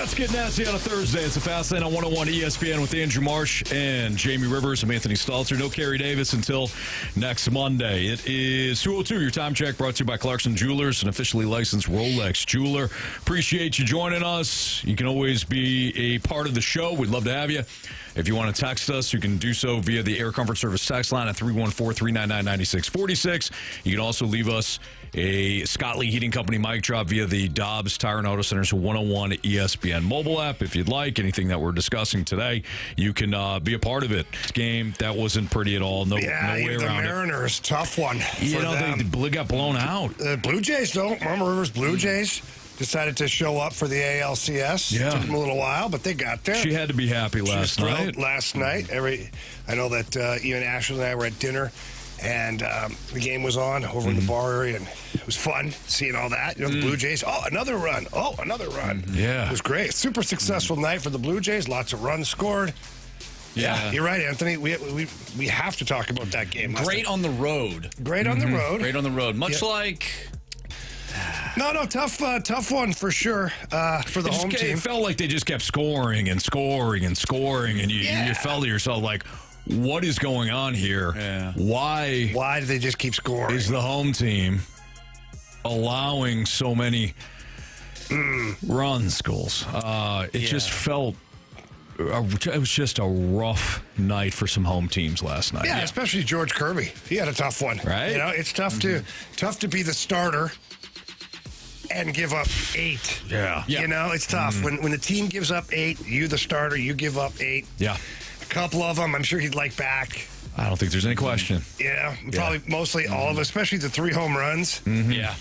Let's get nasty on a Thursday. It's a Fast Lane on 101 ESPN with Andrew Marsh and Jamie Rivers. I'm Anthony Stalter. No Carey Davis until next Monday. It is 2:02. Your time check brought to you by Clarkson Jewelers, an officially licensed Rolex jeweler. Appreciate you joining us. You can always be a part of the show. We'd love to have you. If you want to text us, you can do so via the Air Comfort Service text line at 314-399-9646. You can also leave us a Scott Lee Heating Company mic drop via the Dobbs Tire and Auto Center's 101 ESPN mobile app. If you'd like anything that we're discussing today, you can be a part of it. Game that wasn't pretty at all. No way around it. The Mariners, tough one. They got blown out. The Blue Jays don't. Mama Rivers Blue Jays decided to show up for the ALCS. Yeah. It took them a little while, but they got there. She had to be happy last night. Last night. I know that even Ashley and I were at dinner, and the game was on over in the bar area, and it was fun seeing all that. You know, the Blue Jays, another run. Yeah. It was great. Super successful night for the Blue Jays. Lots of runs scored. Yeah, you're right, Anthony. We have to talk about that game. Great on the road. Great on the road. Great on the road. Much like... No, tough one for sure for the home team. It felt like they just kept scoring and scoring and scoring, and you felt to yourself like, what is going on here? Yeah. Why do they just keep scoring? Is the home team allowing so many runs, goals? Just felt... It was just a rough night for some home teams last night. Yeah, especially George Kirby. He had a tough one. Right? You know, it's tough to be the starter and give up 8. Yeah. You know, it's tough. When the team gives up 8, you the starter, you give up 8. Yeah. A couple of them, I'm sure he'd like back. I don't think there's any question. Yeah, probably mostly all of us, especially the 3 home runs. Yeah.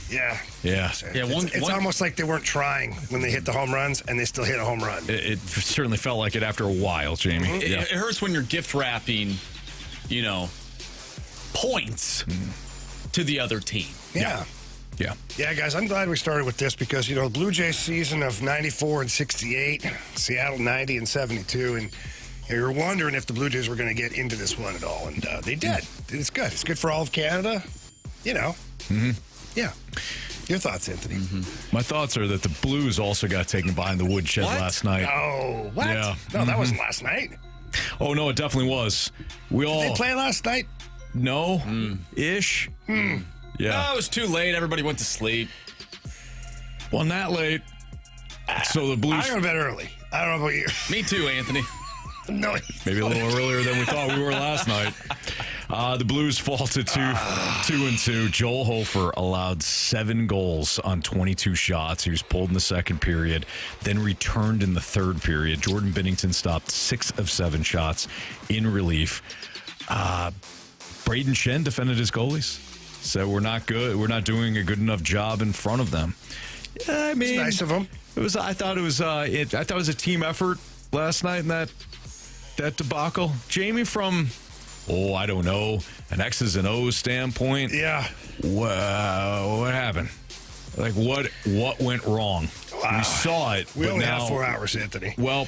It's almost like they weren't trying when they hit the home runs, and they still hit a home run. It certainly felt like it after a while, Jamie. It hurts when you're gift wrapping, points to the other team. Yeah, guys, I'm glad we started with this because, Blue Jays season of 94 and 68, Seattle 90 and 72, and you're wondering if the Blue Jays were going to get into this one at all, and they did. It's good. It's good for all of Canada, Yeah. Your thoughts, Anthony? My thoughts are that the Blues also got taken behind the woodshed last night. Oh, what? Yeah. No, that wasn't last night. Oh, no, it definitely was. Did they play last night? No. Ish. Yeah. Oh, it was too late. Everybody went to sleep. Well, not late. So the Blues... I go to bed early. I don't know about you. Me too, Anthony. No. Maybe a little earlier than we thought we were last night. The Blues fall to 2-2. Joel Hofer allowed 7 goals on 22 shots. He was pulled in the second period, then returned in the third period. Jordan Binnington stopped 6 of 7 shots in relief. Braden Shen defended his goalies. Said we're not good. We're not doing a good enough job in front of them. I mean, it's nice of them. I thought it was a team effort last night in that debacle. Jamie, from I don't know, an X's and O's standpoint. Yeah. What happened? Like what went wrong? We saw it. We only have 4 hours, Anthony. Well,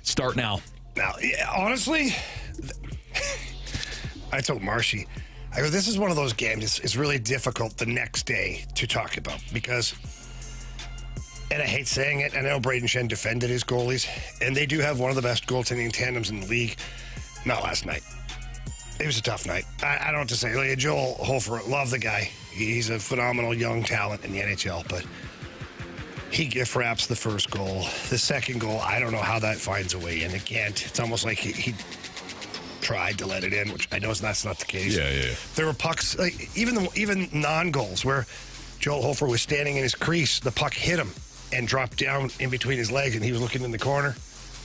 start now. Now, honestly, I told Marshy, I go, this is one of those games. It's really difficult the next day to talk about because, and I hate saying it, I know Braden Shen defended his goalies, and they do have one of the best goaltending tandems in the league. Not last night. It was a tough night. I don't know what to say. Like, Joel Hofer, love the guy. He's a phenomenal young talent in the NHL, but he gift wraps the first goal. The second goal, I don't know how that finds a way in. It can't. It's almost like he tried to let it in, which I know that's not the case. Yeah. There were pucks, like even non-goals, where Joel Hofer was standing in his crease, the puck hit him and dropped down in between his legs, and he was looking in the corner.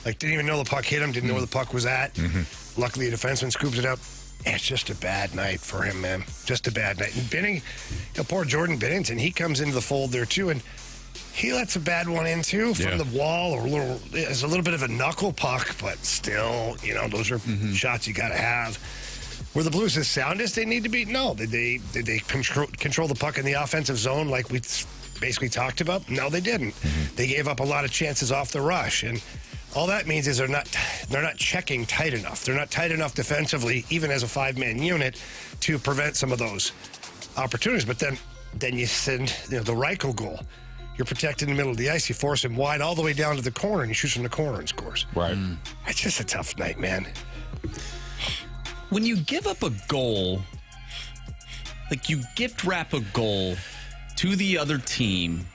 Like, didn't even know the puck hit him, didn't know where the puck was at. Luckily, a defenseman scoops it up. It's just a bad night for him, man. Just a bad night. And poor Jordan Binnington, he comes into the fold there, too, and he lets a bad one in, too, from the wall, or it's a little bit of a knuckle puck, but still, those are shots you got to have. Were the Blues as sound as they need to be? No. Did they control the puck in the offensive zone like we basically talked about? No, they didn't. They gave up a lot of chances off the rush, and all that means is they're not checking tight enough. They're not tight enough defensively, even as a 5-man unit, to prevent some of those opportunities. But then you send the Reichel goal. You're protected in the middle of the ice. You force him wide all the way down to the corner, and he shoots from the corner and scores. Right. It's just a tough night, man. When you give up a goal, like you gift wrap a goal to the other team,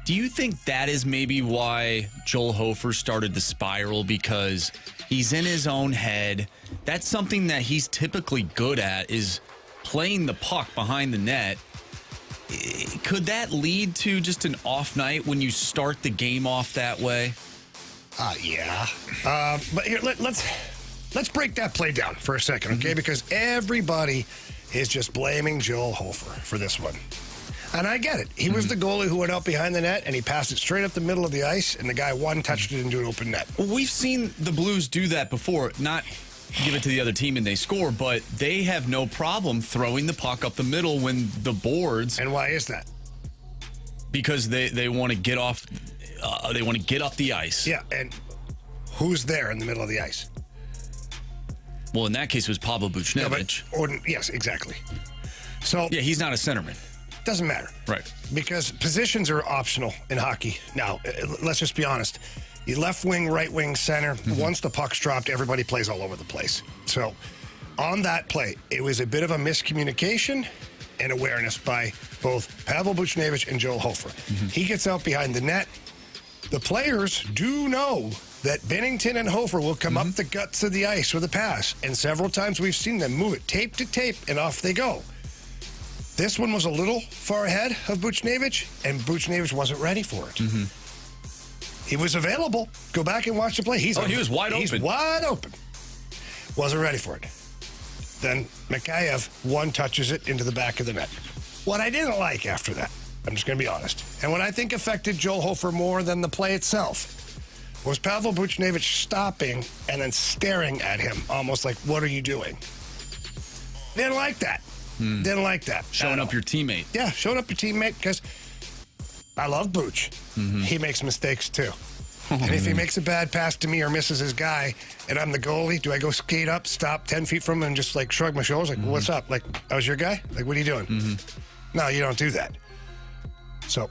do you think that is maybe why Joel Hofer started the spiral? Because he's in his own head. That's something that he's typically good at, is playing the puck behind the net. Could that lead to just an off night when you start the game off that way? Yeah. But here, let's break that play down for a second, okay? Because everybody is just blaming Joel Hofer for this one. And I get it. He was the goalie who went out behind the net, and he passed it straight up the middle of the ice, and the guy touched it into an open net. Well, we've seen the Blues do that before. Not give it to the other team and they score, but they have no problem throwing the puck up the middle when the boards. And why is that? Because they want to get off. They want to get up the ice. Yeah, and who's there in the middle of the ice? Well, in that case, it was Pablo Buchnevich. Yes, exactly. So Yeah, he's not a centerman. doesn't matter. Right. Because positions are optional in hockey. Now, let's just be honest. You left wing, right wing, center. Once the puck's dropped, everybody plays all over the place. So on that play, it was a bit of a miscommunication and awareness by both Pavel Buchnevich and Joel Hofer. He gets out behind the net. The players do know that Binnington and Hofer will come up the guts of the ice with a pass. And several times we've seen them move it tape to tape, and off they go. This one was a little far ahead of Buchnevich, and Buchnevich wasn't ready for it. He was available. Go back and watch the play. He was wide open. He's wide open. Wasn't ready for it. Then Mikheyev touches it into the back of the net. What I didn't like after that, I'm just going to be honest, and what I think affected Joel Hofer more than the play itself, was Pavel Buchnevich stopping and then staring at him, almost like, what are you doing? Didn't like that. Didn't like that. Showing up your teammate. Yeah, showing up your teammate, because I love Booch. He makes mistakes too. And if he makes a bad pass to me or misses his guy and I'm the goalie, do I go skate up, stop 10 feet from him and just like shrug my shoulders like, what's up? Like, I was your guy? Like, what are you doing? No, you don't do that. So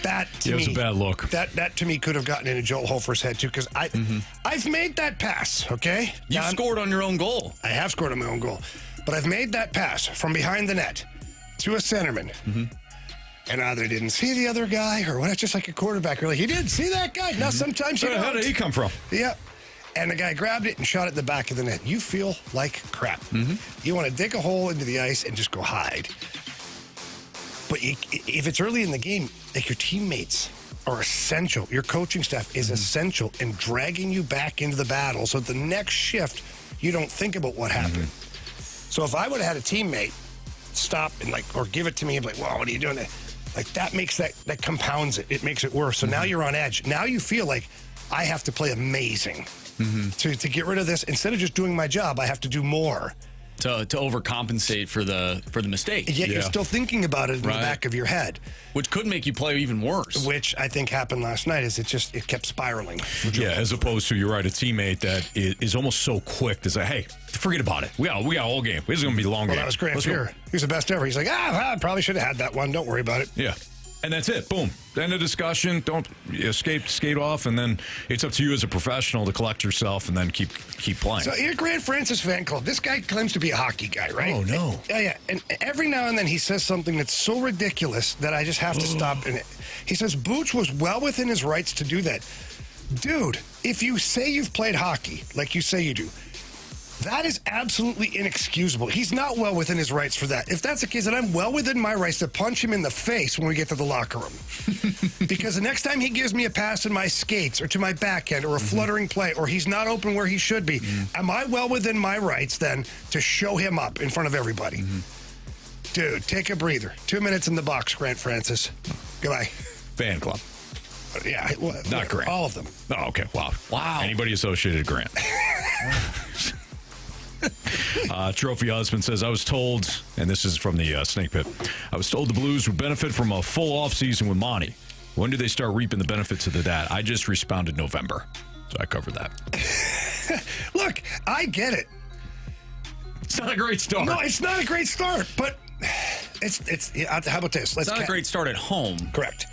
that to me, it was a bad look. That to me could have gotten into Joel Hofer's head too, because I've made that pass, okay? You scored on your own goal. I have scored on my own goal. But I've made that pass from behind the net to a centerman. And either didn't see the other guy or what, it's just like a quarterback. You're like, you didn't see that guy? Now, sometimes you don't. How did he come from? Yeah. And the guy grabbed it and shot it in the back of the net. You feel like crap. You want to dig a hole into the ice and just go hide. But if it's early in the game, like, your teammates are essential. Your coaching staff is essential in dragging you back into the battle. So the next shift, you don't think about what happened. So if I would have had a teammate stop and or give it to me and be like, well, what are you doing? Like, that makes that compounds it. It makes it worse. So now you're on edge. Now you feel like I have to play amazing to get rid of this. Instead of just doing my job, I have to do more To overcompensate for the mistake. Yet you're still thinking about it in the back of your head. Which could make you play even worse. Which I think happened last night, is it kept spiraling. Yeah, as opposed to, you're right, a teammate that is almost so quick to say, hey, forget about it. We got all game. This is going to be a long game. Well, that was Grant Fuhr. He was the best ever. He's like, I probably should have had that one. Don't worry about it. Yeah. And that's it. Boom. End of discussion. Don't skate off, and then it's up to you as a professional to collect yourself and then keep playing. So you're a Grant Francis fan club. This guy claims to be a hockey guy, right? Oh, no. Yeah. And every now and then he says something that's so ridiculous that I just have to stop. And he says Booch was well within his rights to do that. Dude, if you say you've played hockey, like you say you do, that is absolutely inexcusable. He's not well within his rights for that. If that's the case, then I'm well within my rights to punch him in the face when we get to the locker room. Because the next time he gives me a pass in my skates or to my backhand or a fluttering play, or he's not open where he should be, am I well within my rights then to show him up in front of everybody? Dude, take a breather. 2 minutes in the box, Grant Francis. Goodbye. Fan club. Yeah. Not Grant. All of them. Oh, okay. Wow. Anybody associated with Grant. Trophy Husband says, I was told, and this is from the Snake Pit, I was told the Blues would benefit from a full offseason with Monty. When do they start reaping the benefits of that? I just responded November. So I covered that. Look, I get it. It's not a great start. No, it's not a great start, but it's how about this? It's not a great start at home. Correct.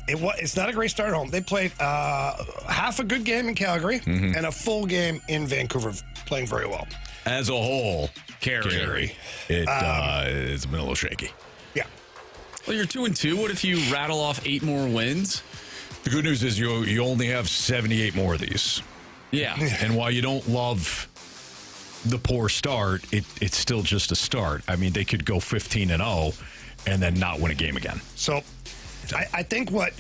It's not a great start at home. They played half a good game in Calgary and a full game in Vancouver, playing very well. As a whole, Carey, it's been a little shaky. Yeah. Well, you're 2-2. What if you rattle off 8 more wins? The good news is you only have 78 more of these. Yeah. And while you don't love the poor start, it's still just a start. I mean, they could go 15-0 and then not win a game again. So I think what's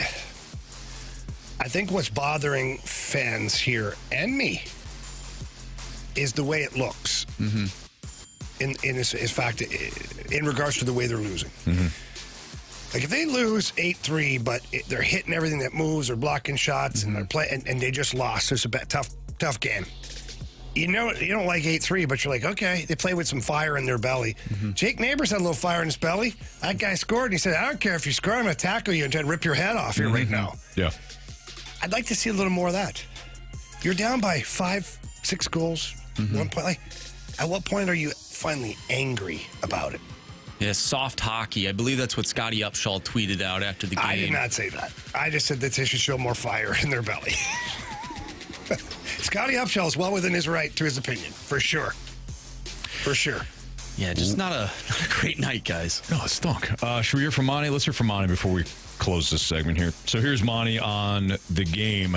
bothering fans here and me is the way it looks. Mm-hmm. In regards to the way they're losing. Mm-hmm. Like if they lose 8-3, but they're hitting everything that moves, or blocking shots, and they're playing, and they just lost. So it's a tough game. You don't like 8-3, but you're like, okay, they play with some fire in their belly. Mm-hmm. Jake Neighbors had a little fire in his belly. That guy scored, and he said, I don't care if you score, I'm going to tackle you and try to rip your head off here right now. Yeah. I'd like to see a little more of that. You're down by 5-6 goals, 1 point. Like, at what point are you finally angry about it? Yeah, soft hockey. I believe that's what Scotty Upshaw tweeted out after the game. I did not say that. I just said that they should show more fire in their belly. Scotty Upshaw is well within his right to his opinion, for sure. For sure. Yeah, just not a great night, guys. No, it stunk. Should we hear from Monty? Let's hear from Monty before we close this segment here. So here's Monty on the game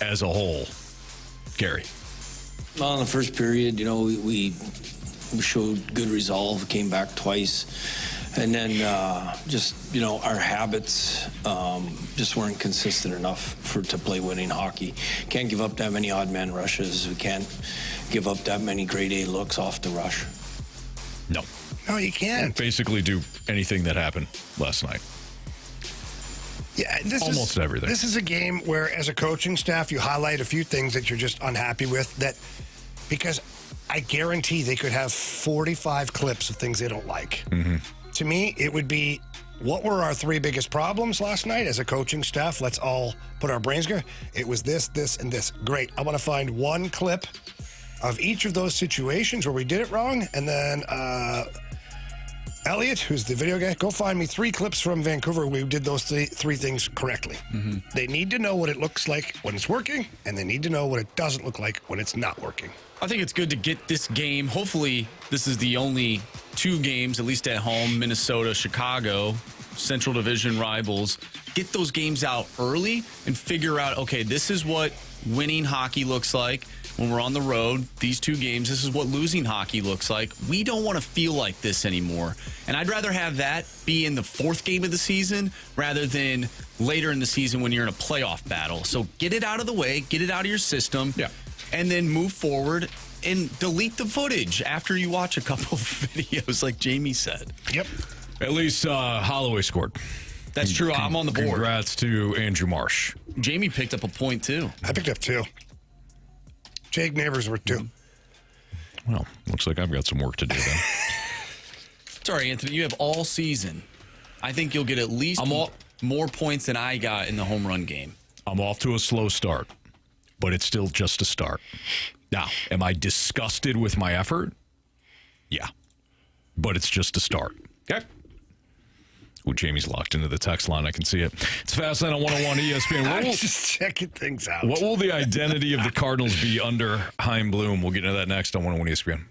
as a whole. Gary. Well, in the first period, we showed good resolve, came back twice. And then our habits just weren't consistent enough to play winning hockey. Can't give up that many odd man rushes. We can't give up that many grade A looks off the rush. No, you can't. Basically do anything that happened last night. Yeah, almost everything. This is a game where, as a coaching staff, you highlight a few things that you're just unhappy with. Because I guarantee they could have 45 clips of things they don't like. Mm-hmm. To me, it would be, what were our 3 biggest problems last night as a coaching staff? Let's all put our brains together. It was this, this, and this. Great. I want to find one clip of each of those situations where we did it wrong, and then Elliot, who's the video guy, go find me 3 clips from Vancouver where we did those three things correctly. Mm-hmm. They need to know what it looks like when it's working, and they need to know what it doesn't look like when it's not working. I think it's good to get this game. Hopefully, this is the only 2 games, at least at home, Minnesota, Chicago, Central Division rivals. Get those games out early and figure out, okay, this is what winning hockey looks like when we're on the road. These 2 games, this is what losing hockey looks like. We don't want to feel like this anymore. And I'd rather have that be in the 4th game of the season rather than later in the season when you're in a playoff battle. So get it out of the way, get it out of your system, and then move forward and delete the footage after you watch a couple of videos, like Jamie said. Yep. At least Holloway scored. That's true. I'm on the board. Congrats to Andrew Marsh. Jamie picked up a point, too. I picked up 2. Jake Neighbors were 2. Well, looks like I've got some work to do then. Sorry, Anthony. You have all season. I think you'll get at least more points than I got in the home run game. I'm off to a slow start, but it's still just a start. Now, am I disgusted with my effort? Yeah. But it's just a start. Okay. Oh, Jamie's locked into the text line. I can see it. It's Fastlane on 101 ESPN. I'm just checking things out. What will the identity of the Cardinals be under Chaim Bloom? We'll get into that next on 101 ESPN.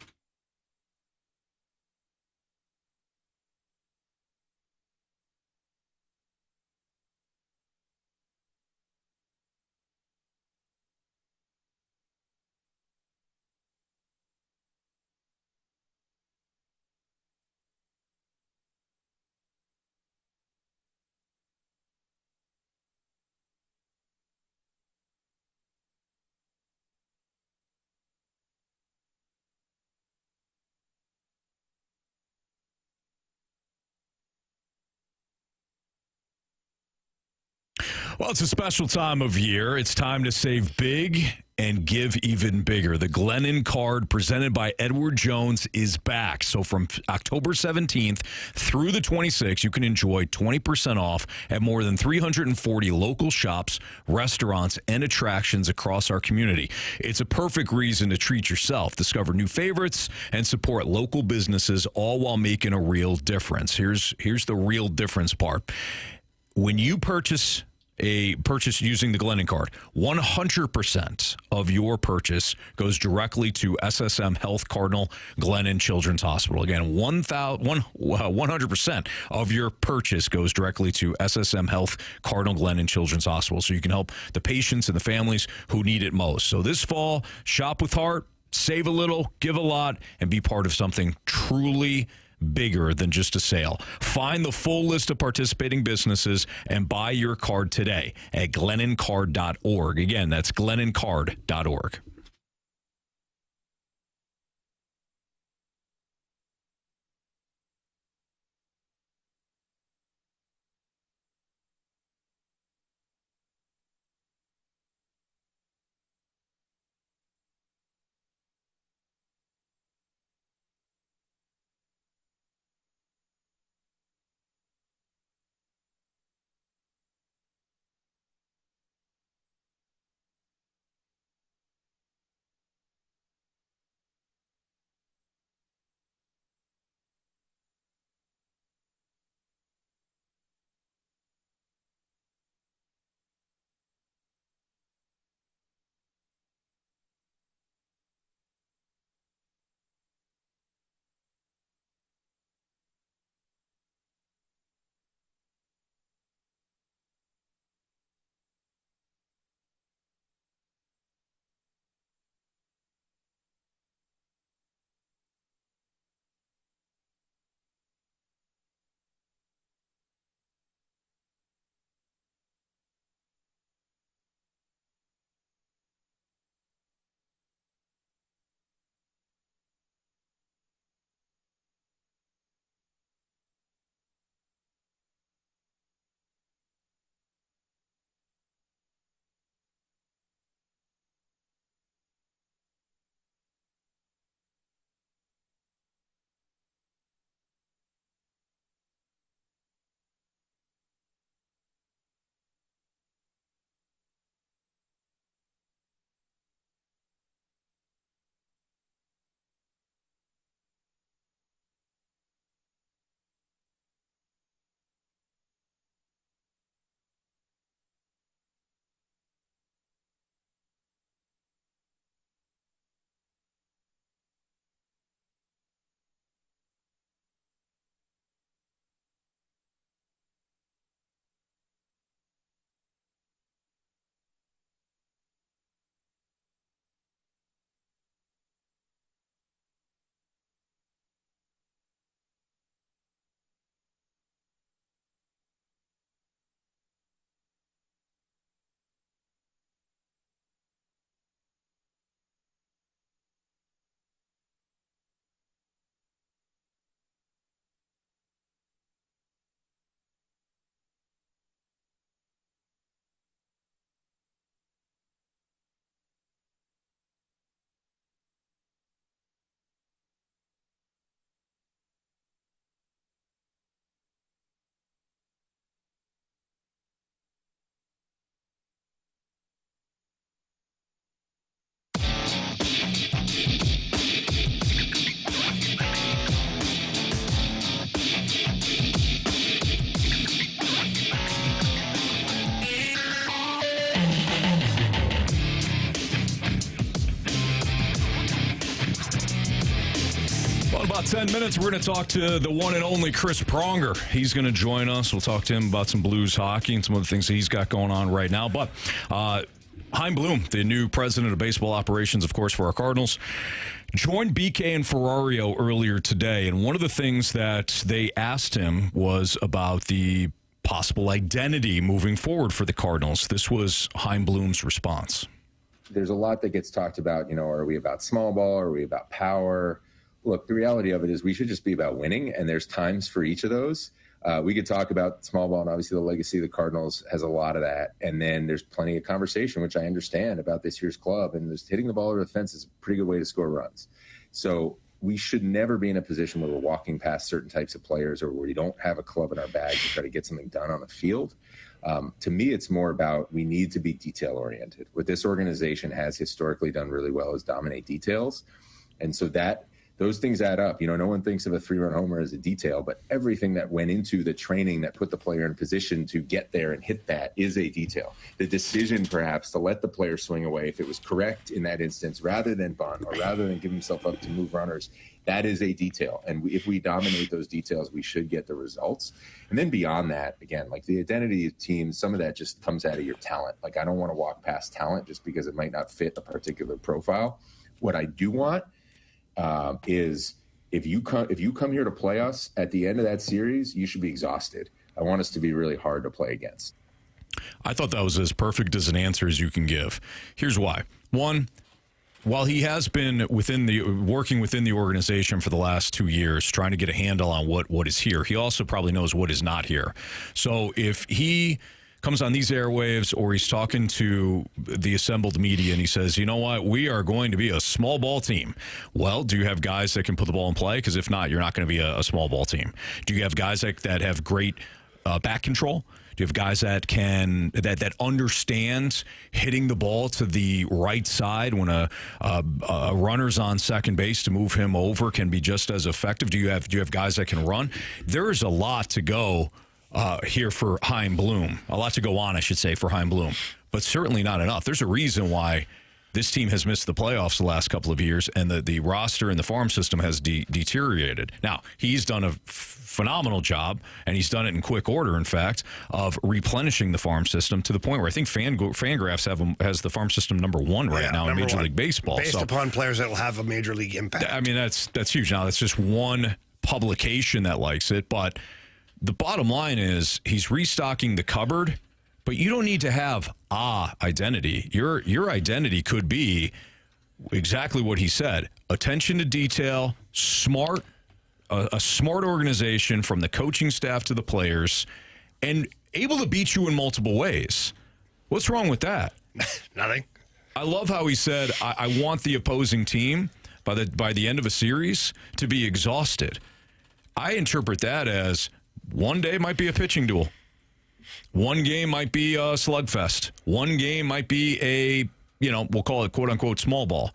Well, it's a special time of year. It's time to save big and give even bigger. The Glennon card presented by Edward Jones is back. So from October 17th through the 26th, you can enjoy 20% off at more than 340 local shops, restaurants, and attractions across our community. It's a perfect reason to treat yourself, discover new favorites, and support local businesses, all while making a real difference. Here's the real difference part. When you purchase a purchase using the Glennon card, 100% of your purchase goes directly to SSM Health Cardinal Glennon Children's Hospital. Again, 100% of your purchase goes directly to SSM Health Cardinal Glennon Children's Hospital, so you can help the patients and the families who need it most. So this fall, shop with heart, save a little, give a lot, and be part of something truly bigger than just a sale. Find the full list of participating businesses and buy your card today at glennoncard.org. Again, that's glennoncard.org. About 10 minutes, we're going to talk to the one and only Chris Pronger. He's going to join us. We'll talk to him about some Blues hockey and some of the things that he's got going on right now. But Chaim Bloom, the new president of baseball operations, of course, for our Cardinals, joined BK and Ferrario earlier today. And one of the things that they asked him was about the possible identity moving forward for the Cardinals. This was Chaim Bloom's response. There's a lot that gets talked about. Are we about small ball? Are we about power? Look, the reality of it is we should just be about winning, and there's times for each of those. We could talk about small ball, and obviously the legacy of the Cardinals has a lot of that. And then there's plenty of conversation, which I understand, about this year's club. And just hitting the ball over the fence is a pretty good way to score runs. So we should never be in a position where we're walking past certain types of players or where we don't have a club in our bag to try to get something done on the field. To me, it's more about we need to be detail-oriented. What this organization has historically done really well is dominate details. And so that those things add up. You know, no one thinks of a 3-run homer as a detail, but everything that went into the training that put the player in position to get there and hit that is a detail. The decision perhaps to let the player swing away, if it was correct in that instance, rather than bunt or rather than give himself up to move runners, that is a detail. And if we dominate those details, we should get the results. And then beyond that, again, like the identity of teams, some of that just comes out of your talent. Like, I don't want to walk past talent just because it might not fit a particular profile. What I do want is if you come here to play us at the end of that series, you should be exhausted. I want us to be really hard to play against. I thought that was as perfect as an answer as you can give. Here's why. One, while he has been working within the organization for the last 2 years, trying to get a handle on what is here, he also probably knows what is not here. So if he comes on these airwaves or he's talking to the assembled media and he says, you know what, we are going to be a small ball team. Well, do you have guys that can put the ball in play? Because if not, you're not going to be a small ball team. Do you have guys that have great back control? Do you have guys that can that understands hitting the ball to the right side when a runner's on second base to move him over can be just as effective? Do you have guys that can run? There is a lot to go here for Chaim Bloom. A lot to go on, I should say, for Chaim Bloom, but certainly not enough. There's a reason why this team has missed the playoffs the last couple of years, and the roster and the farm system has deteriorated. Now, he's done a phenomenal job, and he's done it in quick order, in fact, of replenishing the farm system to the point where I think Fangraphs has the farm system number 1 right now in Major League Baseball. Based upon players that will have a major league impact. I mean, that's huge. Now, that's just one publication that likes it, but the bottom line is he's restocking the cupboard. But you don't need to have identity. Your identity could be exactly what he said: attention to detail, smart, a smart organization from the coaching staff to the players, and able to beat you in multiple ways. What's wrong with that? Nothing. I love how he said, "I want the opposing team by the end of a series to be exhausted." I interpret that as one day might be a pitching duel. One game might be a slugfest. One game might be we'll call it quote unquote small ball.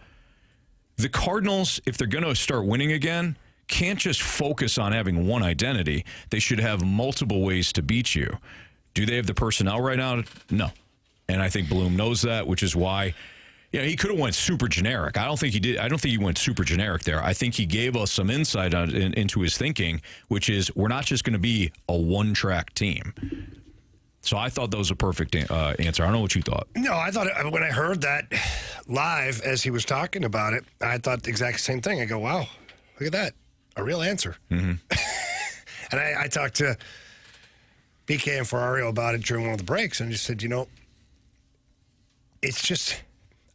The Cardinals, if they're going to start winning again, can't just focus on having one identity. They should have multiple ways to beat you. Do they have the personnel right now? No. And I think Bloom knows that, which is why he could have went super generic. I don't think he did. I don't think he went super generic there. I think he gave us some insight into his thinking, which is we're not just going to be a one-track team. So I thought that was a perfect answer. I don't know what you thought. No, I thought when I heard that live as he was talking about it, I thought the exact same thing. I go, wow, look at that. A real answer. Mm-hmm. And I talked to BK and Ferrario about it during one of the breaks and just said, it's just,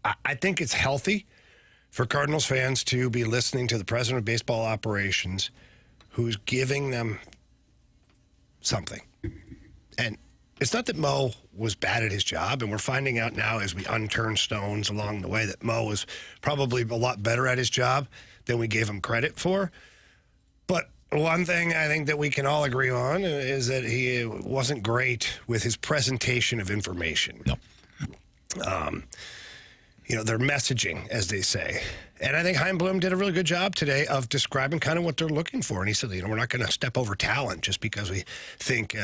I think it's healthy for Cardinals fans to be listening to the president of baseball operations who's giving them something. And it's not that Mo was bad at his job, and we're finding out now as we unturn stones along the way that Mo was probably a lot better at his job than we gave him credit for. But one thing I think that we can all agree on is that he wasn't great with his presentation of information. No. Their messaging, as they say. And I think Chaim Bloom did a really good job today of describing kind of what they're looking for. And he said, we're not going to step over talent just because we think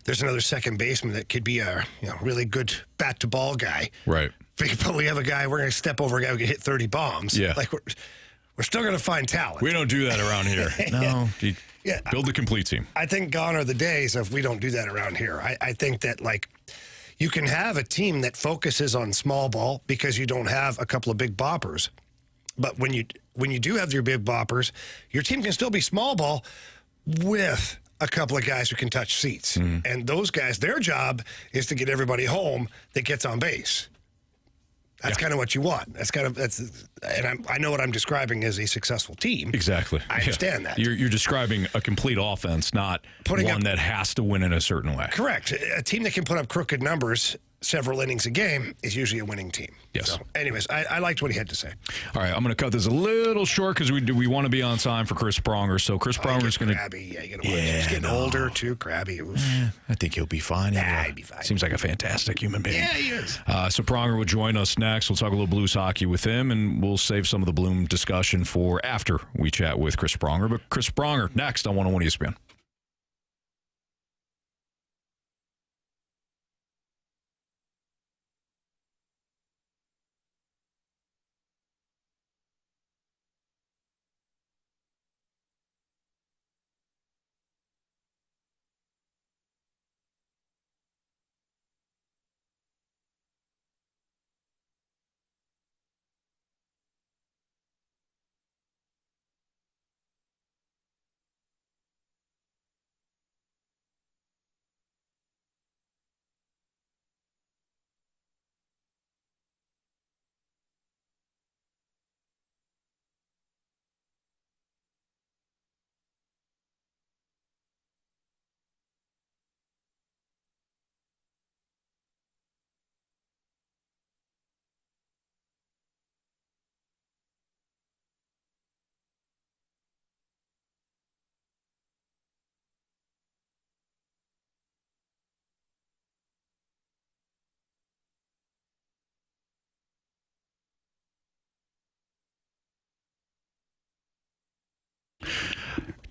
there's another second baseman that could be a really good bat-to-ball guy. Right. But we have a guy, we're going to step over a guy who can hit 30 bombs. Yeah. Like, we're still going to find talent. We don't do that around here. No. Build the complete team. I think gone are the days if we don't do that around here. I think that, you can have a team that focuses on small ball because you don't have a couple of big boppers. But when you do have your big boppers, your team can still be small ball with a couple of guys who can touch seats. Mm. And those guys, their job is to get everybody home that gets on base. That's kind of what you want. I know what I'm describing as a successful team. Exactly. I understand that. You're describing a complete offense, not one that has to win in a certain way. Correct. A team that can put up crooked numbers several innings a game is usually a winning team. Yes. So, anyways, I liked what he had to say. All right, I'm going to cut this a little short because we want to be on time for Chris Pronger. So Chris Pronger's going to. Crabby. Yeah, you got to watch. He's getting older too. Crabby. Oof. I think he'll be fine. He'd be fine. Seems like a fantastic human being. Yeah, he is. So Pronger will join us next. We'll talk a little Blues hockey with him, and we'll save some of the Bloom discussion for after we chat with Chris Pronger. But Chris Pronger next on 101 ESPN.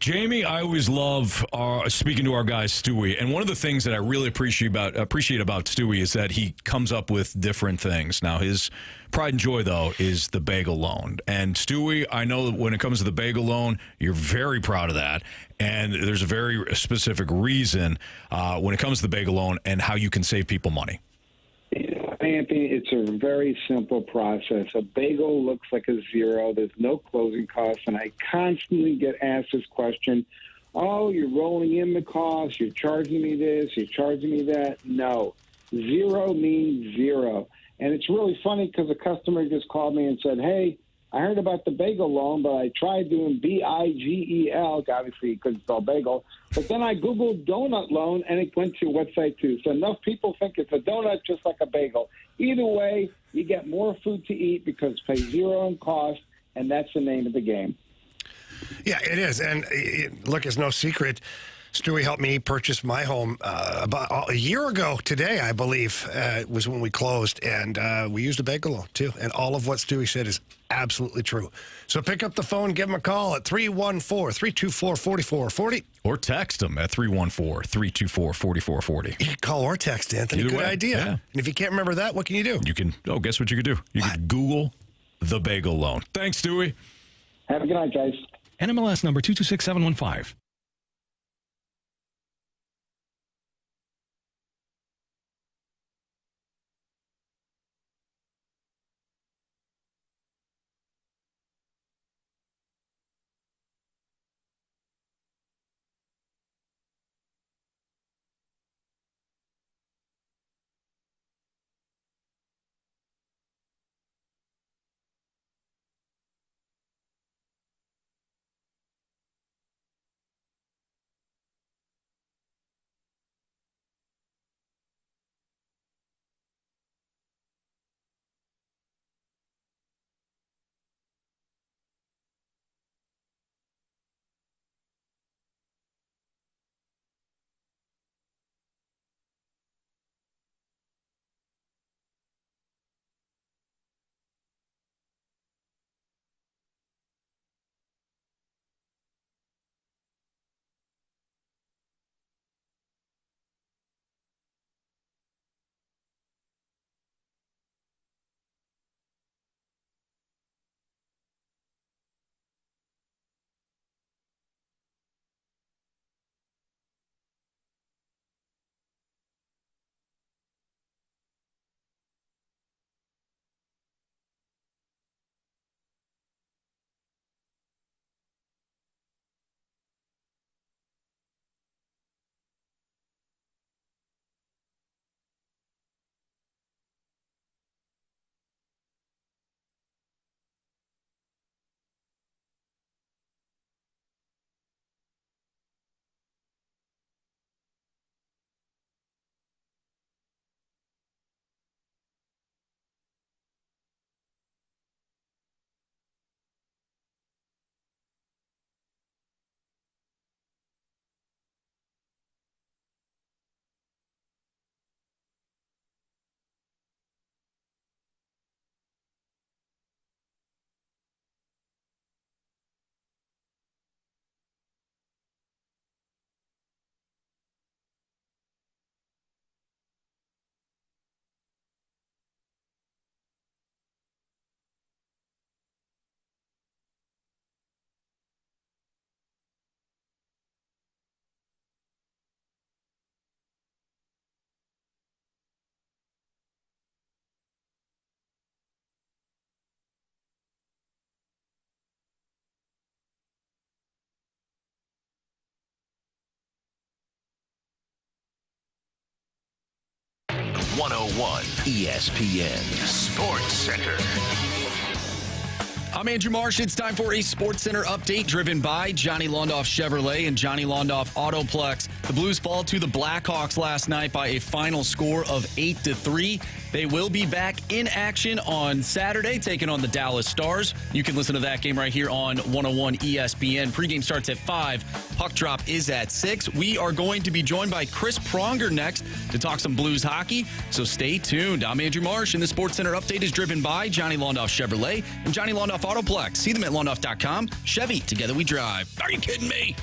Jamie, I always love speaking to our guy Stewie, and one of the things that I really appreciate about Stewie is that he comes up with different things. Now, his pride and joy, though, is the bagel loan. And Stewie, I know that when it comes to the bagel loan, you're very proud of that, and there's a very specific reason when it comes to the bagel loan and how you can save people money. Anthony, it's a very simple process. A bagel looks like a zero. There's no closing costs, and I constantly get asked this question, oh, you're rolling in the cost, you're charging me this, you're charging me that. No, zero means zero. And it's really funny because a customer just called me and said, hey, I heard about the bagel loan, but I tried doing BIGEL. Obviously, you couldn't spell bagel. But then I Googled donut loan, and it went to your website, too. So enough people think it's a donut just like a bagel. Either way, you get more food to eat because it pays zero in cost, and that's the name of the game. Yeah, it is. And look, it's no secret. Stewie helped me purchase my home about a year ago today, I believe, was when we closed. And we used a bagel loan, too. And all of what Stewie said is absolutely true. So pick up the phone, give him a call at 314-324-4440. Or text him at 314-324-4440. You can call or text, Anthony. Either Good way, idea. yeah. And if you can't remember that, what can you do? You can, guess what you could do? You could Google the bagel loan. Thanks, Stewie. Have a good night, guys. NMLS number 226715. 101 ESPN Sports Center. I'm Andrew Marsh. It's time for a Sports Center update driven by Johnny Londoff Chevrolet and Johnny Londoff Autoplex. The Blues fall to the Blackhawks last night by a final score of 8-3. They will be back in action on Saturday, taking on the Dallas Stars. You can listen to that game right here on 101 ESPN. Pregame starts at 5. Puck drop is at 6. We are going to be joined by Chris Pronger next to talk some Blues hockey, so stay tuned. I'm Andrew Marsh, and the Sports Center update is driven by Johnny Londoff Chevrolet and Johnny Londoff Autoplex. See them at londoff.com. Chevy, together we drive. Are you kidding me?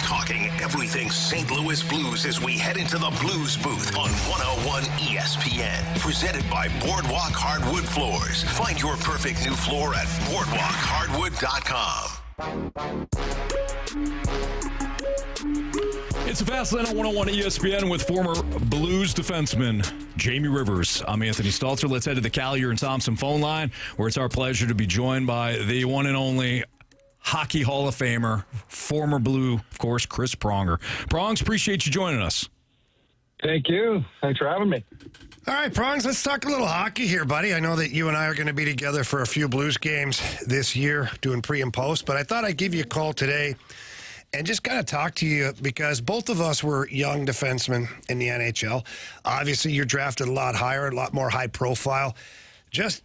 Talking everything St. Louis Blues as we head into the Blues booth on 101 ESPN. Presented by Boardwalk Hardwood Floors. Find your perfect new floor at boardwalkhardwood.com. It's a fast lane on 101 ESPN with former Blues defenseman Jamie Rivers. I'm Anthony Stalter. Let's head to the Collier and Thompson phone line, where it's our pleasure to be joined by the one and only Hockey Hall of Famer, former Blue, of course, Chris Pronger. Prongs, appreciate you joining us. Thank you. Thanks for having me. All right, Prongs, let's talk a little hockey here, buddy. I know that you and I are going to be together for a few Blues games this year, doing pre and post, but I thought I'd give you a call today and just kind of talk to you because both of us were young defensemen in the NHL. Obviously, you're drafted a lot higher, a lot more high profile. Just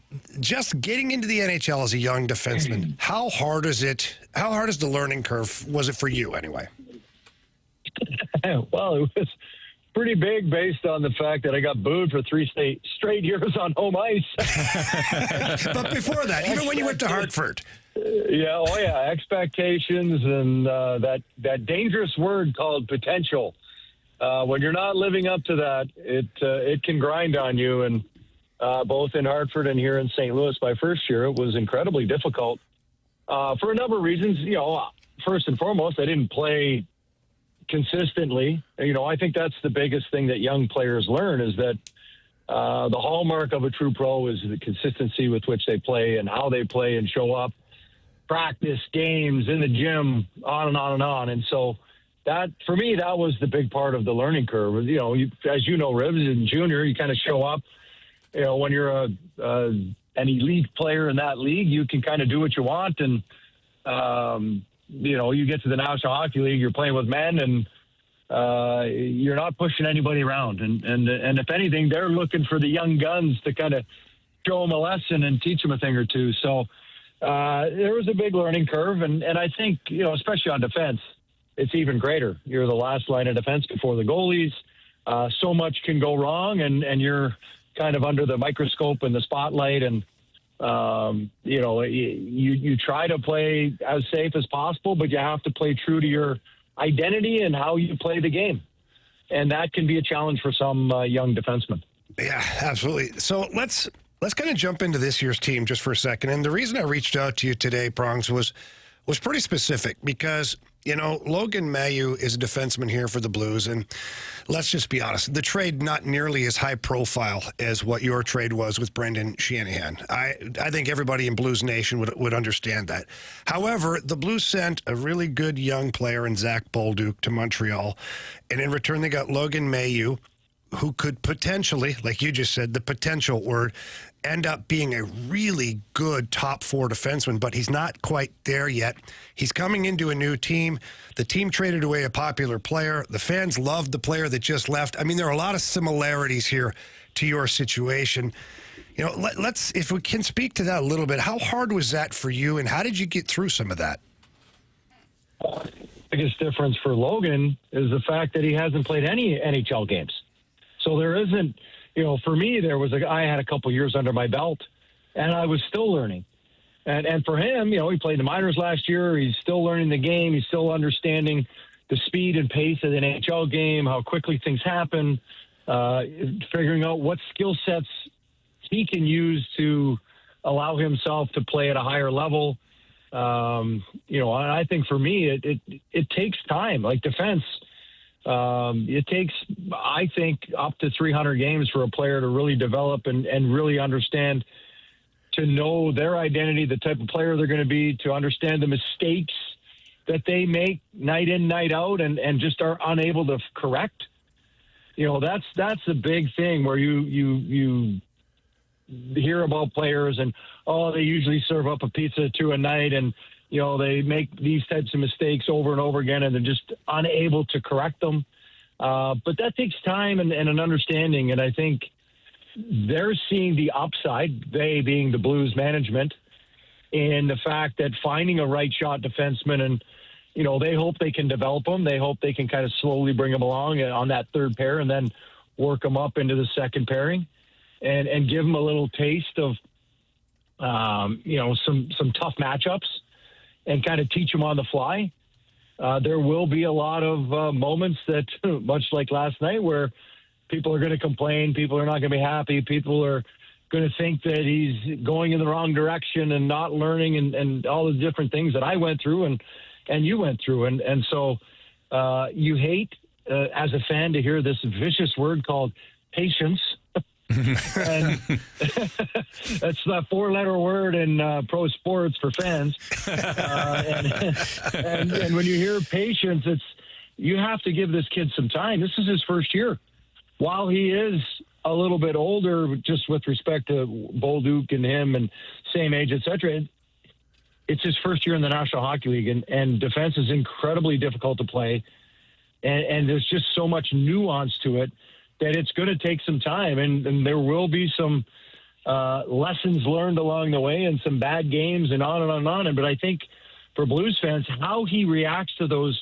getting into the NHL as a young defenseman, how hard is it? How hard is the learning curve? Was it for you anyway? Well, it was pretty big based on the fact that I got booed for 3 straight years on home ice. But before that, even when you went to Hartford. Yeah, expectations and that dangerous word called potential. When you're not living up to that, it can grind on you. And both in Hartford and here in St. Louis, my first year, it was incredibly difficult for a number of reasons. First and foremost, I didn't play consistently. I think that's the biggest thing that young players learn is that the hallmark of a true pro is the consistency with which they play and how they play and show up, practice, games, in the gym, on and on and on. And so that, for me, that was the big part of the learning curve. As you know, Ribs, in junior, you kind of show up. When you're an elite player in that league, you can kind of do what you want. And, you get to the National Hockey League, you're playing with men, and you're not pushing anybody around. And if anything, they're looking for the young guns to kind of show them a lesson and teach them a thing or two. So there was a big learning curve. And I think, especially on defense, it's even greater. You're the last line of defense before the goalies. So much can go wrong, and you're kind of under the microscope and the spotlight, and you try to play as safe as possible, but you have to play true to your identity and how you play the game, and that can be a challenge for some young defensemen. Yeah, absolutely. So let's kind of jump into this year's team just for a second. And the reason I reached out to you today, Prongs, was pretty specific because Logan Mailloux is a defenseman here for the Blues, and let's just be honest, the trade not nearly as high profile as what your trade was with Brendan Shanahan. I think everybody in Blues Nation would understand that. However, the Blues sent a really good young player in Zach Bolduc to Montreal, and in return they got Logan Mailloux, who could potentially, like you just said, the potential word, end up being a really good top 4 defenseman, but he's not quite there yet. He's coming into a new team. The team traded away a popular player. The fans loved the player that just left. I mean, there are a lot of similarities here to your situation. Let's, if we can speak to that a little bit, how hard was that for you, and how did you get through some of that? The biggest difference for Logan is the fact that he hasn't played any NHL games. So there isn't, for me, I had a couple years under my belt, and I was still learning. And for him, he played the minors last year. He's still learning the game. He's still understanding the speed and pace of the NHL game, how quickly things happen, figuring out what skill sets he can use to allow himself to play at a higher level. I think for me, it takes time. Like defense, it takes, I think, up to 300 games for a player to really develop and really understand, to know their identity, the type of player they're going to be, to understand the mistakes that they make night in, night out and just are unable to correct. That's a big thing where you hear about players and, they usually serve up a pizza to a night and, they make these types of mistakes over and over again and they're just unable to correct them. But that takes time and an understanding. And I think they're seeing the upside, they being the Blues management, in the fact that finding a right shot defenseman and, they hope they can develop them. They hope they can kind of slowly bring them along on that third pair and then work them up into the second pairing and give them a little taste of, some tough matchups and kind of teach them on the fly. There will be a lot of moments that, much like last night, where people are going to complain, people are not going to be happy, people are going to think that he's going in the wrong direction and not learning and all the different things that I went through and you went through. And so you hate, as a fan, to hear this vicious word called patience. And that's the 4-letter word in pro sports for fans. And when you hear patience, you have to give this kid some time. This is his first year. While he is a little bit older, just with respect to Bolduc and him and same age, et cetera, it's his first year in the National Hockey League, and defense is incredibly difficult to play. And there's just so much nuance to it that it's going to take some time, and there will be some lessons learned along the way and some bad games and on and on and on. But I think for Blues fans, how he reacts to those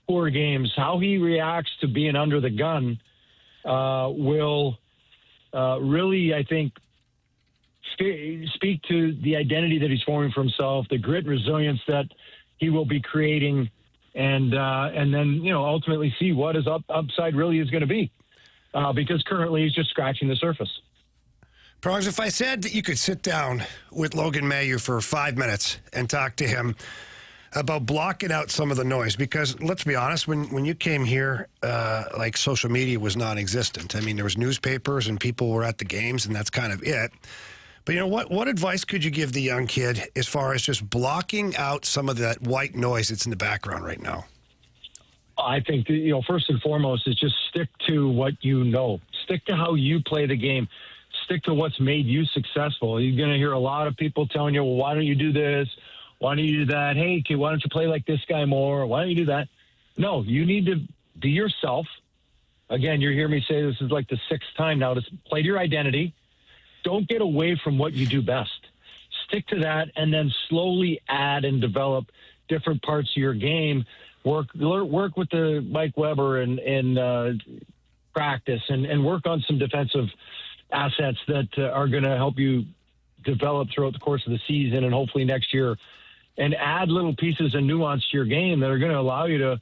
poor games, how he reacts to being under the gun will really, I think, speak to the identity that he's forming for himself, the grit, resilience that he will be creating, and then, ultimately see what his upside really is going to be. Because currently he's just scratching the surface. Prongs, if I said that you could sit down with Logan Mailloux for 5 minutes and talk to him about blocking out some of the noise, because let's be honest, when you came here, like social media was non-existent. I mean, there was newspapers and people were at the games, and that's kind of it. But what advice could you give the young kid as far as just blocking out some of that white noise that's in the background right now? I think, first and foremost is just stick to what you know. Stick to how you play the game. Stick to what's made you successful. You're going to hear a lot of people telling you, well, why don't you do this? Why don't you do that? Hey, kid, why don't you play like this guy more? Why don't you do that? No, you need to be yourself. Again, you hear me say this is like the 6th time now. To play to your identity. Don't get away from what you do best. Stick to that and then slowly add and develop different parts of your game. Work with the Mike Weber and practice and work on some defensive assets that are going to help you develop throughout the course of the season and hopefully next year, and add little pieces of nuance to your game that are going to allow you to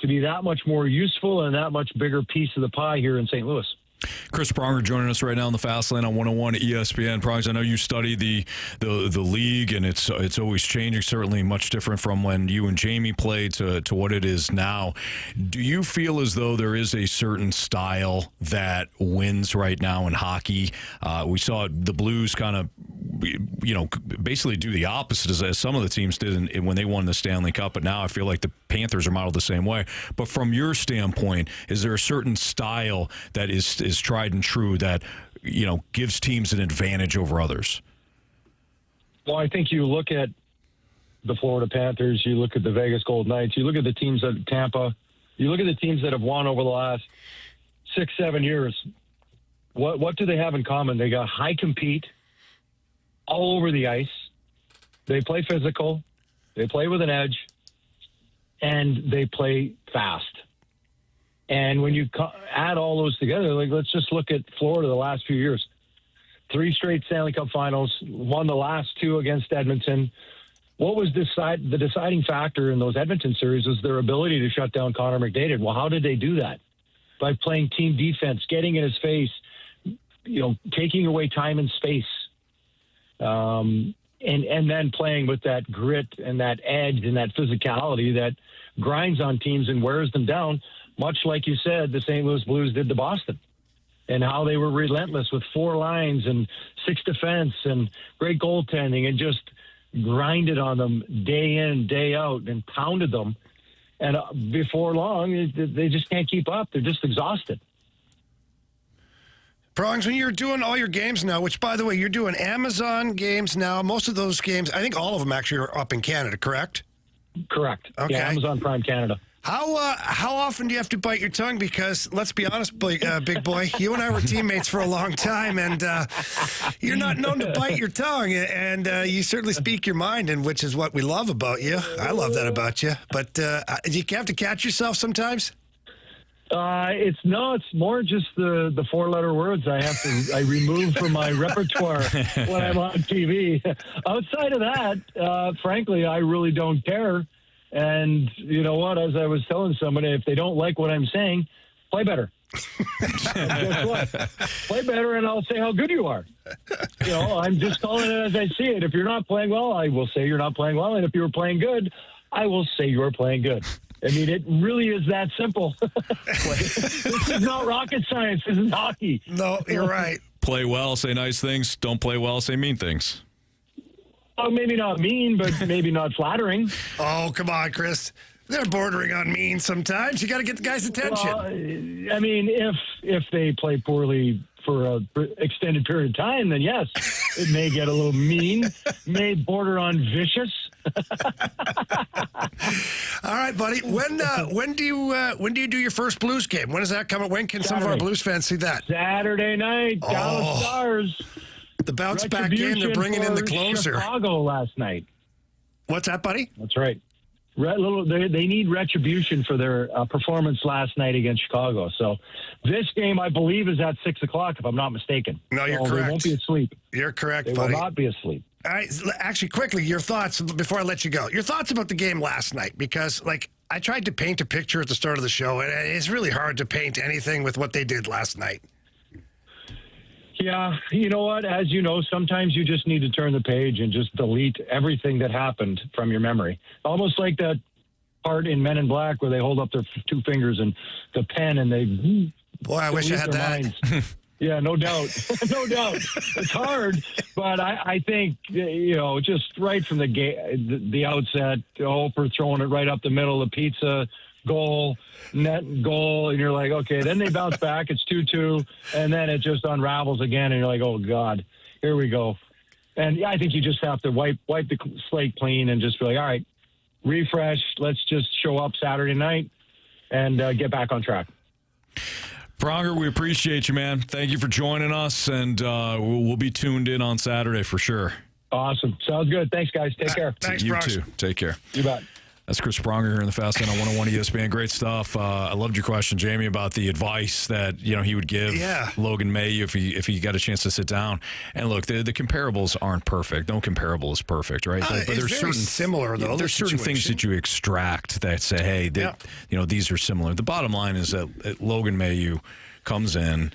be that much more useful and that much bigger piece of the pie here in St. Louis. Chris Pronger joining us right now on the Fast Lane on 101 ESPN. Pronger, I know you study the league, and it's always changing, certainly much different from when you and Jamie played to what it is now. Do you feel as though there is a certain style that wins right now in hockey? We saw the Blues kind of, basically do the opposite as some of the teams did when they won the Stanley Cup, but now I feel like the Panthers are modeled the same way. But from your standpoint, is there a certain style that is tried and true that, gives teams an advantage over others? Well, I think you look at the Florida Panthers, you look at the Vegas Golden Knights, you look at the teams at Tampa, you look at the teams that have won over the last 6-7 years. What do they have in common? They got high compete all over the ice. They play physical. They play with an edge. And they play fast. And when you add all those together, let's just look at Florida the last few years. 3 straight Stanley Cup finals, won the last 2 against Edmonton. What was the deciding factor in those Edmonton series was their ability to shut down Connor McDavid. Well, how did they do that? By playing team defense, getting in his face, taking away time and space. And then playing with that grit and that edge and that physicality that grinds on teams and wears them down, much like you said the St. Louis Blues did to Boston, and how they were relentless with 4 lines and 6 defense and great goaltending and just grinded on them day in, day out, and pounded them. And before long, they just can't keep up. They're just exhausted. Prongs, when you're doing all your games now, which, by the way, you're doing Amazon games now, most of those games, I think all of them actually are up in Canada, correct? Correct. Okay. Yeah, Amazon Prime Canada. How often do you have to bite your tongue? Because let's be honest, big boy, you and I were teammates for a long time, and you're not known to bite your tongue, and you certainly speak your mind, and which is what we love about you. I love that about you. But do you have to catch yourself sometimes? It's more just the 4-letter words I remove from my repertoire when I'm on TV. Outside of that, frankly, I really don't care. And you know what? As I was telling somebody, if they don't like what I'm saying, play better. And guess what? Play better, and I'll say how good you are. You know, I'm just calling it as I see it. If you're not playing well, I will say you're not playing well. And if you're playing good, I will say you're playing good. I mean, it really is that simple. This is not rocket science. This is hockey. No, you're right. Play well, say nice things. Don't play well, say mean things. Oh, maybe not mean, but maybe not flattering. Oh, come on, Chris. They're bordering on mean sometimes. You got to get the guy's attention. Well, I mean, if they play poorly for an extended period of time, then yes, it may get a little mean, may border on vicious. All right, buddy. When do you do your first Blues game? When is that coming? When can some of our Blues fans see that? Saturday night, Dallas Stars. The bounce back game. They're bringing in the closer. Chicago last night. What's that, buddy? That's right. They need retribution for their performance last night against Chicago. So this game, I believe, is at 6 o'clock, if I'm not mistaken. No, you're correct. correct. They won't be asleep. You're correct, they buddy. Will not be asleep. All right. Actually, quickly, your thoughts before I let you go. Your thoughts about the game last night, because, I tried to paint a picture at the start of the show, and it's really hard to paint anything with what they did last night. Yeah, you know what? As you know, sometimes you just need to turn the page and just delete everything that happened from your memory. Almost like that part in Men in Black where they hold up their 2 fingers and the pen and they... Boy, I wish I had that. Yeah, no doubt. No doubt. It's hard, but I think, just right from the outset, Hofer throwing it right up the middle, the pizza... goal, net goal, and you're like, okay, then they bounce back, it's 2-2, and then it just unravels again, and you're like, oh, God, here we go. And I think you just have to wipe the slate clean and just be like, all right, refresh, let's just show up Saturday night and get back on track. Pronger, we appreciate you, man. Thank you for joining us, and we'll be tuned in on Saturday for sure. Awesome. Sounds good. Thanks, guys. Take care. Thanks, you Bronx. too. Take care. You bet. That's Chris Pronger here in the Fast Lane on 101 ESPN. Great stuff. I loved your question, Jamie, about the advice that he would give Logan Mailloux if he got a chance to sit down. And look, the comparables aren't perfect. No comparable is perfect, right? But there's very similar though. There's certain things that you extract that say, hey, these are similar. The bottom line is that Logan Mailloux comes in.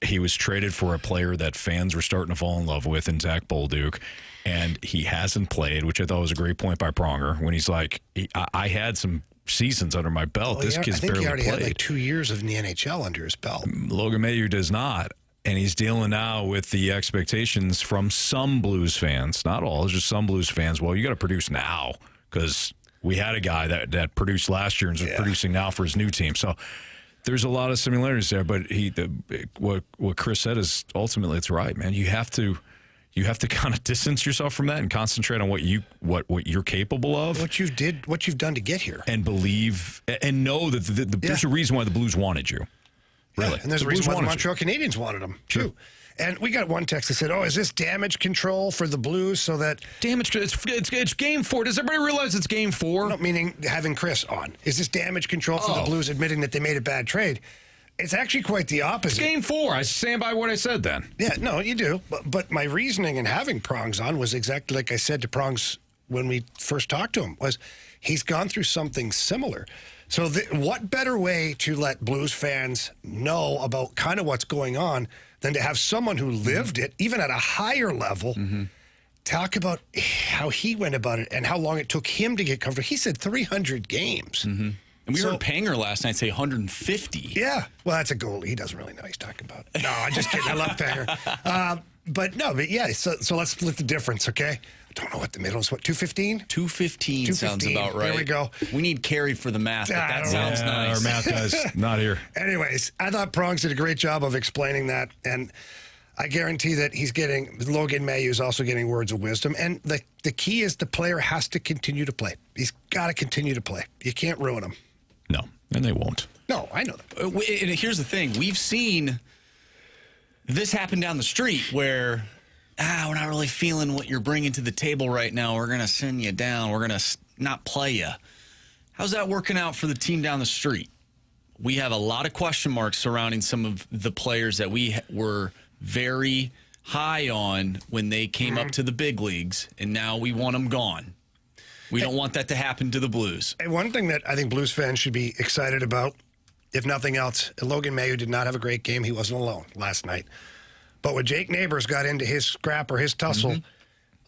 He was traded for a player that fans were starting to fall in love with in Zach Bolduc. And he hasn't played, which I thought was a great point by Pronger when he's like, I had some seasons under my belt. Well, this kid's I think barely he already played. had 2 years in the NHL under his belt. Logan Mailloux does not. And he's dealing now with the expectations from some Blues fans, not all, just some Blues fans. Well, you got to produce now because we had a guy that produced last year and is producing now for his new team. So there's a lot of similarities there. But what Chris said is ultimately it's right, man. You have to kind of distance yourself from that and concentrate on what you're capable of. What you've done to get here. And believe and know that there's a reason why the Blues wanted you. Really. Yeah, and there's a reason why the Montreal Canadiens wanted him, too. And we got one text that said, is this damage control for the Blues so that... Damage, it's game 4. Does everybody realize it's game 4? No, meaning having Chris on. Is this damage control for the Blues admitting that they made a bad trade? It's actually quite the opposite. It's game 4. I stand by what I said then. Yeah, no, you do. But my reasoning in having Prongs on was exactly like I said to Prongs when we first talked to him, was he's gone through something similar. So what better way to let Blues fans know about kind of what's going on than to have someone who lived it, even at a higher level, talk about how he went about it and how long it took him to get comfortable. He said 300 games. And we heard Pronger last night say 150. Yeah. Well, that's a goalie. He doesn't really know what he's talking about. No, I'm just kidding. I love Pronger. But yeah, so let's split the difference, okay? I don't know what the middle is. What, 215? 215 sounds about right. There we go. We need Carey for the math, but that sounds nice. Our math guy's not here. Anyways, I thought Prongs did a great job of explaining that, and I guarantee that Logan Mailloux is also getting words of wisdom. And the key is the player has to continue to play. He's got to continue to play. You can't ruin him. No, and they won't. No, I know that. And here's the thing. We've seen this happen down the street where, we're not really feeling what you're bringing to the table right now. We're going to send you down. We're going to not play you. How's that working out for the team down the street? We have a lot of question marks surrounding some of the players that we were very high on when they came up to the big leagues, and now we want them gone. We don't want that to happen to the Blues. And one thing that I think Blues fans should be excited about, if nothing else, Logan Mailloux did not have a great game. He wasn't alone last night. But when Jake Neighbors got into his scrap or his tussle,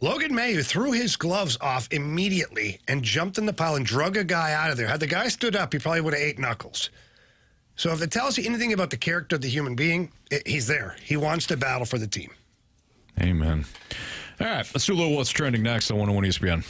Logan Mailloux threw his gloves off immediately and jumped in the pile and drug a guy out of there. Had the guy stood up, he probably would have ate knuckles. So if it tells you anything about the character of the human being, he's there. He wants to battle for the team. Amen. All right, let's do a little what's trending next on 101 ESPN.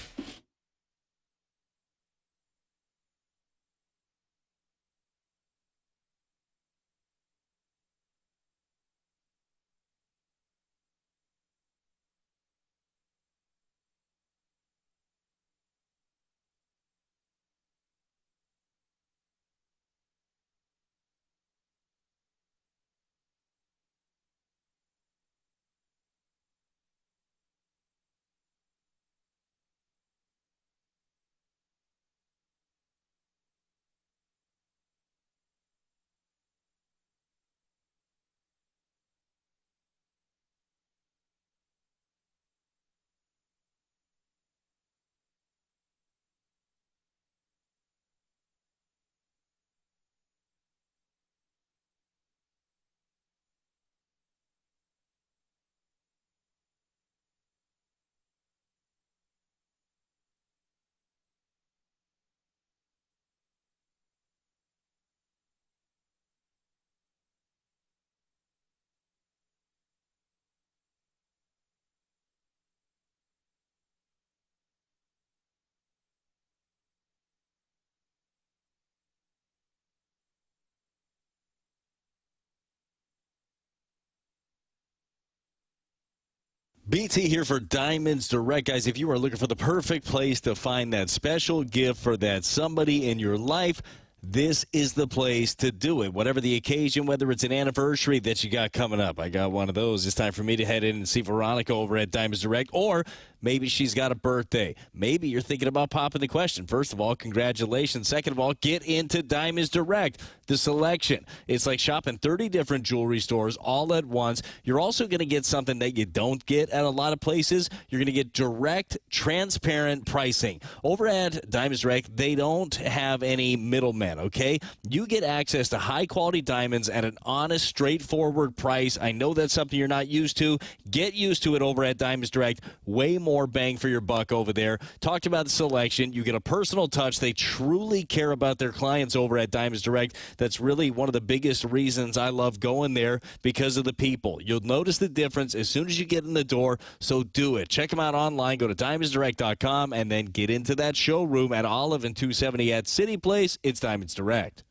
BT here for Diamonds Direct. Guys, if you are looking for the perfect place to find that special gift for that somebody in your life, this is the place to do it. Whatever the occasion, whether it's an anniversary that you got coming up. I got one of those. It's time for me to head in and see Veronica over at Diamonds Direct. Or maybe she's got a birthday. Maybe you're thinking about popping the question. First of all, congratulations. Second of all, get into Diamonds Direct. The selection. It's like shopping 30 different jewelry stores all at once. You're also going to get something that you don't get at a lot of places. You're going to get direct, transparent pricing. Over at Diamonds Direct, they don't have any middlemen, okay? You get access to high-quality diamonds at an honest, straightforward price. I know that's something you're not used to. Get used to it over at Diamonds Direct. Way more bang for your buck over there. Talked about the selection. You get a personal touch. They truly care about their clients over at Diamonds Direct. That's really one of the biggest reasons I love going there, because of the people. You'll notice the difference as soon as you get in the door, so do it. Check them out online. Go to diamondsdirect.com and then get into that showroom at Olive and 270 at City Place. It's Diamonds Direct.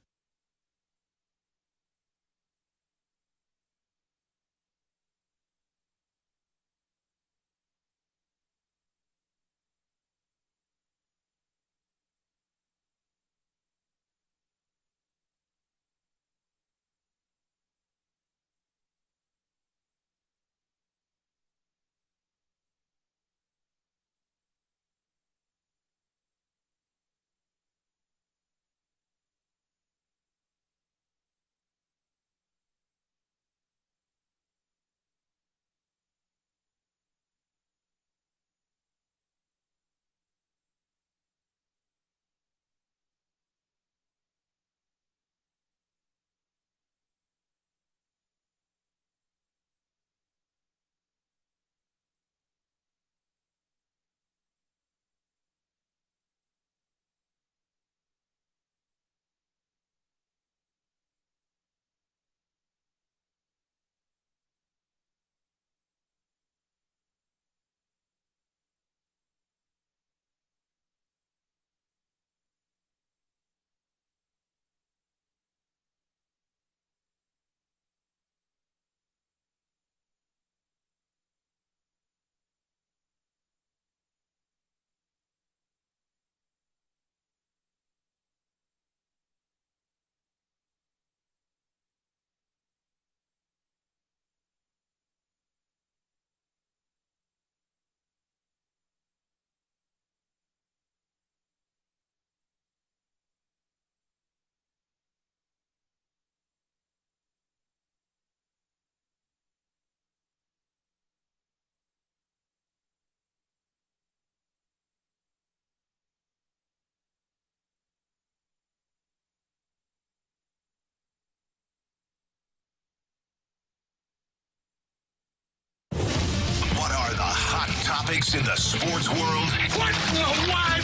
topics in the sports world. What in the wide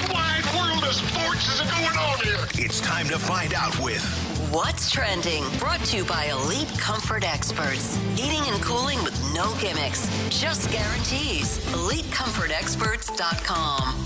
world of sports is going on here? It's time to find out with What's Trending, brought to you by Elite Comfort Experts. Heating and cooling with no gimmicks, just guarantees. EliteComfortExperts.com.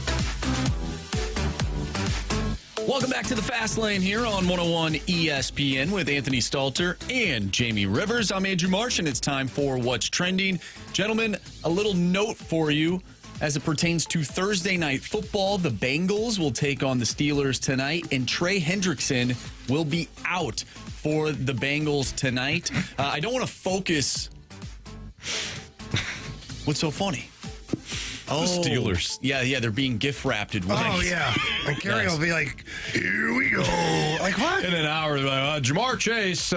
Welcome back to the Fast Lane here on 101 ESPN with Anthony Stalter and Jamie Rivers. I'm Andrew Marsh, and it's time for What's Trending. Gentlemen, a little note for you as it pertains to Thursday night football. The Bengals will take on the Steelers tonight, and Trey Hendrickson will be out for the Bengals tonight. I don't want to focus. What's so funny? The Steelers. Yeah, they're being gift wrapped. Oh, yeah. And Carey will be like, here we go. Like, what? In an hour, Jamar Chase,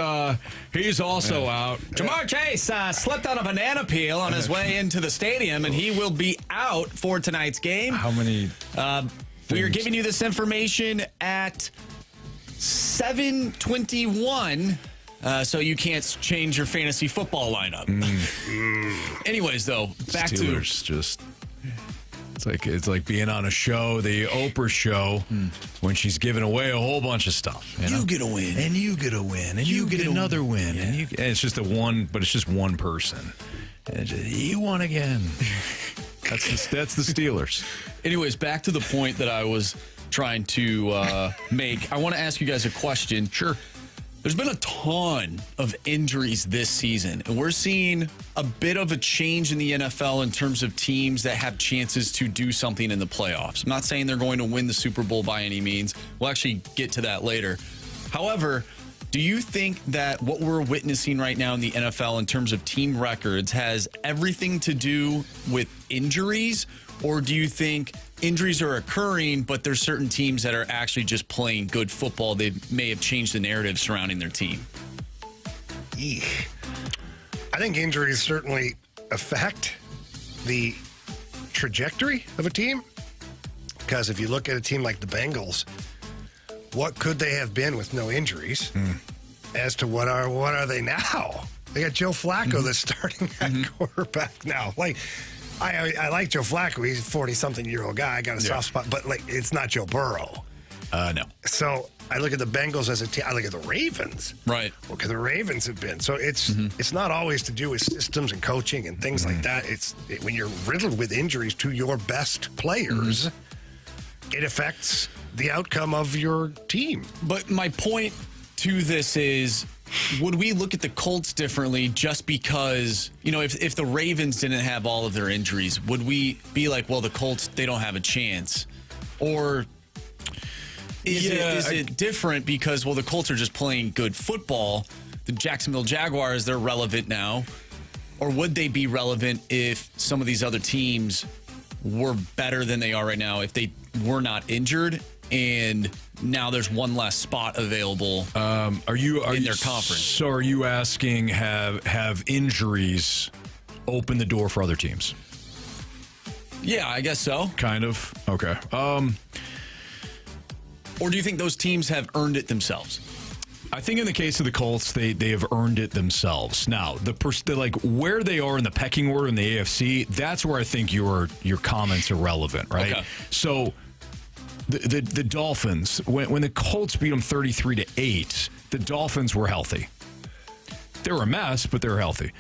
he's also out. Jamar Chase slipped on a banana peel on his way into the stadium, and he will be out for tonight's game. How many? We are giving you this information at 7:21. So you can't change your fantasy football lineup. Anyways, though, back Steelers to just. It's like being on a show, the Oprah show, when she's giving away a whole bunch of stuff. You get a win, and you get a win, and you get another win, and it's just it's just one person. And you won again. That's the Steelers. Anyways, back to the point that I was trying to make. I want to ask you guys a question. Sure. There's been a ton of injuries this season, and we're seeing a bit of a change in the NFL in terms of teams that have chances to do something in the playoffs. I'm not saying they're going to win the Super Bowl by any means. We'll actually get to that later. However, do you think that what we're witnessing right now in the NFL in terms of team records has everything to do with injuries, or do you think injuries are occurring, but there's certain teams that are actually just playing good football? They may have changed the narrative surrounding their team. Eek. I think injuries certainly affect the trajectory of a team, because if you look at a team like the Bengals, what could they have been with no injuries as to what are they now? They got Joe Flacco that's starting at quarterback now. Like, I like Joe Flacco. He's a 40-something-year-old guy. I got a soft spot, but it's not Joe Burrow. No. So I look at the Bengals as a team. I look at the Ravens. Right. What could the Ravens have been? So it's not always to do with systems and coaching and things like that. When you're riddled with injuries to your best players, it affects the outcome of your team. But my point to this is, would we look at the Colts differently just because, if the Ravens didn't have all of their injuries, would we be like, well, the Colts, they don't have a chance? Or is it different because, well, the Colts are just playing good football? The Jacksonville Jaguars, they're relevant now. Or would they be relevant if some of these other teams were better than they are right now, if they were not injured and now there's one less spot available in their conference? So are you asking, have injuries opened the door for other teams? Yeah, I guess so. Kind of. Okay. Or do you think those teams have earned it themselves? I think in the case of the Colts, they have earned it themselves. Now, where they are in the pecking order in the AFC, that's where I think your comments are relevant, right? Okay. So the Dolphins, when the Colts beat them 33-8, the Dolphins were healthy. They were a mess, but they were healthy.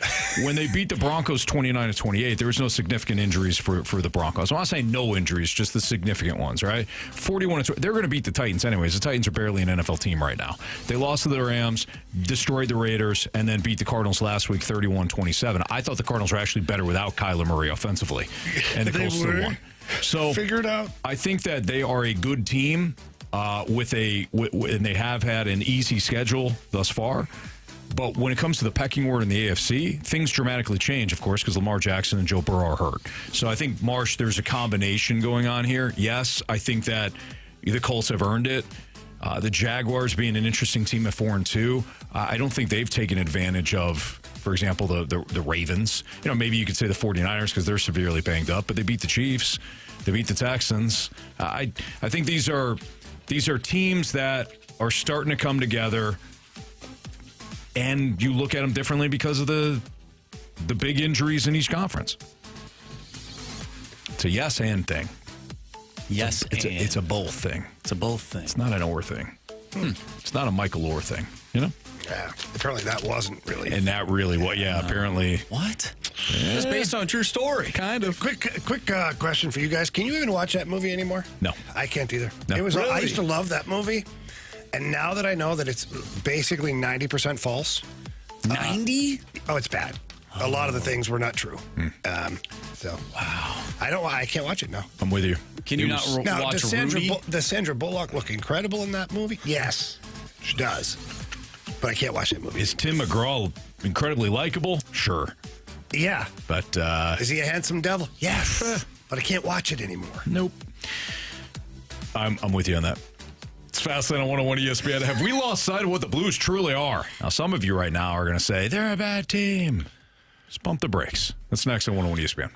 When they beat the Broncos 29-28, there was no significant injuries for the Broncos. I'm not saying no injuries, just the significant ones, right? 41-20. They're going to beat the Titans anyways. The Titans are barely an NFL team right now. They lost to the Rams, destroyed the Raiders, and then beat the Cardinals last week 31-27. I thought the Cardinals were actually better without Kyler Murray offensively, and the Colts still won. So figure it out. I think that they are a good team and they have had an easy schedule thus far. But when it comes to the pecking order in the AFC, things dramatically change, of course, because Lamar Jackson and Joe Burrow are hurt. So I think, Marsh, there's a combination going on here. Yes, I think that the Colts have earned it. The Jaguars being an interesting team at 4-2, I don't think they've taken advantage of, for example, the Ravens. Maybe you could say the 49ers because they're severely banged up, but they beat the Chiefs. They beat the Texans. I think these are teams that are starting to come together. And you look at them differently because of the big injuries in each conference. It's a yes and thing. Yes, it's a both thing. It's a both thing. It's not an or thing. It's not a Michael Orr thing, you know? Yeah, apparently that wasn't really. And that really, apparently. What? Yeah. It's based on a true story. Kind of. Quick question for you guys. Can you even watch that movie anymore? No. I can't either. No. It was. Really? I used to love that movie. And now that I know that it's basically 90% false. 90? It's bad. A lot of the things were not true. Wow. I can't watch it now. I'm with you. Can you not watch does Rudy? Sandra Bullock look incredible in that movie? Yes, she does. But I can't watch that movie. Is Tim McGraw incredibly likable? Sure. Yeah. But is he a handsome devil? Yes. But I can't watch it anymore. Nope. I'm with you on that. It's Fastlane on 101 ESPN. Have we lost sight of what the Blues truly are? Now, some of you right now are going to say, they're a bad team. Just bump the brakes. That's next on 101 ESPN.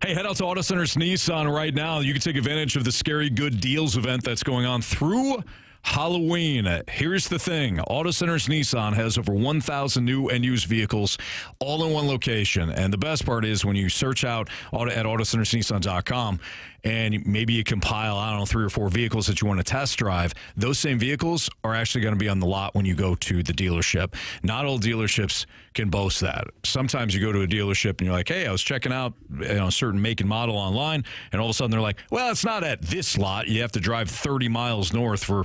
Hey, head out to Auto Centers Nissan right now. You can take advantage of the Scary Good Deals event that's going on through Halloween. Here's the thing. Auto Centers Nissan has over 1,000 new and used vehicles all in one location. And the best part is when you search out at autocentersnissan.com and maybe you compile, 3 or 4 vehicles that you want to test drive, those same vehicles are actually going to be on the lot when you go to the dealership. Not all dealerships can boast that. Sometimes you go to a dealership and you're like, hey, I was checking out a certain make and model online, and all of a sudden they're like, well, it's not at this lot. You have to drive 30 miles north for,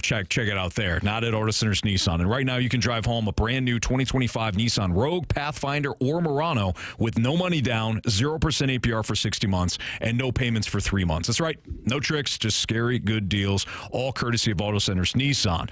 check it out there. Not at Auto Centers Nissan. And right now you can drive home a brand new 2025 Nissan Rogue, Pathfinder, or Murano with no money down, 0% APR for 60 months, and no payments for 3 months. That's right. No tricks, just scary good deals, all courtesy of Auto Centers Nissan.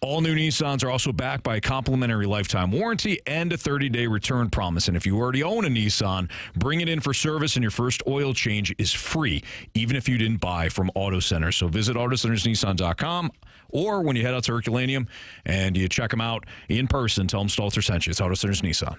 All new Nissans are also backed by a complimentary lifetime warranty and a 30-day return promise. And if you already own a Nissan, bring it in for service and your first oil change is free, even if you didn't buy from Auto Center. So visit autocentersnissan.com, or when you head out to Herculaneum and you check them out in person, tell them Stalter sent you. It's Auto Centers Nissan.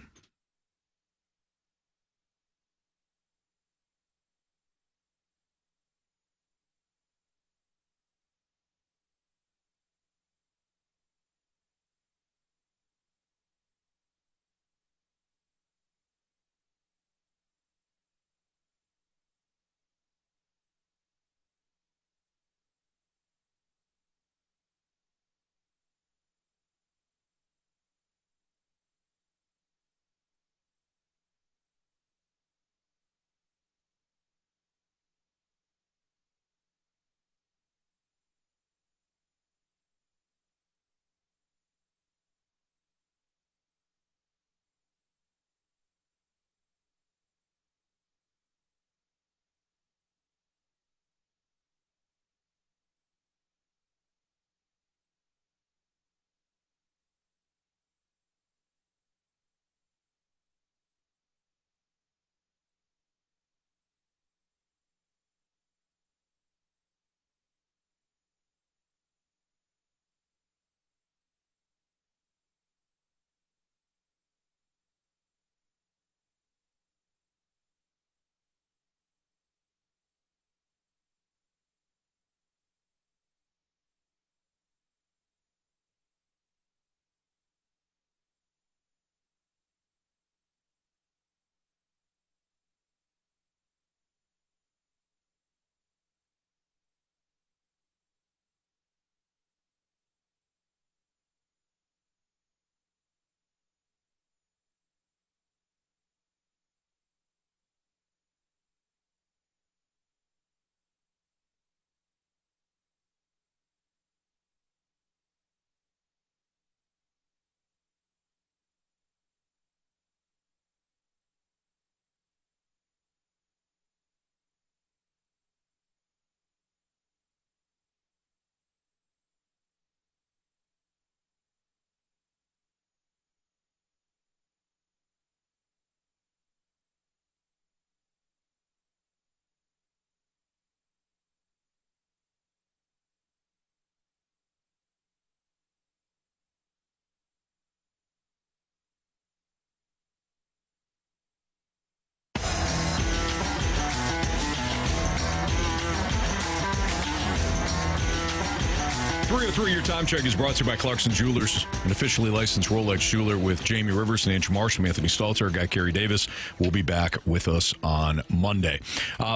303, your time check is brought to you by Clarkson Jewelers, an officially licensed Rolex jeweler with Jamie Rivers and Andrew Marsh. I'm Anthony Stalter. Our guy Kerry Davis will be back with us on Monday.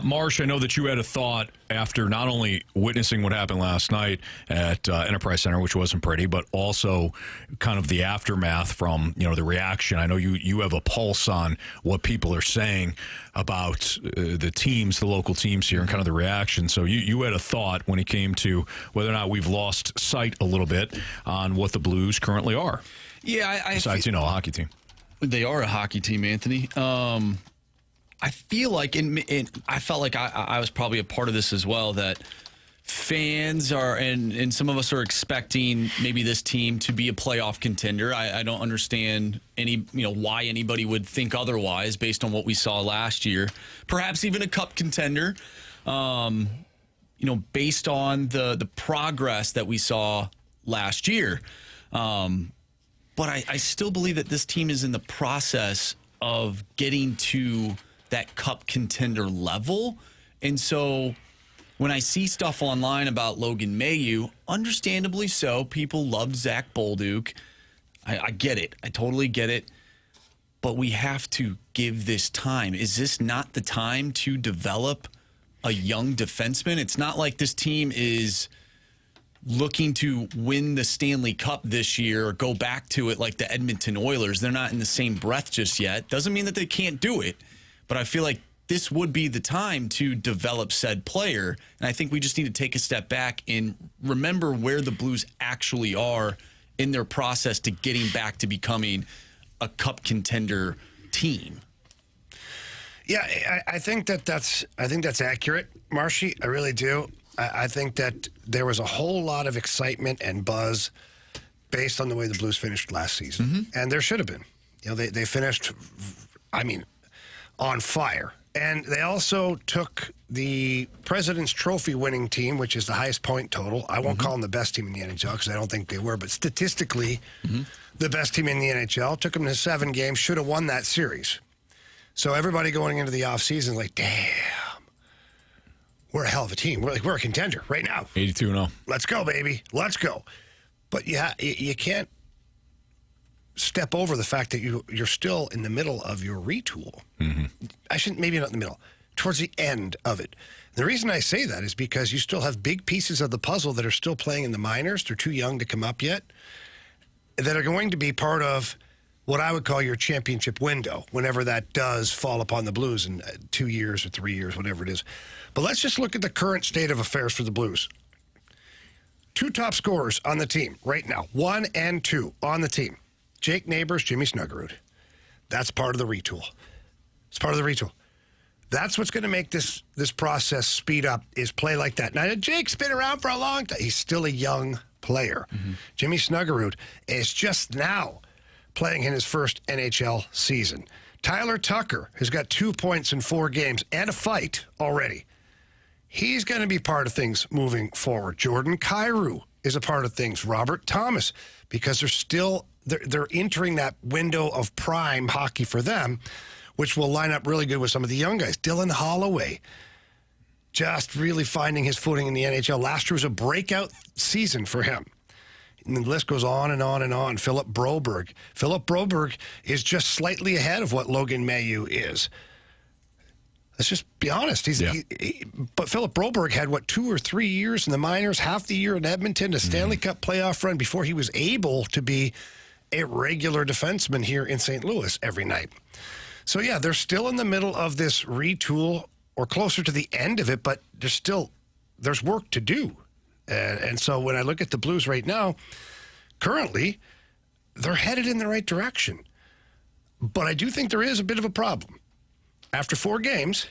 Marsh, I know that you had a thought after not only witnessing what happened last night at Enterprise Center, which wasn't pretty, but also kind of the aftermath from, the reaction. I know you have a pulse on what people are saying about the teams, the local teams here, and kind of the reaction. So you had a thought when it came to whether or not we've lost sight a little bit on what the Blues currently are. Yeah, besides, a hockey team. They are a hockey team, Anthony. I feel like, I felt like I was probably a part of this as well, that fans are, and some of us are expecting maybe this team to be a playoff contender. I don't understand why anybody would think otherwise based on what we saw last year. Perhaps even a cup contender, based on the progress that we saw last year. But I still believe that this team is in the process of getting to that cup contender level. And so when I see stuff online about Logan Mailloux, understandably so, people loved Zach Bolduc. I get it. I totally get it. But we have to give this time. Is this not the time to develop a young defenseman? It's not like this team is looking to win the Stanley Cup this year or go back to it like the Edmonton Oilers. They're not in the same breath just yet. Doesn't mean that they can't do it, but I feel like this would be the time to develop said player. And I think we just need to take a step back and remember where the Blues actually are in their process to getting back to becoming a cup contender team. Yeah, I think that's accurate, Marshy. I really do. I think that there was a whole lot of excitement and buzz based on the way the Blues finished last season, and there should have been. They finished, on fire. And they also took the President's Trophy winning team, which is the highest point total. I won't call them the best team in the NHL because I don't think they were, but statistically, the best team in the NHL. Took them to 7 games, should have won that series. So everybody going into the offseason like, damn, we're a hell of a team. We're a contender right now. 82-0. Let's go, baby. Let's go. But yeah, you can't step over the fact that you're still in the middle of your retool. Maybe not in the middle, towards the end of it. The reason I say that is because you still have big pieces of the puzzle that are still playing in the minors. They're too young to come up yet, that are going to be part of what I would call your championship window, whenever that does fall upon the Blues in 2 years or 3 years, whatever it is. But let's just look at the current state of affairs for the Blues. 2 top scorers on the team right now, 1 and 2 on the team. Jake Neighbors, Jimmy Snuggerud. That's part of the retool. It's part of the retool. That's what's going to make this process speed up, is play like that. Now, Jake's been around for a long time. He's still a young player. Jimmy Snuggerud is just now playing in his first NHL season. Tyler Tucker has got 2 points in 4 games and a fight already. He's going to be part of things moving forward. Jordan Kyrou is a part of things. Robert Thomas, because they're entering that window of prime hockey for them, which will line up really good with some of the young guys. Dylan Holloway, just really finding his footing in the NHL. Last year was a breakout season for him. And the list goes on and on and on. Philip Broberg. Philip Broberg is just slightly ahead of what Logan Mailloux is. Let's just be honest. But Philip Broberg had, 2 or 3 years in the minors, half the year in Edmonton, a Stanley Cup playoff run before he was able to be a regular defenseman here in St. Louis every night. So, yeah, they're still in the middle of this retool, or closer to the end of it, but there's work to do. And so when I look at the Blues right now, currently, they're headed in the right direction. But I do think there is a bit of a problem. After 4 games,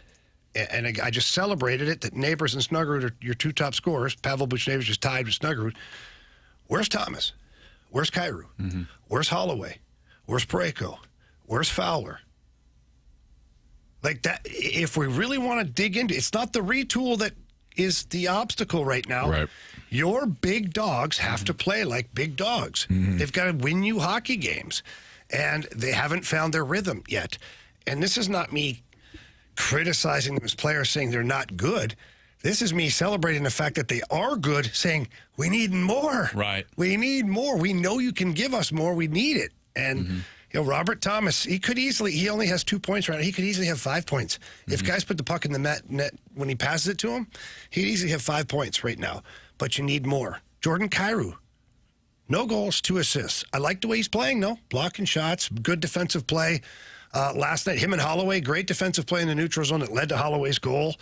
and I just celebrated it, that Neighbors and Snuggerud are your 2 top scorers. Pavel Buchnevich is tied with Snuggerud. Where's Thomas? Where's Kyrou? Where's Holloway? Where's Parayko? Where's Fowler? Like that, if we really want to dig into, it's not the retool that is the obstacle right now. Right. Your big dogs have to play like big dogs. They've got to win you hockey games, and they haven't found their rhythm yet. And this is not me criticizing them as players, saying they're not good. This is me celebrating the fact that they are good, saying, we need more. Right. We need more. We know you can give us more. We need it. And, Robert Thomas, he only has 2 points right now. He could easily have 5 points. If guys put the puck in the net when he passes it to him, he'd easily have 5 points right now. But you need more. Jordan Kyrou, no goals, 2 assists. I like the way he's playing, though. Blocking shots, good defensive play. Last night, him and Holloway, great defensive play in the neutral zone that led to Holloway's goal.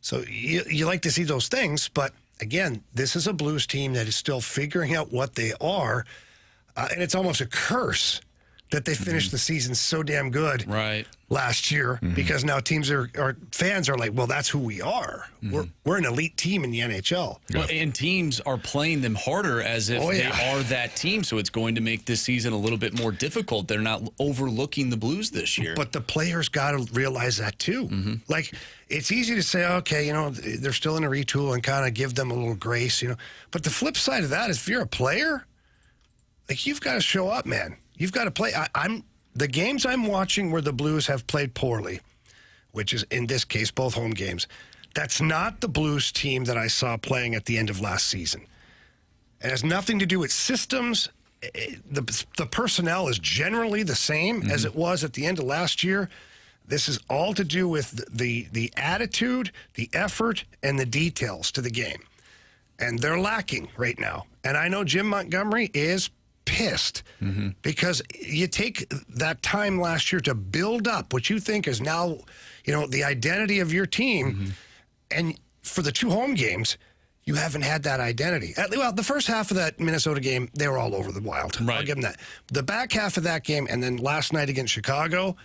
So you like to see those things. But, again, this is a Blues team that is still figuring out what they are. And it's almost a curse that they finished the season so damn good last year because now teams fans are like, well, that's who we are. We're an elite team in the NHL. Well, and teams are playing them harder as if they are that team, so it's going to make this season a little bit more difficult. They're not overlooking the Blues this year. But the players got to realize that too. Like, it's easy to say, okay, they're still in a retool and kind of give them a little grace, But the flip side of that is if you're a player, like, you've got to show up, man. You've got to play. The games I'm watching where the Blues have played poorly, which is, in this case, both home games, that's not the Blues team that I saw playing at the end of last season. It has nothing to do with systems. The personnel is generally the same as it was at the end of last year. This is all to do with the attitude, the effort, and the details to the game. And they're lacking right now. And I know Jim Montgomery is pissed because you take that time last year to build up what you think is now, the identity of your team. And for the 2 home games, you haven't had that identity. Well, the first half of that Minnesota game, they were all over the Wild. I'll give them that. The back half of that game and then last night against Chicago,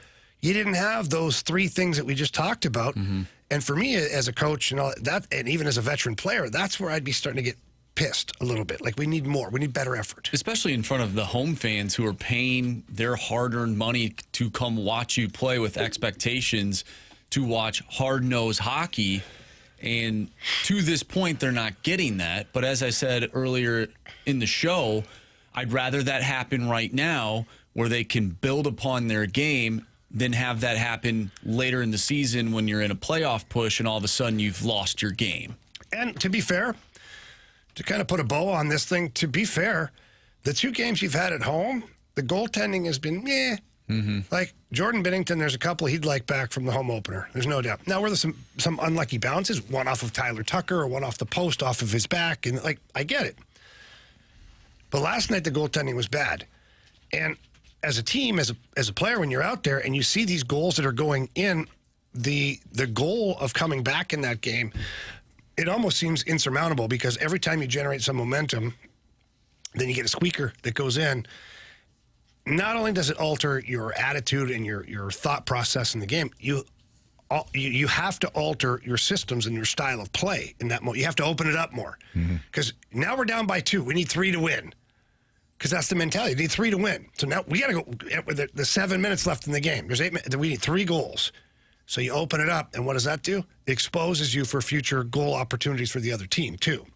you didn't have those 3 things that we just talked about. And for me as a coach and all that, and even as a veteran player, that's where I'd be starting to get pissed a little bit. Like, we need more. We need better effort. Especially in front of the home fans who are paying their hard-earned money to come watch you play with expectations to watch hard-nosed hockey. And to this point, they're not getting that. But as I said earlier in the show, I'd rather that happen right now where they can build upon their game than have that happen later in the season when you're in a playoff push and all of a sudden you've lost your game. And to be fair, to kind of put a bow on this thing, to be fair, the 2 games you've had at home, the goaltending has been meh. Like, Jordan Binnington, there's a couple he'd like back from the home opener. There's no doubt. Now, were there some unlucky bounces, one off of Tyler Tucker or one off the post off of his back? And, I get it. But last night, the goaltending was bad. And as a team, as a player, when you're out there and you see these goals that are going in, the goal of coming back in that game, it almost seems insurmountable because every time you generate some momentum, then you get a squeaker that goes in. Not only does it alter your attitude and your thought process in the game, you have to alter your systems and your style of play in that moment. You have to open it up more because now we're down by 2. We need 3 to win because that's the mentality. You need 3 to win. So now we got to go with the 7 minutes left in the game. There's 8 minutes. We need 3 goals. So you open it up, and what does that do? It exposes you for future goal opportunities for the other team, too.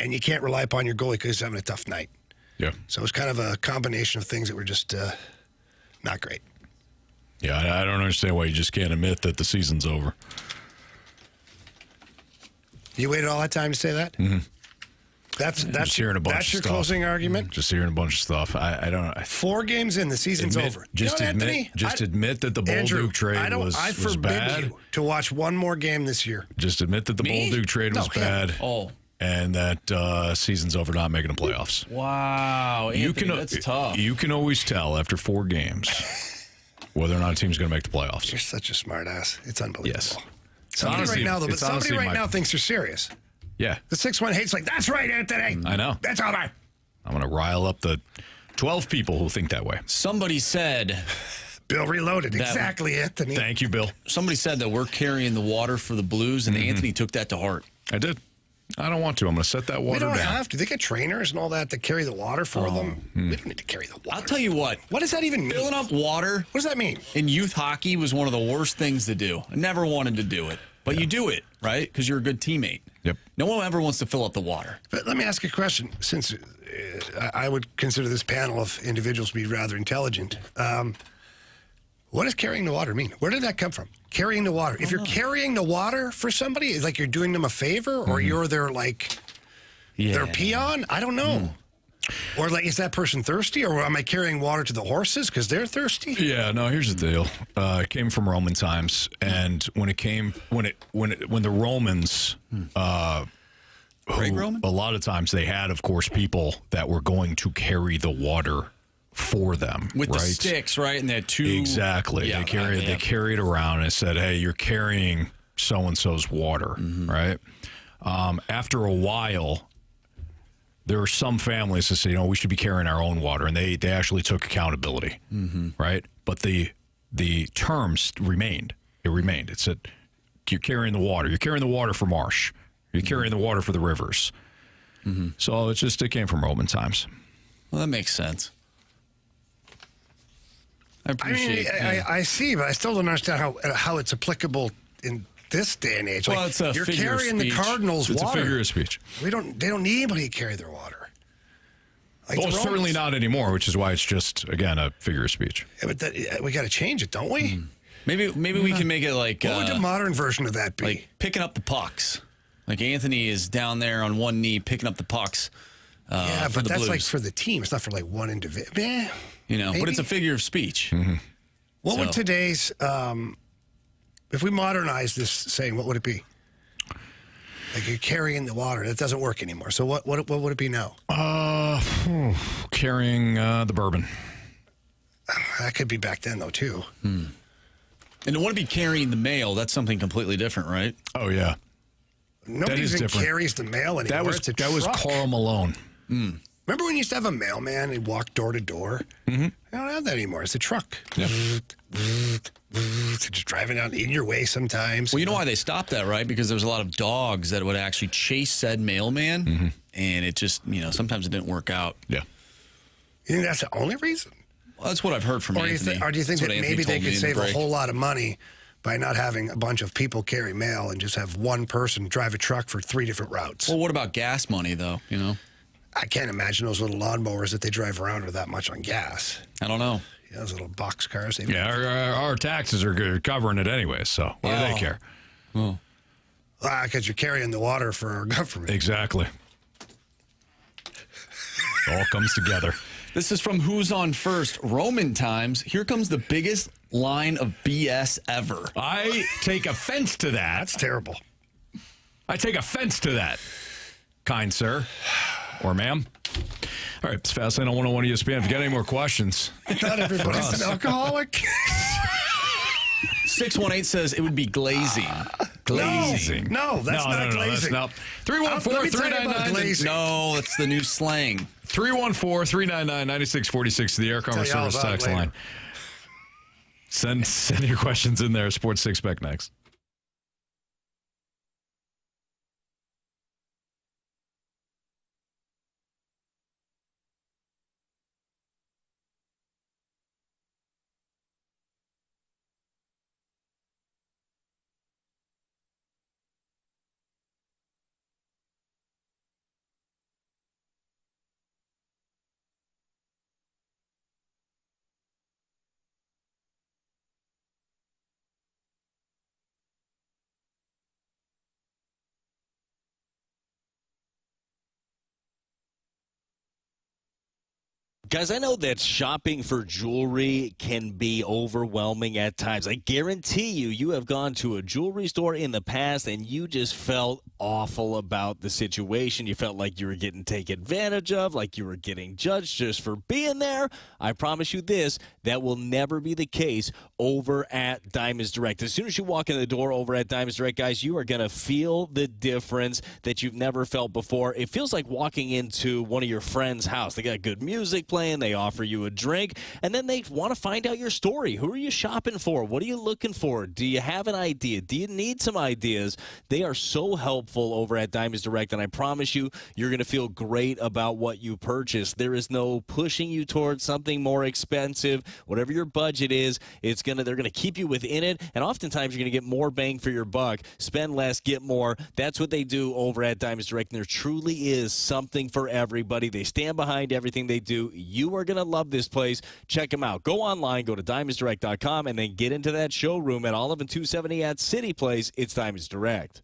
And you can't rely upon your goalie because he's having a tough night. Yeah. So it's kind of a combination of things that were just not great. Yeah, I don't understand why you just can't admit that the season's over. You waited all that time to say that? That's just hearing a bunch that's of your stuff. Closing argument? Just hearing a bunch of stuff. I don't know. 4 games in, the season's over. Anthony, admit that the Bolduc trade was bad. I forbid you to watch one more game this year. Just admit that the Bolduc trade was bad. And that season's over, not making the playoffs. Wow, Anthony, that's tough. You can always tell after 4 games whether or not a team's going to make the playoffs. You're such a smart ass. It's unbelievable. Yes. Somebody right now thinks they're serious. Yeah. The 6-1 hate's like, that's right, Anthony. I know. That's all right. I'm going to rile up the 12 people who think that way. Somebody said... Bill Reloaded. Exactly, Anthony. Thank you, Bill. Somebody said that we're carrying the water for the Blues, and Anthony took that to heart. I did. I don't want to. I'm going to set that water down. We don't have to. They get trainers and all that to carry the water for them. We don't need to carry the water. I'll tell you what. What does that even mean? Filling up water. What does that mean? In youth hockey was one of the worst things to do. I never wanted to do it. But you do it, right? Because you're a good teammate. Yep. No one ever wants to fill up the water. But let me ask you a question. Since I would consider this panel of individuals to be rather intelligent, What does carrying the water mean? Where did that come from? Carrying the water. If you're carrying the water for somebody, it's like you're doing them a favor, or you're their their peon. I don't know. Or is that person thirsty, or am I carrying water to the horses because they're thirsty? Yeah, no. Here's the deal. It came from Roman times, and when the Romans, a lot of times they had, of course, people that were going to carry the water for them with right? the sticks, right? And they had two. Exactly. Yeah, they carried around and said, "Hey, you're carrying so and so's water," right? After a while, there are some families that say, we should be carrying our own water, and they actually took accountability, right? But the terms remained. It remained. It said, you're carrying the water. You're carrying the water for marsh. You're carrying the water for the rivers. So it came from Roman times. Well, that makes sense. I appreciate it. I see, but I still don't understand how it's applicable in this day and age. Well, it's a you're figure of carrying the speech. Cardinals' It's water. a figure of speech. They don't need anybody to carry their water. Well, certainly not anymore, which is why it's just, again, a figure of speech. Yeah, but we got to change it, don't we? Maybe we can make it like... What would the modern version of that be? Like picking up the pucks. Like Anthony is down there on one knee picking up the pucks. Yeah, for but the that's Blues. like for the team. It's not for one individual. But it's a figure of speech. What would today's... if we modernize this saying, what would it be? Like you're carrying the water. That doesn't work anymore. So what would it be now? Carrying the bourbon. That could be back then, though, too. And it wouldn't be carrying the mail. That's something completely different, right? Oh, yeah. Nobody even carries the mail anymore. That was Carl Malone. Remember when you used to have a mailman and walk door to door? I don't have that anymore. It's a truck. Yep. Just driving out in your way sometimes. Well, you know why they stopped that, right? Because there was a lot of dogs that would actually chase said mailman, and it just, sometimes it didn't work out. Yeah. You think that's the only reason? Well, that's what I've heard from Anthony. Or do you think That's that what maybe Anthony they told me could in the save a break. whole lot of money by not having a bunch of people carry mail and just have one person drive a truck for 3 different routes? Well, what about gas money, though? I can't imagine those little lawnmowers that they drive around are that much on gas. I don't know. Yeah, those little box cars. Our taxes are covering it anyway, so what do they care? Well, because you're carrying the water for our government. Exactly. It all comes together. This is from Who's On First, Roman times. Here comes the biggest line of BS ever. I take offense to that. That's terrible. I take offense to that, kind sir or ma'am. All right, it's Fastlane on 101 ESPN. If you got any more questions, not everybody's an alcoholic. 618 says it would be glazing. Glazing. No, that's not glazing. That's not. 314-399. No, that's the new slang. 314-399-9646 to the Air Commerce Service text line. Send your questions in there. Sports Six Pack next. Guys, I know that shopping for jewelry can be overwhelming at times. I guarantee you have gone to a jewelry store in the past and you just felt awful about the situation. You felt like you were getting taken advantage of, like you were getting judged just for being there. I promise you this, that will never be the case over at Diamonds Direct. As soon as you walk in the door over at Diamonds Direct, guys, you are going to feel the difference that you've never felt before. It feels like walking into one of your friend's house. They got good music playing. They offer you a drink, and then they want to find out your story. Who are you shopping for? What are you looking for? Do you have an idea? Do you need some ideas? They are so helpful over at Diamonds Direct, and I promise you, you're going to feel great about what you purchase. There is no pushing you towards something more expensive. Whatever your budget is, they're going to keep you within it, and oftentimes you're going to get more bang for your buck. Spend less, get more. That's what they do over at Diamonds Direct, and there truly is something for everybody. They stand behind everything they do. You are going to love this place. Check them out. Go online, go to DiamondsDirect.com, and then get into that showroom at Olive and 270 at City Place. It's Diamonds Direct.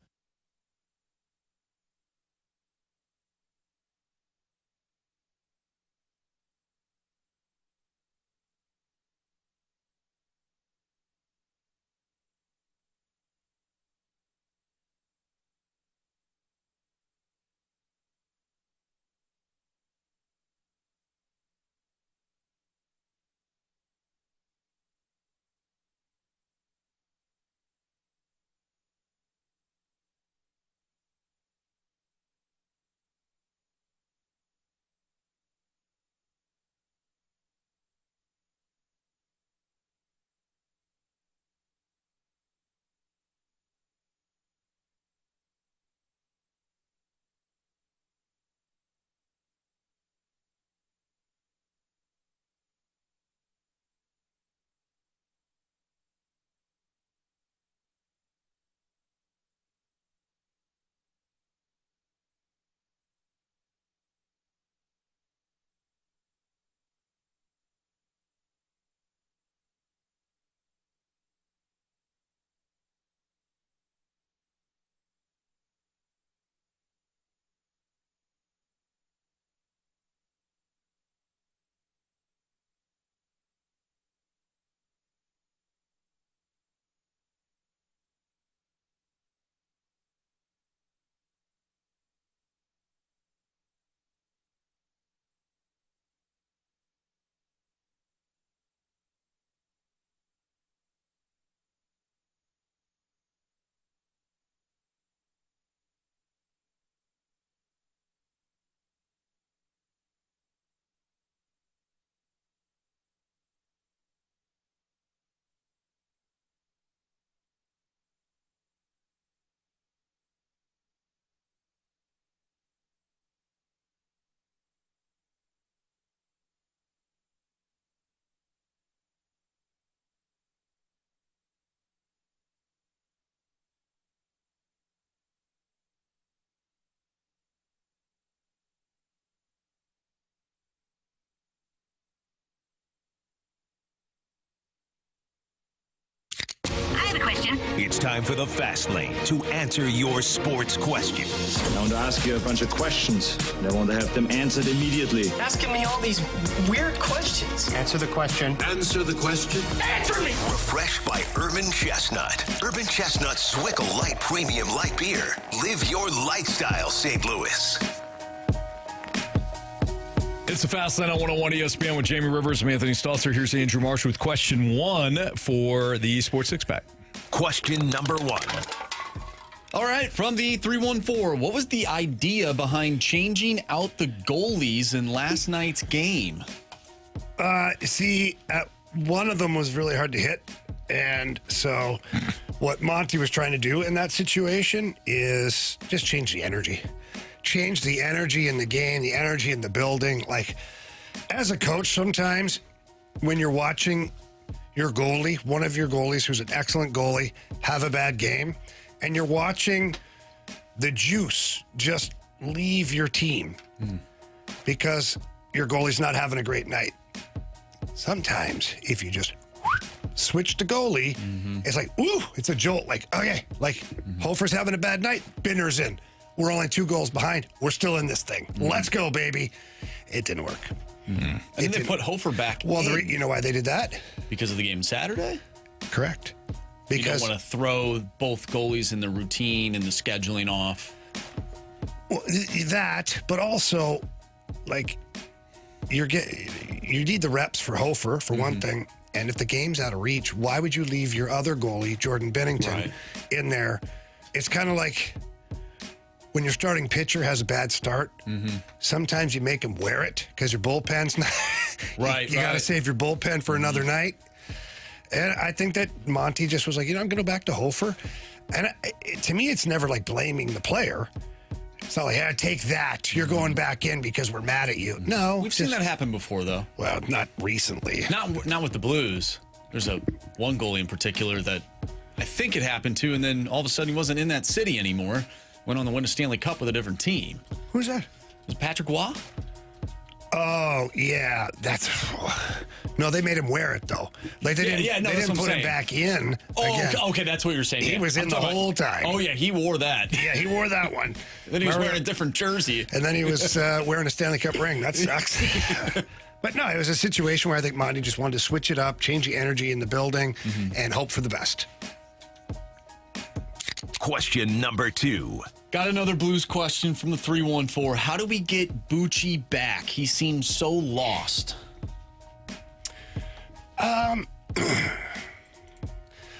It's time for the Fast Lane to answer your sports questions. I want to ask you a bunch of questions, and I want to have them answered immediately. Asking me all these weird questions. Answer the question. Answer the question. Answer me! Refreshed by Urban Chestnut. Urban Chestnut Swickle Light Premium Light Beer. Live your lifestyle, St. Louis. It's the Fast Lane on 101 ESPN with Jamie Rivers and Anthony Stalter. Here's Andrew Marsh with question 1 for the Sports Six-Pack. Question number 1. All right, from the 314, what was the idea behind changing out the goalies in last night's game? One of them was really hard to hit. And so what Monty was trying to do in that situation is just change the energy. Change the energy in the game, the energy in the building. Like, as a coach, sometimes when you're watching your goalie, one of your goalies who's an excellent goalie, have a bad game, and you're watching the juice just leave your team because your goalie's not having a great night. Sometimes if you just switch to goalie, it's like, ooh, it's a jolt. Like, okay, like Hofer's having a bad night, Binner's in. We're only 2 goals behind. We're still in this thing. Let's go, baby. It didn't work. And then they put Hofer back in. Well, you know why they did that? Because of the game Saturday? Correct. You Because don't want to throw both goalies in the routine and the scheduling off. well, that, but also, like, you need the reps for Hofer, for one thing. And if the game's out of reach, why would you leave your other goalie, Jordan Binnington, in there? It's kind of like when your starting pitcher has a bad start, sometimes you make him wear it because your bullpen's not. You got to save your bullpen for another night. And I think that Monty just was like, I'm going to go back to Hofer. And to me, it's never like blaming the player. It's not like, take that. You're going back in because we're mad at you. No. We've seen that happen before, though. Well, not recently. Not with the Blues. There's one goalie in particular that I think it happened to, and then all of a sudden he wasn't in that city anymore. Went on to win a Stanley Cup with a different team. Who's that? Was it Patrick Waugh? Oh, yeah. No, they made him wear it, though. Like, they didn't put him back in. Okay, that's what you're saying. He was in the whole time. Oh, yeah, he wore that. Yeah, he wore that one. Then he was wearing a different jersey. And then he was wearing a Stanley Cup ring. That sucks. But no, it was a situation where I think Monty just wanted to switch it up, change the energy in the building, and hope for the best. Question number 2. Got another Blues question from the 314. How do we get Bucci back? He seems so lost. I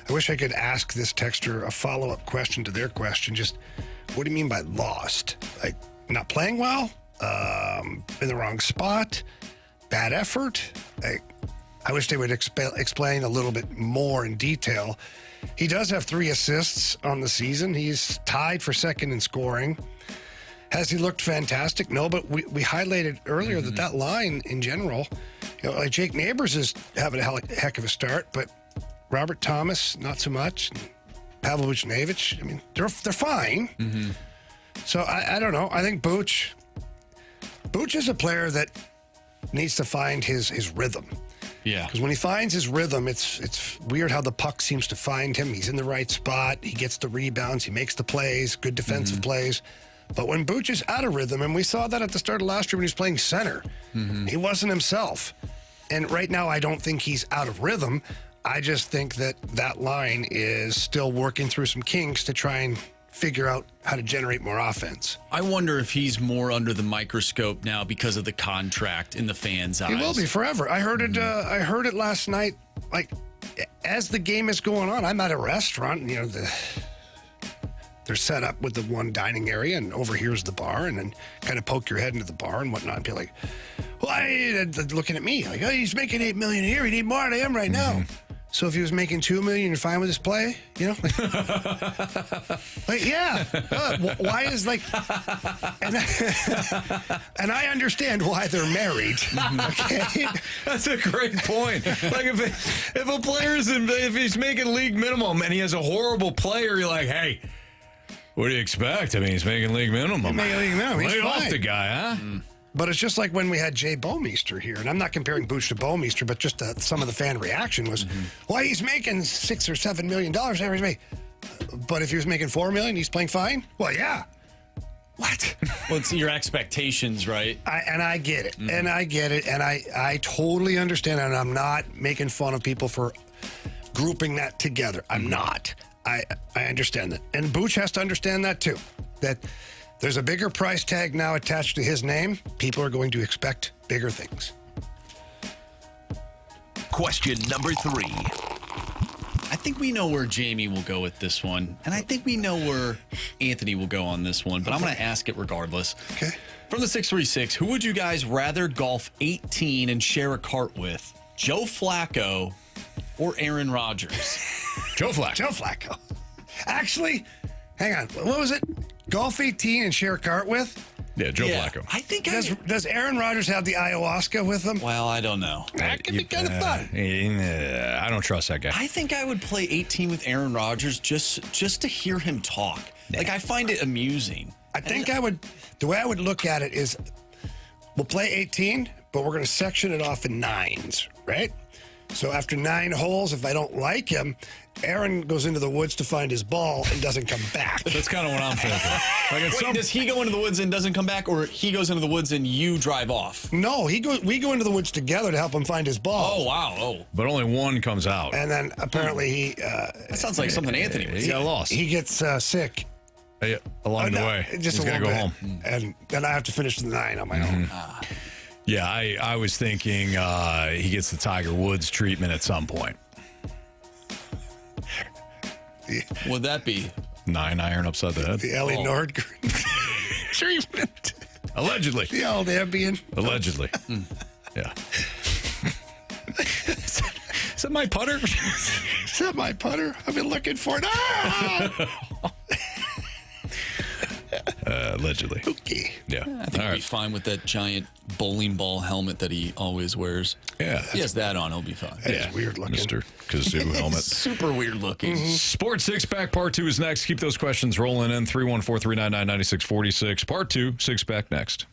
wish I could ask this texter a follow-up question to their question. Just, what do you mean by lost? Like, not playing well? In the wrong spot? Bad effort? I wish they would explain a little bit more in detail. He does have 3 assists on the season. He's tied for second in scoring. Has he looked fantastic? No, but we highlighted earlier that line in general, like Jake Neighbors is having a heck of a start, but Robert Thomas, not so much. Pavel Buchnevich, I mean, they're fine. So I don't know. I think Buch is a player that needs to find his rhythm. Yeah. Because when he finds his rhythm, it's weird how the puck seems to find him. He's in the right spot. He gets the rebounds. He makes the plays, good defensive plays. But when Buch is out of rhythm, and we saw that at the start of last year when he was playing center, he wasn't himself. And right now, I don't think he's out of rhythm. I just think that line is still working through some kinks to try and figure out how to generate more offense. I wonder if he's more under the microscope now because of the contract in the fans' eyes. He will be forever. I heard it. I heard it last night. Like, as the game is going on, I'm at a restaurant. And, they're set up with the one dining area, and over here's the bar, and then kind of poke your head into the bar and whatnot, and be like, "Why?" Looking at me like, "Oh, he's making $8 million a year. He need more than I am right now." So if he was making $2 million, you're fine with his play, yeah. Why is and I understand why they're married. Okay, that's a great point. Like if a player's if he's making league minimum and he has a horrible player, you're like, hey, what do you expect? I mean, he's making league minimum. He's making league minimum. He's Lay fine. off the guy, huh? But it's just like when we had Jay Bouwmeester here, and I'm not comparing Buch to Bouwmeester, but just some of the fan reaction was, "Why he's making $6 or $7 million every day?" But if he was making $4 million, he's playing fine. Well, yeah. What? Well, it's your expectations, right? I get it, and I get it, and I totally understand, and I'm not making fun of people for grouping that together. I'm not. I understand that, and Buch has to understand that too. That. There's a bigger price tag now attached to his name. People are going to expect bigger things. Question number 3. I think we know where Jamie will go with this one, and I think we know where Anthony will go on this one, but I'm going to ask it regardless. Okay. From the 636, who would you guys rather golf 18 and share a cart with? Joe Flacco or Aaron Rodgers? Joe Flacco. Actually, hang on. What was it? Golf 18 and share a cart with? Yeah, Joe Flacco. I think does Aaron Rodgers have the ayahuasca with him? Well, I don't know. That could be kind of fun. I don't trust that guy. I think I would play 18 with Aaron Rodgers just to hear him talk. Yeah. Like, I find it amusing. I think the way I would look at it is, we'll play 18, but we're going to section it off in 9s, right? So after 9 holes, if I don't like him, Aaron goes into the woods to find his ball and doesn't come back. That's kind of what I'm thinking. Wait, does he go into the woods and doesn't come back, or he goes into the woods and you drive off? No, we go into the woods together to help him find his ball. Oh, wow. Oh. But only one comes out. And then apparently he... that sounds like something Anthony would He got lost. He gets sick. Along the way. Just He's got to go home. And then I have to finish the 9 on my own. Yeah, I was thinking he gets the Tiger Woods treatment at some point. Would that be 9 iron upside the head? The Ellie Nordgren treatment. Allegedly. The old Ambien. Allegedly. Yeah. Is that my putter? Is that my putter? I've been looking for it. Ah! Allegedly. Okay. Yeah. I think he'll be fine with that giant bowling ball helmet that he always wears. Yeah. He has that on, he'll be fine. It's weird looking. Mr. Kazoo helmet. Super weird looking. Sports Six-Pack Part 2 is next. Keep those questions rolling in. 314-399-9646. Part 2, Six-Pack next.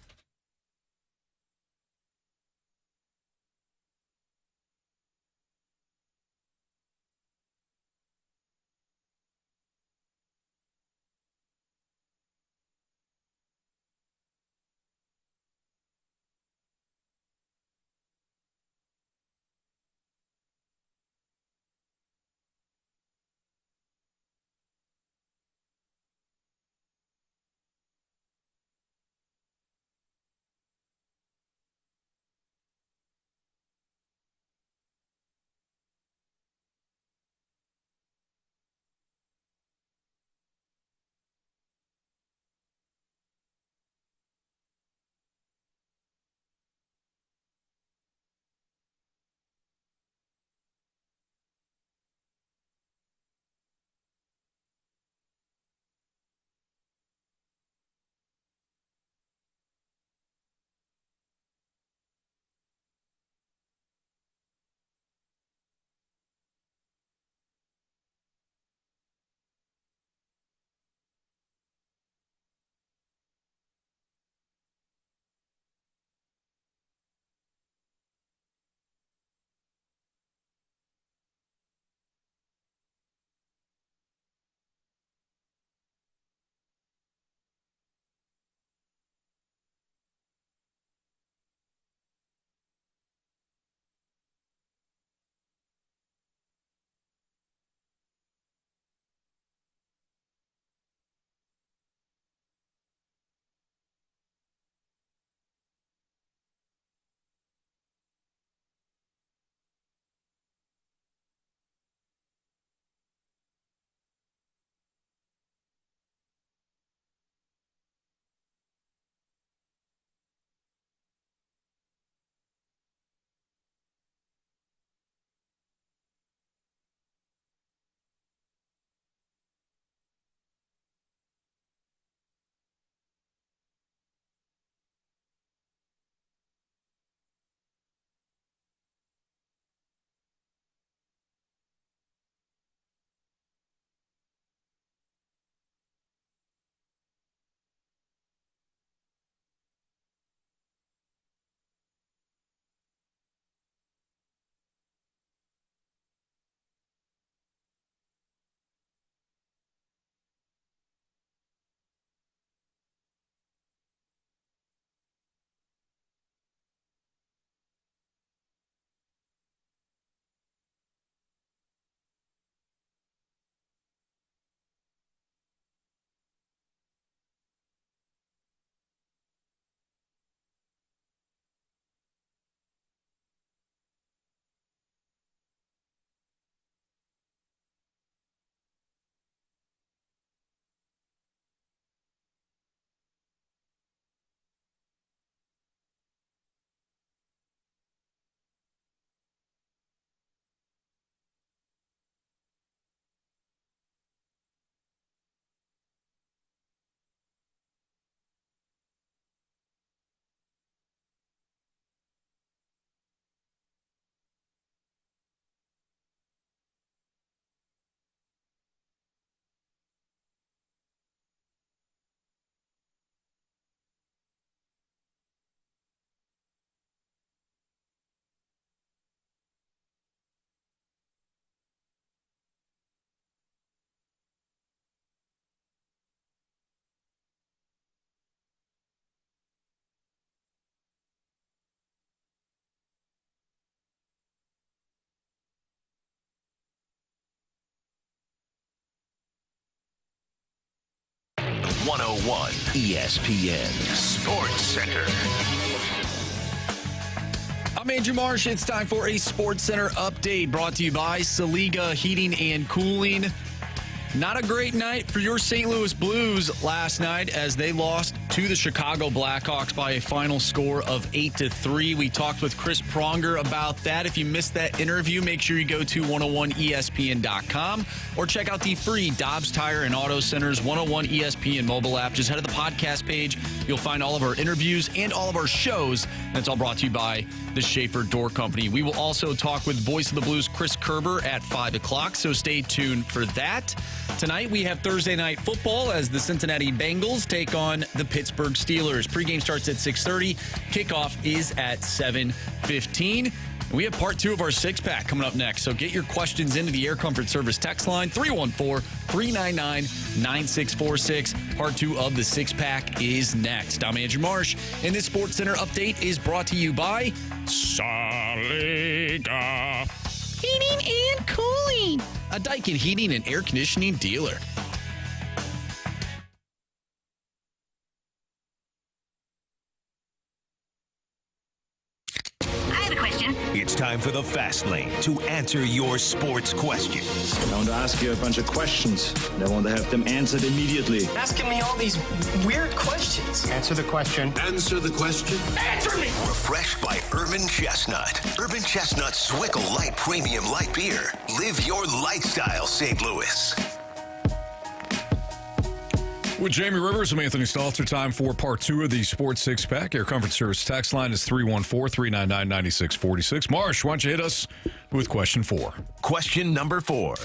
101 ESPN Sports Center. I'm Andrew Marsh. It's time for a Sports Center update brought to you by Saliga Heating and Cooling. Not a great night for your St. Louis Blues last night as they lost to the Chicago Blackhawks by a final score of 8-3. We talked with Chris Pronger about that. If you missed that interview, make sure you go to 101ESPN.com or check out the free Dobbs Tire and Auto Center's 101 ESPN mobile app. Just head to the podcast page. You'll find all of our interviews and all of our shows. That's all brought to you by the Schaefer Door Company. We will also talk with Voice of the Blues Chris Kerber at 5 o'clock, so stay tuned for that. Tonight, we have Thursday Night Football as the Cincinnati Bengals take on the Pittsburgh Steelers. Pregame starts at 6:30. Kickoff is at 7:15. We have part 2 of our six-pack coming up next, so get your questions into the Air Comfort Service text line, 314-399-9646. Part 2 of the six-pack is next. I'm Andrew Marsh, and this Sports Center update is brought to you by Saliga Heating and Cooling, a Daikin heating and air conditioning dealer. It's time for the Fast Lane to answer your sports questions. I want to ask you a bunch of questions, and I want to have them answered immediately. Asking me all these weird questions. Answer the question. Answer the question. Answer me! Refreshed by Urban Chestnut. Urban Chestnut Swickle Light Premium Light Beer. Live your lifestyle, St. Louis. With Jamie Rivers, I'm Anthony Stalter. Time for part 2 of the Sports Six-Pack. Air Comfort Service text line is 314-399-9646. Marsh, why don't you hit us with question 4? Question number 4.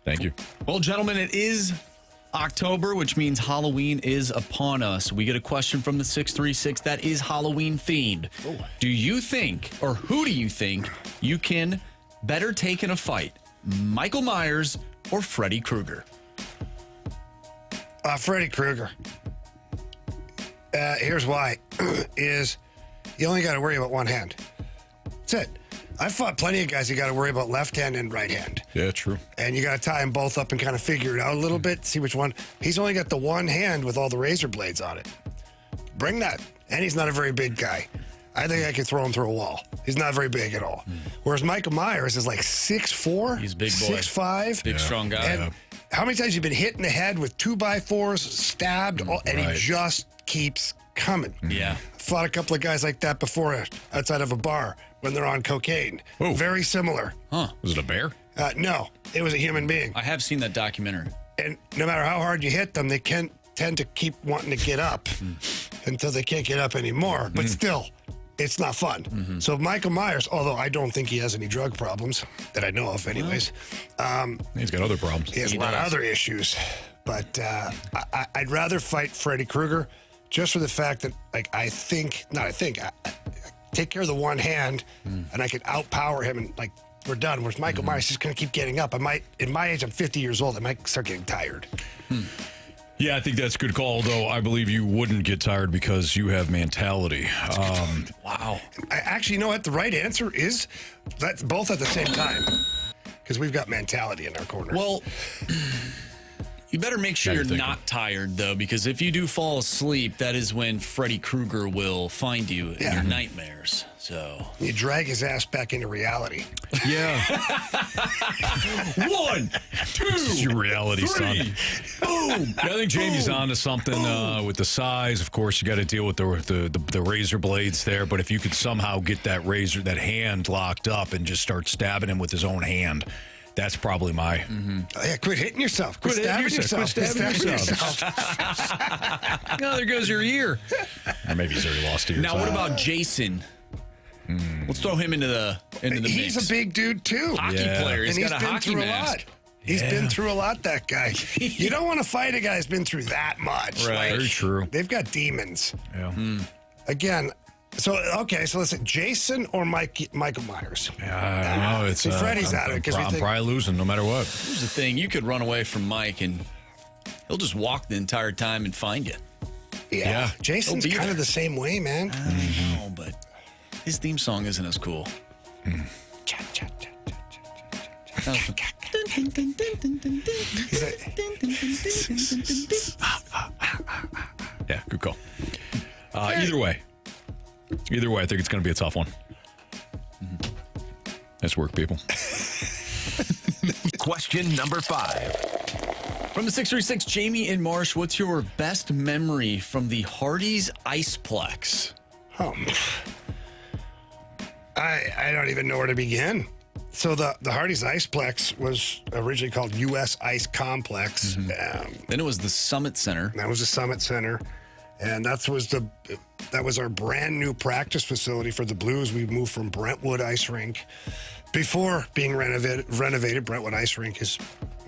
Thank you. Well, gentlemen, it is October, which means Halloween is upon us. We get a question from the 636 that is Halloween themed. Oh. Do you think, or who do you think, you can better take in a fight, Michael Myers or Freddy Krueger? Freddy Krueger. Here's why. Is you only got to worry about one hand. That's it. I've fought plenty of guys you got to worry about left hand and right hand. Yeah, true. And you got to tie them both up and kind of figure it out a little bit, see which one. He's only got the one hand with all the razor blades on it. Bring that. And he's not a very big guy. I think I could throw him through a wall. He's not very big at all. Whereas Michael Myers is like 6'4". He's a big boy. 6'5". Big, strong guy. And how many times have you been hit in the head with 2x4s, stabbed, and he just keeps coming? Yeah. Fought a couple of guys like that before outside of a bar when they're on cocaine. Ooh. Very similar. Huh. Was it a bear? No, it was a human being. I have seen that documentary. And no matter how hard you hit them, they can tend to keep wanting to get up until they can't get up anymore. But still, it's not fun. So Michael Myers, although I don't think he has any drug problems that I know of anyways. He's got other problems. He has a lot of other issues. But I'd rather fight Freddy Krueger just for the fact that, like, I take care of the one hand and I can outpower him and, like, we're done. Whereas Michael Myers is going to keep getting up. In my age, I'm 50 years old. I might start getting tired. Yeah, I think that's a good call, though. I believe you wouldn't get tired because you have mentality. Wow. Actually, you know what? The right answer is that's both at the same time because we've got mentality in our corner. Well, you better make sure Now you're you're not tired, though, because if you do fall asleep, that is when Freddy Krueger will find you in your nightmares. So you drag his ass back into reality. Yeah. 1, 2, This is your reality, 3. son. Boom. Yeah, I think Jamie's on to something with the size. Of course, you got to deal with the razor blades there. But if you could somehow get that hand locked up and just start stabbing him with his own hand, that's probably my. Oh, yeah, quit hitting yourself. Quit stabbing yourself. Quit stabbing yourself. No, there goes your ear. Or maybe he's already lost ears. Now, what about Jason? Let's throw him into the mix. He's a big dude too. Hockey player. He's got a hockey through mask. a lot. He's been through a lot, that guy. You don't want to fight a guy who's been through that much. Right. Very true. They've got demons. Yeah. Again, so listen, Jason or Michael Myers? Yeah, I don't know. It's Freddy's out of it. I'm probably losing no matter what. Here's the thing. You could run away from Mike and he'll just walk the entire time and find you. Yeah. Jason's kind of the same way, man. I know, but his theme song isn't as cool. Yeah, good call. Either way, I think it's going to be a tough one. Nice work, people. Question number 5. From the 636, Jamie and Marsh, what's your best memory from the Hardee's Iceplex? Oh, I don't even know where to begin. So the Hardee's Iceplex was originally called U.S. Ice Complex. Then it was the Summit Center. That was the Summit Center. And that was our brand new practice facility for the Blues. We moved from Brentwood Ice Rink. Before being renovated, Brentwood Ice Rink is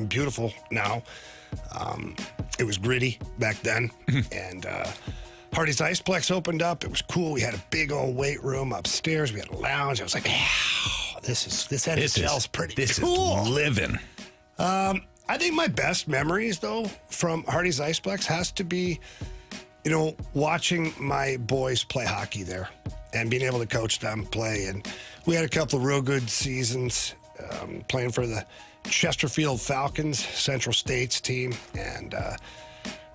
beautiful now. It was gritty back then. And Hardee's Iceplex opened up. It was cool. We had a big old weight room upstairs. We had a lounge. I was like, this NHL's pretty cool. Is living. I think my best memories, though, from Hardee's Iceplex has to be, watching my boys play hockey there and being able to coach them play. And we had a couple of real good seasons playing for the Chesterfield Falcons, Central States team. And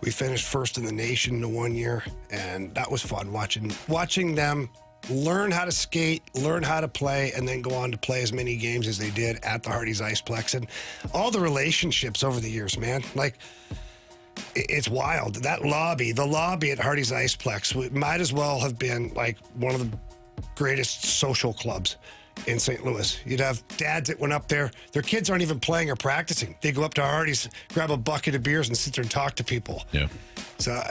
we finished first in the nation in 1 year. And that was fun watching them learn how to skate, learn how to play, and then go on to play as many games as they did at the Hardee's Iceplex. And all the relationships over the years, man. Like, it's wild. The lobby at Hardee's Iceplex might as well have been like one of the greatest social clubs in St. Louis. You'd have dads that went up there. Their kids aren't even playing or practicing. They go up to Hardee's, grab a bucket of beers, and sit there and talk to people. Yeah. So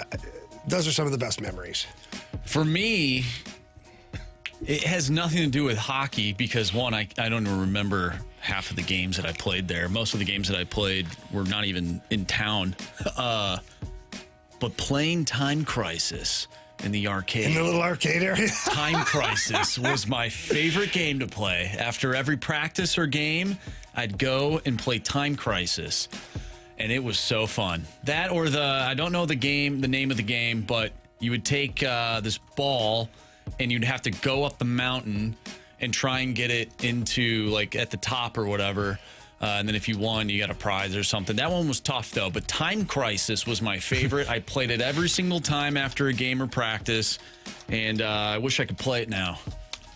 those are some of the best memories. For me, it has nothing to do with hockey because, one, I don't even remember half of the games that I played there. Most of the games that I played were not even in town. But playing Time Crisis in the arcade. In the little arcade area? Time Crisis was my favorite game to play. After every practice or game, I'd go and play Time Crisis. And it was so fun. That or I don't know the name of the game, but you would take this ball and you'd have to go up the mountain and try and get it into, like, at the top or whatever. And then if you won, you got a prize or something. That one was tough, though. But Time Crisis was my favorite. I played it every single time after a game or practice. And I wish I could play it now.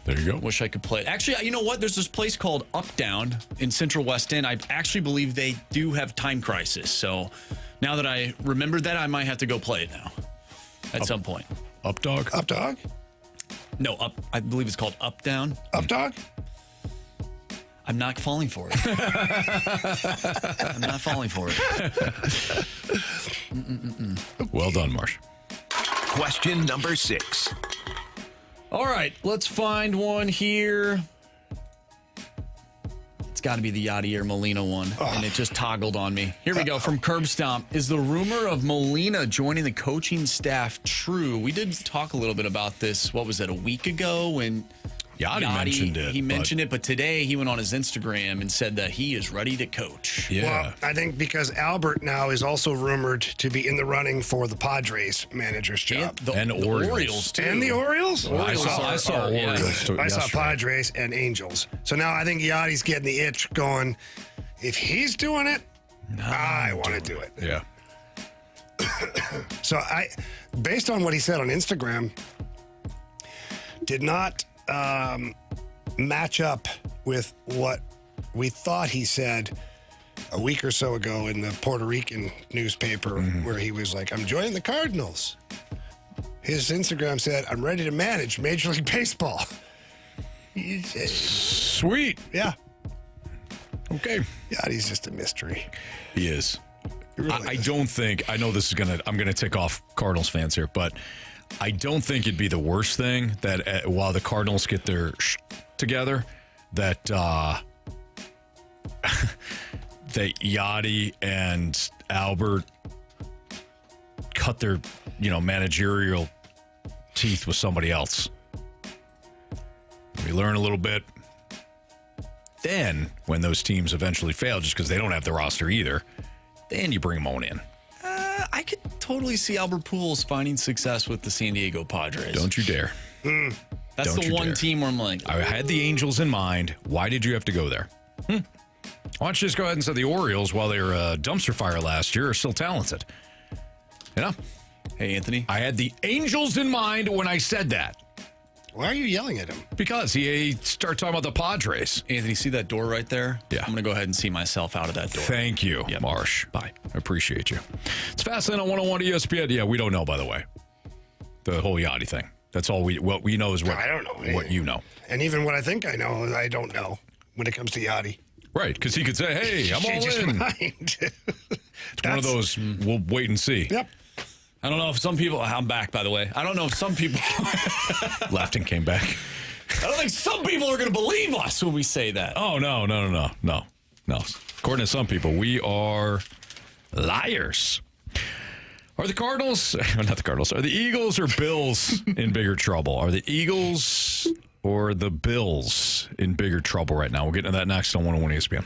There you go. Wish I could play it. Actually, you know what? There's this place called Up Down in Central West End. I actually believe they do have Time Crisis. So now that I remembered that, I might have to go play it now at some point. Up Dog? Up Dog? No, I believe it's called Up Down. Up Dog? I'm not falling for it. I'm not falling for it. Well done, Marsh. Question number 6. All right, let's find one here. It's got to be the Yadier Molina one, and it just toggled on me. Here we go, from Curb Stomp. Is the rumor of Molina joining the coaching staff true? We did talk a little bit about this, what was it, a week ago when Yachty mentioned it. He mentioned it, but today he went on his Instagram and said that he is ready to coach. Yeah. Well, I think because Albert now is also rumored to be in the running for the Padres manager's job. And Orioles, too. And the Orioles? I saw Orioles. I saw yesterday. Padres and Angels. So now I think Yachty's getting the itch going, if he's doing it, I want to do it. Yeah. So based on what he said on Instagram, did not match up with what we thought he said a week or so ago in the Puerto Rican newspaper, where he was like, I'm joining the Cardinals. His Instagram said, I'm ready to manage Major League Baseball. Sweet. Yeah. Okay. Yeah, he's just a mystery. He is. Really I don't think, I know this is I'm going to tick off Cardinals fans here, but I don't think it'd be the worst thing that while the Cardinals get their together, that that Yachty and Albert cut their, managerial teeth with somebody else. We learn a little bit. Then, when those teams eventually fail, just because they don't have the roster either, then you bring them on in. I could totally see Albert Pujols finding success with the San Diego Padres. Don't you dare. That's Don't the you one dare. team where I'm like, I had the Angels in mind. Why did you have to go there? Why don't you just go ahead and say the Orioles, while they were a dumpster fire last year, are still talented? Hey, Anthony. I had the Angels in mind when I said that. Why are you yelling at him? Because he started talking about the Padres. Anthony, see that door right there? Yeah. I'm going to go ahead and see myself out of that door. Thank you, Marsh. Bye. I appreciate you. It's Fastlane on 101 ESPN. Yeah, we don't know, by the way. The whole Yachty thing. That's all what we know is what I don't know. What you know. And even what I think I know, I don't know when it comes to Yachty. Right, because he could say, hey, I'm Change all his in. mind. It's one of those, we'll wait and see. Yep. I don't know if some people, I'm back, by the way. I don't know if some people left and came back. I don't think some people are going to believe us when we say that. Oh, no. According to some people, we are liars. Are the Cardinals, not the Cardinals, are the Eagles or Bills in bigger trouble? Are the Eagles or the Bills in bigger trouble right now? We'll get into that next on 101 ESPN.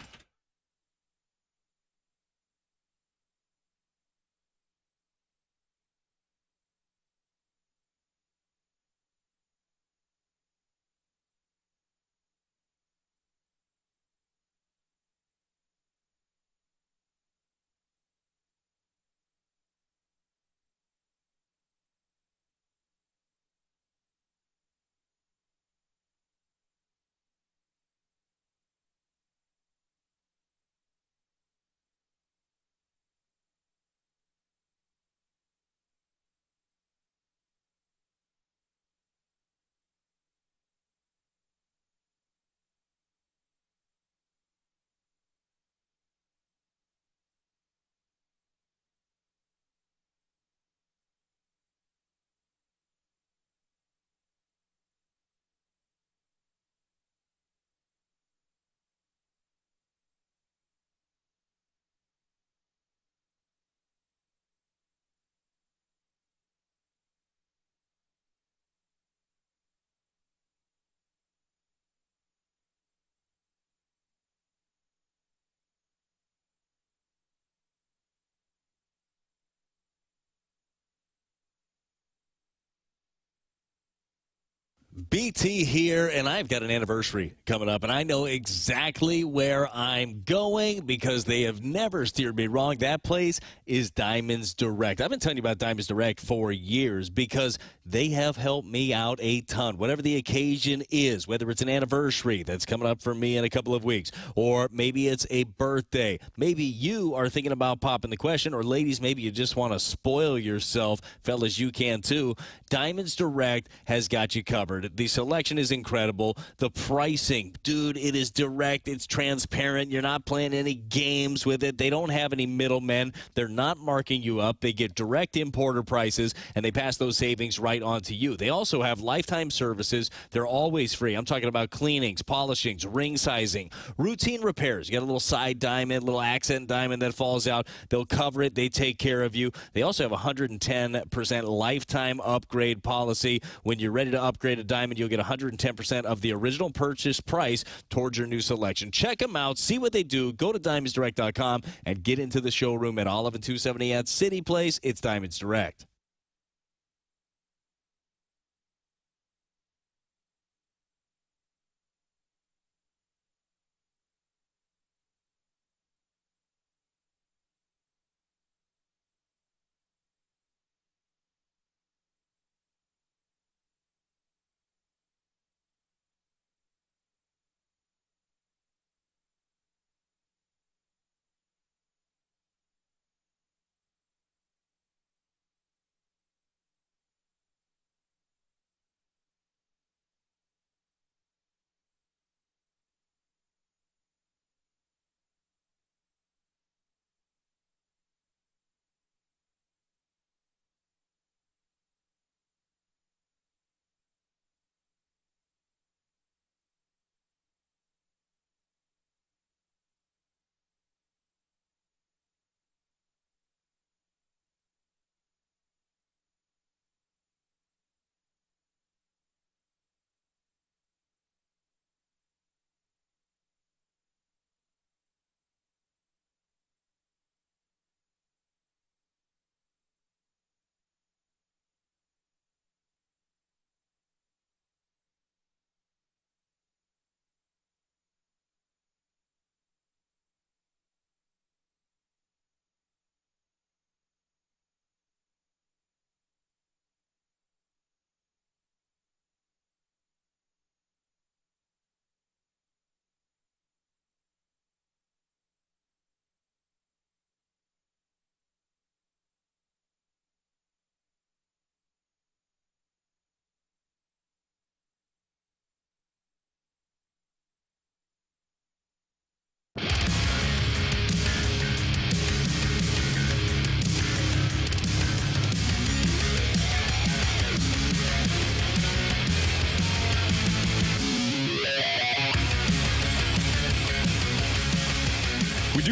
BT here, and I've got an anniversary coming up, and I know exactly where I'm going because they have never steered me wrong. That place is Diamonds Direct. I've been telling you about Diamonds Direct for years because they have helped me out a ton. Whatever the occasion is, whether it's an anniversary that's coming up for me in a couple of weeks, or maybe it's a birthday. Maybe you are thinking about popping the question, or ladies, maybe you just want to spoil yourself. Fellas, you can too. Diamonds Direct has got you covered. The selection is incredible. The pricing, dude, it is direct. It's transparent. You're not playing any games with it. They don't have any middlemen. They're not marking you up. They get direct importer prices, and they pass those savings right on to you. They also have lifetime services. They're always free. I'm talking about cleanings, polishings, ring sizing, routine repairs. You got a little side diamond, little accent diamond that falls out. They'll cover it. They take care of you. They also have a 110% lifetime upgrade policy. When you're ready to upgrade a diamond, you'll get 110% of the original purchase price towards your new selection. Check them out. See what they do. Go to DiamondsDirect.com and get into the showroom at Olive and 270 at City Place. It's Diamonds Direct.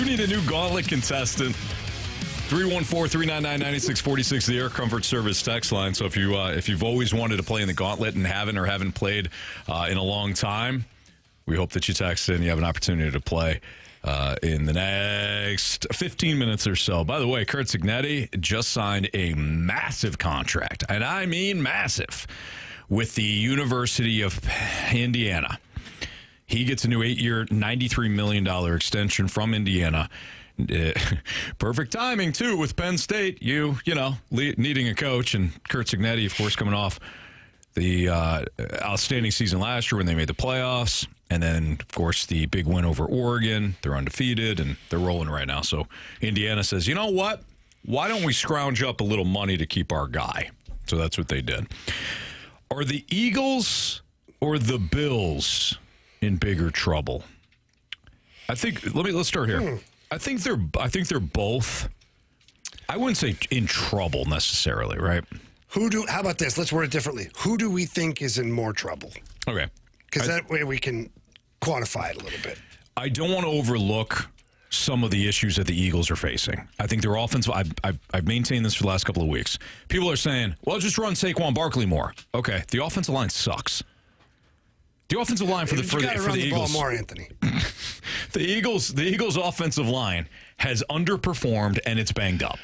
need a new Gauntlet contestant. 314-399-9646, the Air Comfort Service text line. So if you've always wanted to play in the Gauntlet and haven't played in a long time, we hope that you text in. You have an opportunity to play in the next 15 minutes or so. By the way, Curt Cignetti just signed a massive contract, and I mean massive, with the University of Indiana. He gets a new 8-year, $93 million extension from Indiana. Perfect timing, too, with Penn State. You know, needing a coach, and Curt Cignetti, of course, coming off the outstanding season last year when they made the playoffs. And then, of course, the big win over Oregon. They're undefeated, and they're rolling right now. So Indiana says, you know what? Why don't we scrounge up a little money to keep our guy? So that's what they did. Are the Eagles or the Bills in bigger trouble? I think let's start here. I think they're both. I wouldn't say in trouble necessarily, right? How about this? Let's word it differently. Who do we think is in more trouble? Okay. Because that way we can quantify it a little bit. I don't want to overlook some of the issues that the Eagles are facing. I think their offensive. I've maintained this for the last couple of weeks. People are saying, "Well, just run Saquon Barkley more." Okay, the offensive line sucks. The offensive line for the Eagles. Ball more, Anthony. The Eagles' offensive line has underperformed and it's banged up.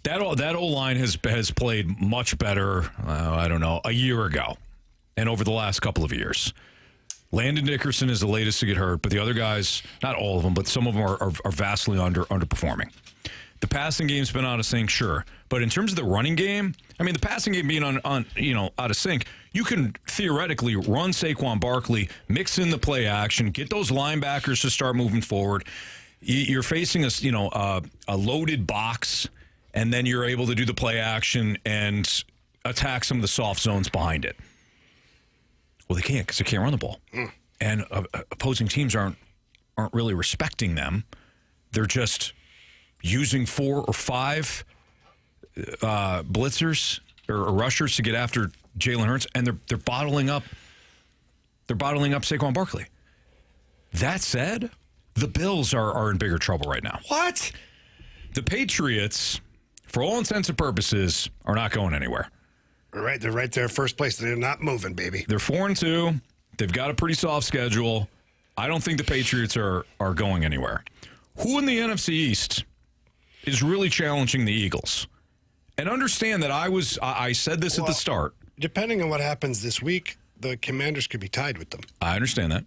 That O-line has played much better. I don't know, a year ago, and over the last couple of years. Landon Dickerson is the latest to get hurt, but the other guys, not all of them, but some of them are vastly underperforming. The passing game's been out of sync, sure, but in terms of the running game, I mean, the passing game being out of sync, you can theoretically run Saquon Barkley, mix in the play action, get those linebackers to start moving forward. You're facing a loaded box, and then you're able to do the play action and attack some of the soft zones behind it. Well, they can't because they can't run the ball, and opposing teams aren't really respecting them. They're just using 4 or 5 blitzers or rushers to get after Jalen Hurts, and they're bottling up. They're bottling up Saquon Barkley. That said, the Bills are in bigger trouble right now. What? The Patriots, for all intents and purposes, are not going anywhere. Right, they're right there, first place. They're not moving, baby. They're 4-2. They've got a pretty soft schedule. I don't think the Patriots are going anywhere. Who in the NFC East is really challenging the Eagles? And understand that I said this at the start. Depending on what happens this week, the Commanders could be tied with them. I understand that.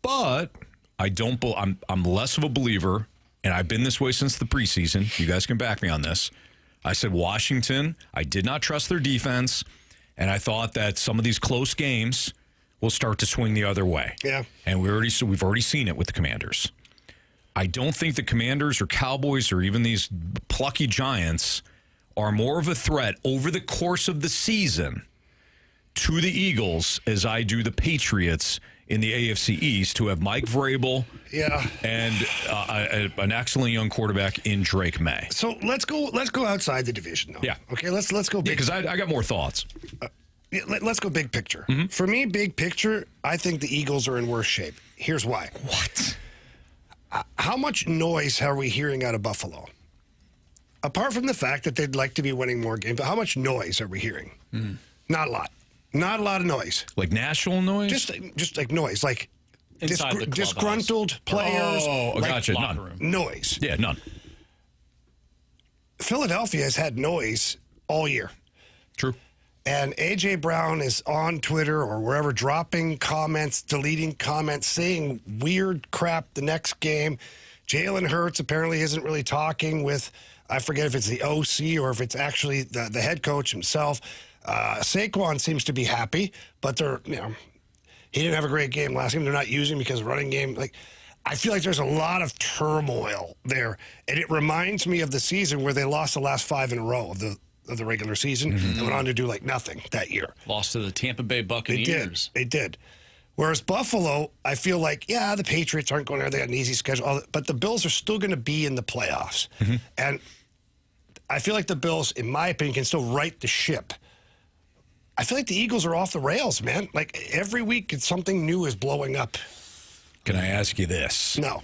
But I'm less of a believer, and I've been this way since the preseason. You guys can back me on this. I said Washington, I did not trust their defense, and I thought that some of these close games will start to swing the other way. Yeah. And we've already seen it with the Commanders. I don't think the Commanders or Cowboys or even these plucky Giants are more of a threat over the course of the season to the Eagles as I do the Patriots in the AFC East, who have Mike Vrabel and an excellent young quarterback in Drake May. So let's go outside the division, though. Yeah. Okay, let's go big. Because I got more thoughts. Let's go big picture. Mm-hmm. For me, big picture, I think the Eagles are in worse shape. Here's why. What? How much noise are we hearing out of Buffalo? Apart from the fact that they'd like to be winning more games, how much noise are we hearing? Not a lot. Not a lot of noise. Like national noise? Just like noise. Like inside the clubhouse. Disgruntled players. Oh, like gotcha. None. Noise. Yeah, none. Philadelphia has had noise all year. True. And A.J. Brown is on Twitter or wherever dropping comments, deleting comments, saying weird crap the next game. Jalen Hurts apparently isn't really talking with, I forget if it's the OC or if it's actually the head coach himself. Saquon seems to be happy, but he didn't have a great game last game. They're not using him because of running game. I feel like there's a lot of turmoil there, and it reminds me of the season where they lost the last 5 in a row of the regular season and went on to do nothing that year. Lost to the Tampa Bay Buccaneers. They did. Whereas Buffalo, I feel like, the Patriots aren't going there. They got an easy schedule, but the Bills are still going to be in the playoffs. Mm-hmm. And I feel like the Bills, in my opinion, can still right the ship. I feel like the Eagles are off the rails, man. Every week, something new is blowing up. Can I ask you this? No.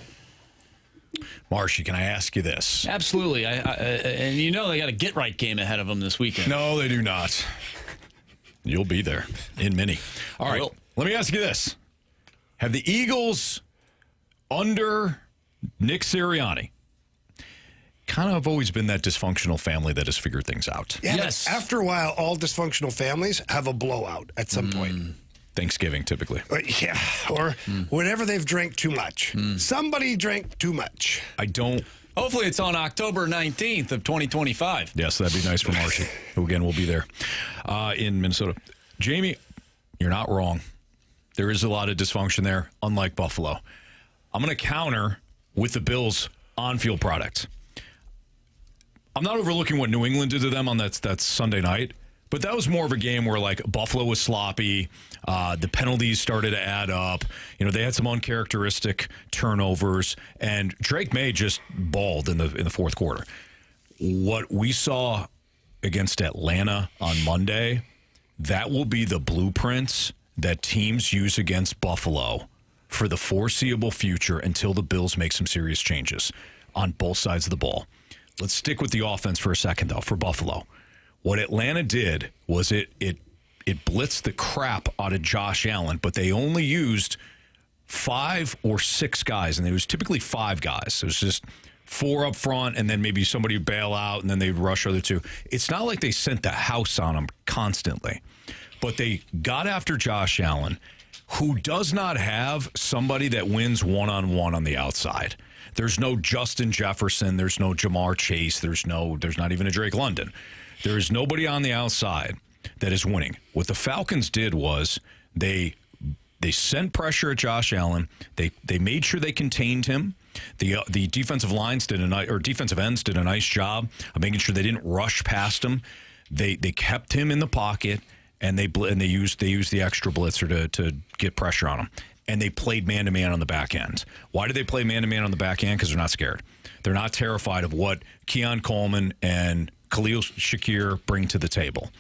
Marshy, can I ask you this? Absolutely. And you know they got a get-right game ahead of them this weekend. No, they do not. You'll be there in mini. All right, let me ask you this. Have the Eagles under Nick Sirianni kind of always been that dysfunctional family that has figured things out? Yeah, yes. After a while, all dysfunctional families have a blowout at some point. Thanksgiving, typically. Yeah, or whenever they've drank too much. Somebody drank too much. I don't. Hopefully it's on October 19th of 2025. Yes, that'd be nice for Marshy, who, again, will be there in Minnesota. Jamie, you're not wrong. There is a lot of dysfunction there, unlike Buffalo. I'm going to counter with the Bills' on-field product. I'm not overlooking what New England did to them on that Sunday night, but that was more of a game where, like, Buffalo was sloppy. The penalties started to add up. You know, they had some uncharacteristic turnovers, and Drake May just balled in the fourth quarter. What we saw against Atlanta on Monday, that will be the blueprints that teams use against Buffalo for the foreseeable future until the Bills make some serious changes on both sides of the ball. Let's stick with the offense for a second, though, for Buffalo. What Atlanta did was it blitzed the crap out of Josh Allen, but they only used 5 or 6 guys, and it was typically 5 guys. It was just 4 up front, and then maybe somebody would bail out, and then they'd rush other 2. It's not like they sent the house on them constantly, but they got after Josh Allen, who does not have somebody that wins one-on-one on the outside. There's no Justin Jefferson. There's no Jamar Chase. There's not even a Drake London. There is nobody on the outside that is winning. What the Falcons did was they sent pressure at Josh Allen. They made sure they contained him. The defensive lines defensive ends did a nice job of making sure they didn't rush past him. They kept him in the pocket, and they used the extra blitzer to get pressure on him. And they played man-to-man on the back end. Why did they play man-to-man on the back end? Because they're not scared. They're not terrified of what Keon Coleman and Khalil Shakir bring to the table.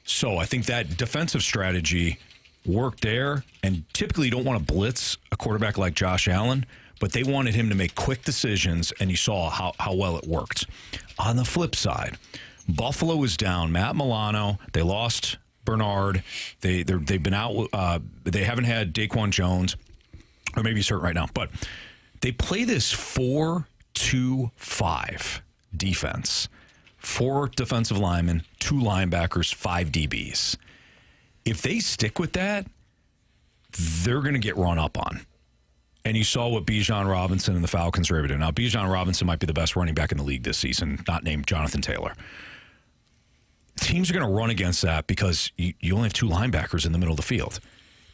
So I think that defensive strategy worked there. And typically you don't want to blitz a quarterback like Josh Allen, but they wanted him to make quick decisions, and you saw how well it worked. On the flip side, Buffalo was down Matt Milano. They lost Bernard. They've been out. They haven't had Daquan Jones, or maybe he's hurt right now. But they play this 4-2-5 defense. 4 defensive linemen, 2 linebackers, 5 DBs. If they stick with that, they're going to get run up on. And you saw what Bijan Robinson and the Falcons were able to do. Now, Bijan Robinson might be the best running back in the league this season, not named Jonathan Taylor. Teams are going to run against that because you only have 2 linebackers in the middle of the field.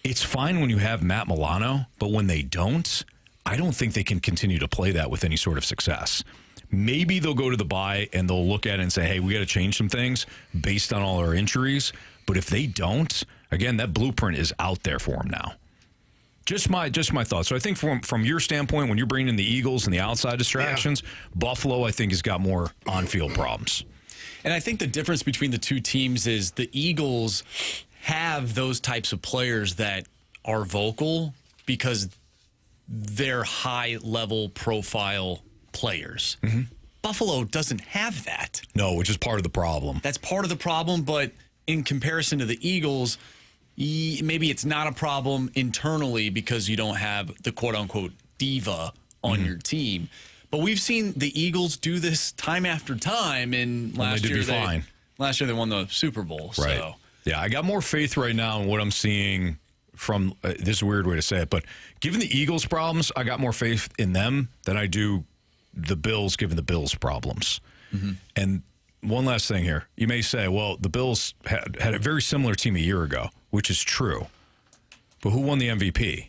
It's fine when you have Matt Milano, but when they don't, I don't think they can continue to play that with any sort of success. Maybe they'll go to the bye and they'll look at it and say, hey, we got to change some things based on all our injuries. But if they don't, again, that blueprint is out there for them now. Just my thoughts. So I think from your standpoint, when you're bringing in the Eagles and the outside distractions, Buffalo, I think, has got more on-field problems. And I think the difference between the two teams is the Eagles have those types of players that are vocal because they're high-level profile players. Mm-hmm. Buffalo doesn't have that. No, which is part of the problem. That's part of the problem, but in comparison to the Eagles, maybe it's not a problem internally because you don't have the quote-unquote diva on your team. But we've seen the Eagles do this time after time, and last year they won the Super Bowl. Right. So. Yeah, I got more faith right now in what I'm seeing from this is a weird way to say it, but given the Eagles' problems, I got more faith in them than I do the Bills, given the Bills' problems. Mm-hmm. And one last thing here. You may say, well, the Bills had a very similar team a year ago, which is true. But who won the MVP?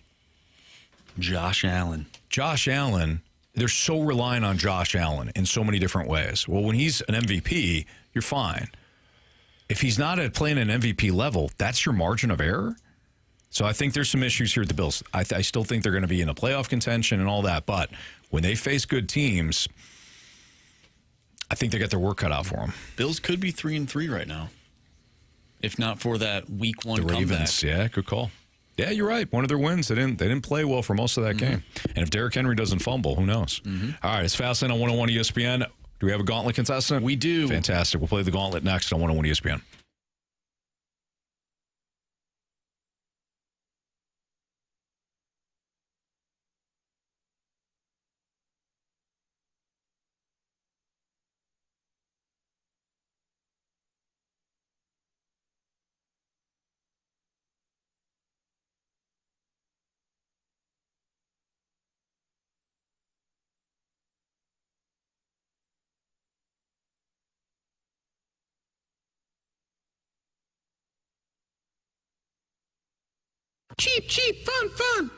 Josh Allen. Josh Allen. They're so reliant on Josh Allen in so many different ways. Well, when he's an MVP, you're fine. If he's not at playing an MVP level, that's your margin of error. So I think there's some issues here at the Bills. I still think they're going to be in a playoff contention and all that. But when they face good teams, I think they got their work cut out for them. Bills could be 3-3 right now, if not for that Week 1 the Ravens, comeback. Yeah, good call. Yeah, you're right. One of their wins, they didn't play well for most of that game. And if Derrick Henry doesn't fumble, who knows? All right, it's Fastlane on 101 ESPN. Do we have a Gauntlet contestant? We do. Fantastic. We'll play the Gauntlet next on 101 ESPN. Cheap, fun.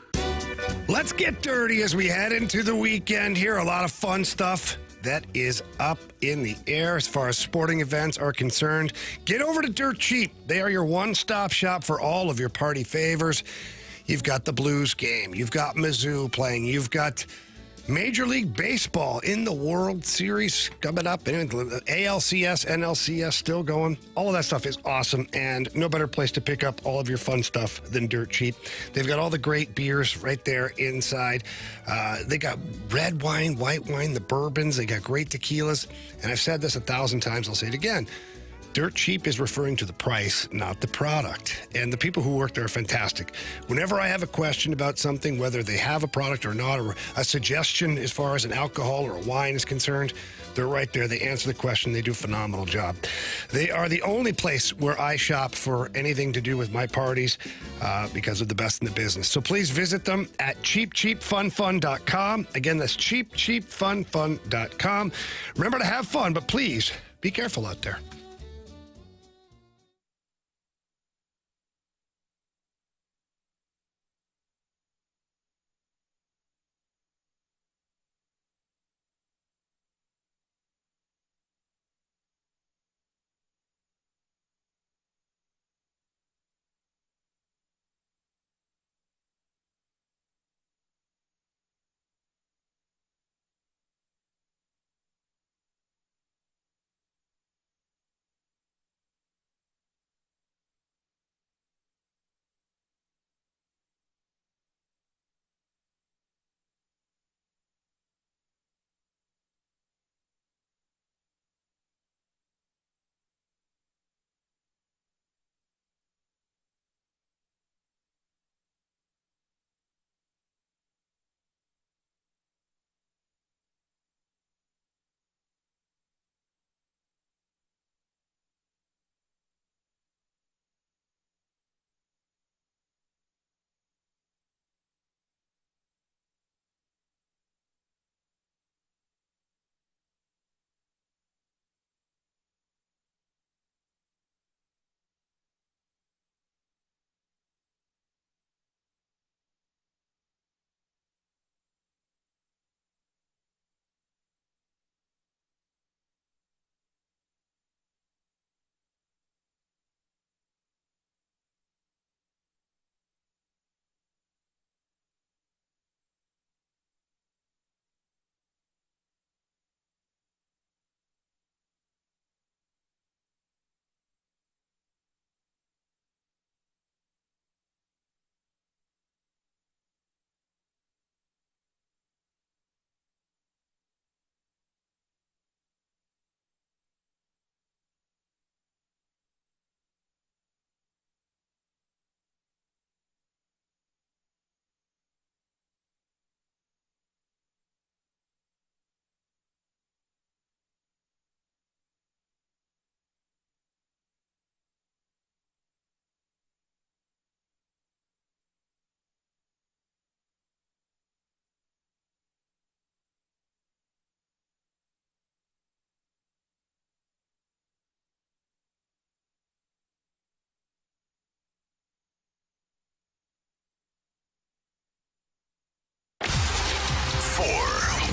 Let's get dirty as we head into the weekend here. A lot of fun stuff that is up in the air as far as sporting events are concerned. Get over to Dirt Cheap. They are your one-stop shop for all of your party favors. You've got the Blues game. You've got Mizzou playing. You've got Major League Baseball in the World Series coming up. ALCS, NLCS still going. All of that stuff is awesome, and no better place to pick up all of your fun stuff than Dirt Cheap. They've got all the great beers right there inside. They got red wine, white wine, the bourbons. They got great tequilas. And I've said this 1,000 times. I'll say it again. Dirt Cheap is referring to the price, not the product. And the people who work there are fantastic. Whenever I have a question about something, whether they have a product or not, or a suggestion as far as an alcohol or a wine is concerned, they're right there. They answer the question. They do a phenomenal job. They are the only place where I shop for anything to do with my parties because of the best in the business. So please visit them at cheapcheapfunfun.com. Again, that's cheapcheapfunfun.com. Remember to have fun, but please be careful out there.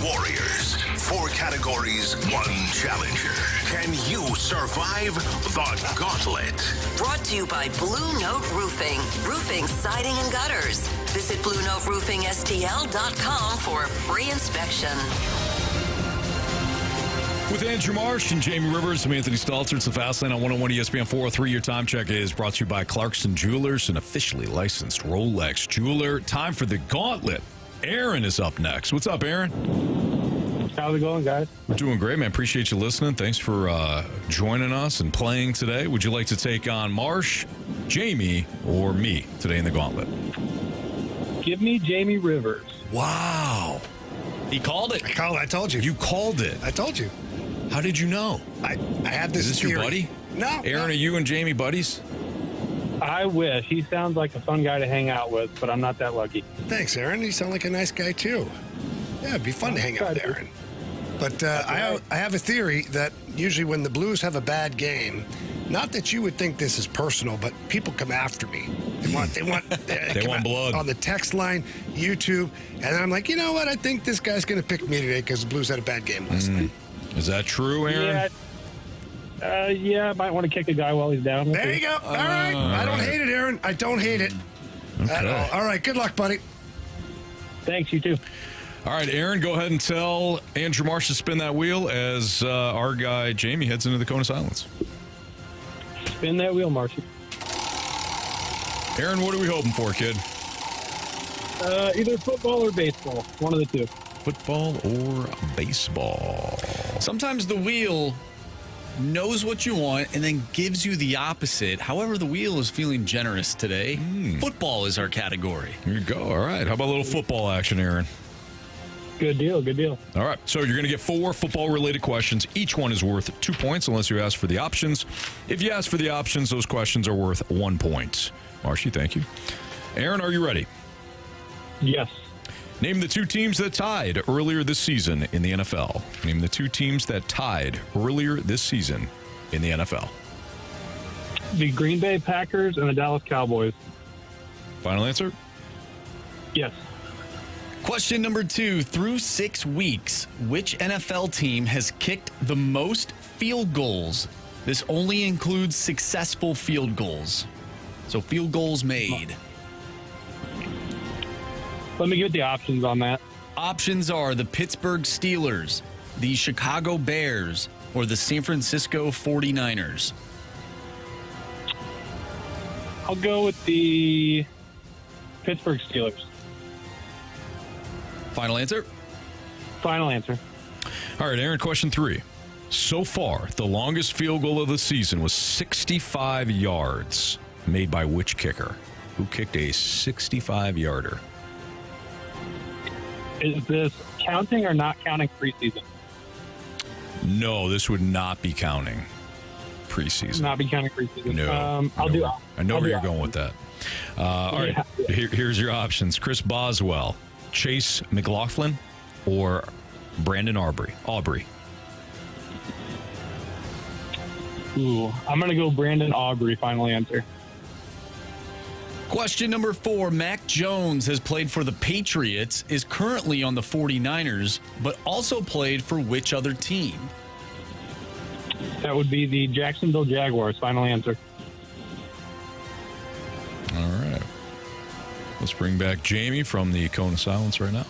Warriors. 4 categories, 1 challenger. Can you survive the Gauntlet? Brought to you by Blue Note Roofing. Roofing, siding, and gutters. Visit BlueNoteRoofingSTL.com for a free inspection. With Andrew Marsh and Jamie Rivers, I'm Anthony Stalter. It's the Fast Lane on 101 ESPN 403. Your time check is brought to you by Clarkson Jewelers, an officially licensed Rolex jeweler. Time for the Gauntlet. Aaron is up next. What's up, Aaron? How's it going, guys? We're doing great, man. Appreciate you listening. Thanks for joining us and playing today. Would you like to take on Marsh, Jamie, or me today in the Gauntlet? Give me Jamie Rivers. Wow. He called it. I told you. You called it. I told you. How did you know? I had this Is this theory. your buddy? No. Aaron, are you and Jamie buddies? I wish. He sounds like a fun guy to hang out with, but I'm not that lucky. Thanks, Aaron. You sound like a nice guy, too. Yeah, it'd be fun to hang out with Aaron. But I have a theory that usually when the Blues have a bad game, not that you would think this is personal, but people come after me. They want blood on the text line, YouTube, and I'm like, you know what? I think this guy's going to pick me today because the Blues had a bad game last night. Is that true, Aaron? Yeah, I might want to kick a guy while he's down. There you go. All right. I don't hate it, Aaron. I don't hate it at all. All right. Good luck, buddy. Thanks. You too. All right, Aaron, go ahead and tell Andrew Marsh to spin that wheel as our guy Jamie heads into the Cone of Silence. Spin that wheel, Marcy. Aaron, what are we hoping for, kid? Either football or baseball. One of the two. Football or baseball? Sometimes the wheel knows what you want and then gives you the opposite. However, the wheel is feeling generous today. Football is our category. Here you go. All right. How about a little football action, Aaron? Good deal. Good deal. All right. So you're going to get 4 football-related questions. Each one is worth 2 points unless you ask for the options. If you ask for the options, those questions are worth 1 point. Marshy, thank you. Aaron, are you ready? Yes. Name the 2 teams that tied earlier this season in the NFL. Name the 2 teams that tied earlier this season in the NFL. The Green Bay Packers and the Dallas Cowboys. Final answer? Yes. Question number 2. Through 6 weeks, which NFL team has kicked the most field goals? This only includes successful field goals. So field goals made. Let me get the options on that. Options are the Pittsburgh Steelers, the Chicago Bears, or the San Francisco 49ers. I'll go with the Pittsburgh Steelers. Final answer? Final answer. All right, Aaron, question 3. So far, the longest field goal of the season was 65 yards, made by which kicker? Who kicked a 65-yarder? Is this counting or not counting preseason? No, this would not be counting preseason. Not be counting preseason. No. I'll do. I know where you're going with that. All right, here's your options. Chris Boswell, Chase McLaughlin, or Brandon Aubrey. Ooh, I'm going to go Brandon Aubrey, final answer. Question number 4. Mac Jones has played for the Patriots, is currently on the 49ers, but also played for which other team? That would be the Jacksonville Jaguars, final answer. All right. Let's bring back Jamie from the Cone of Silence right now.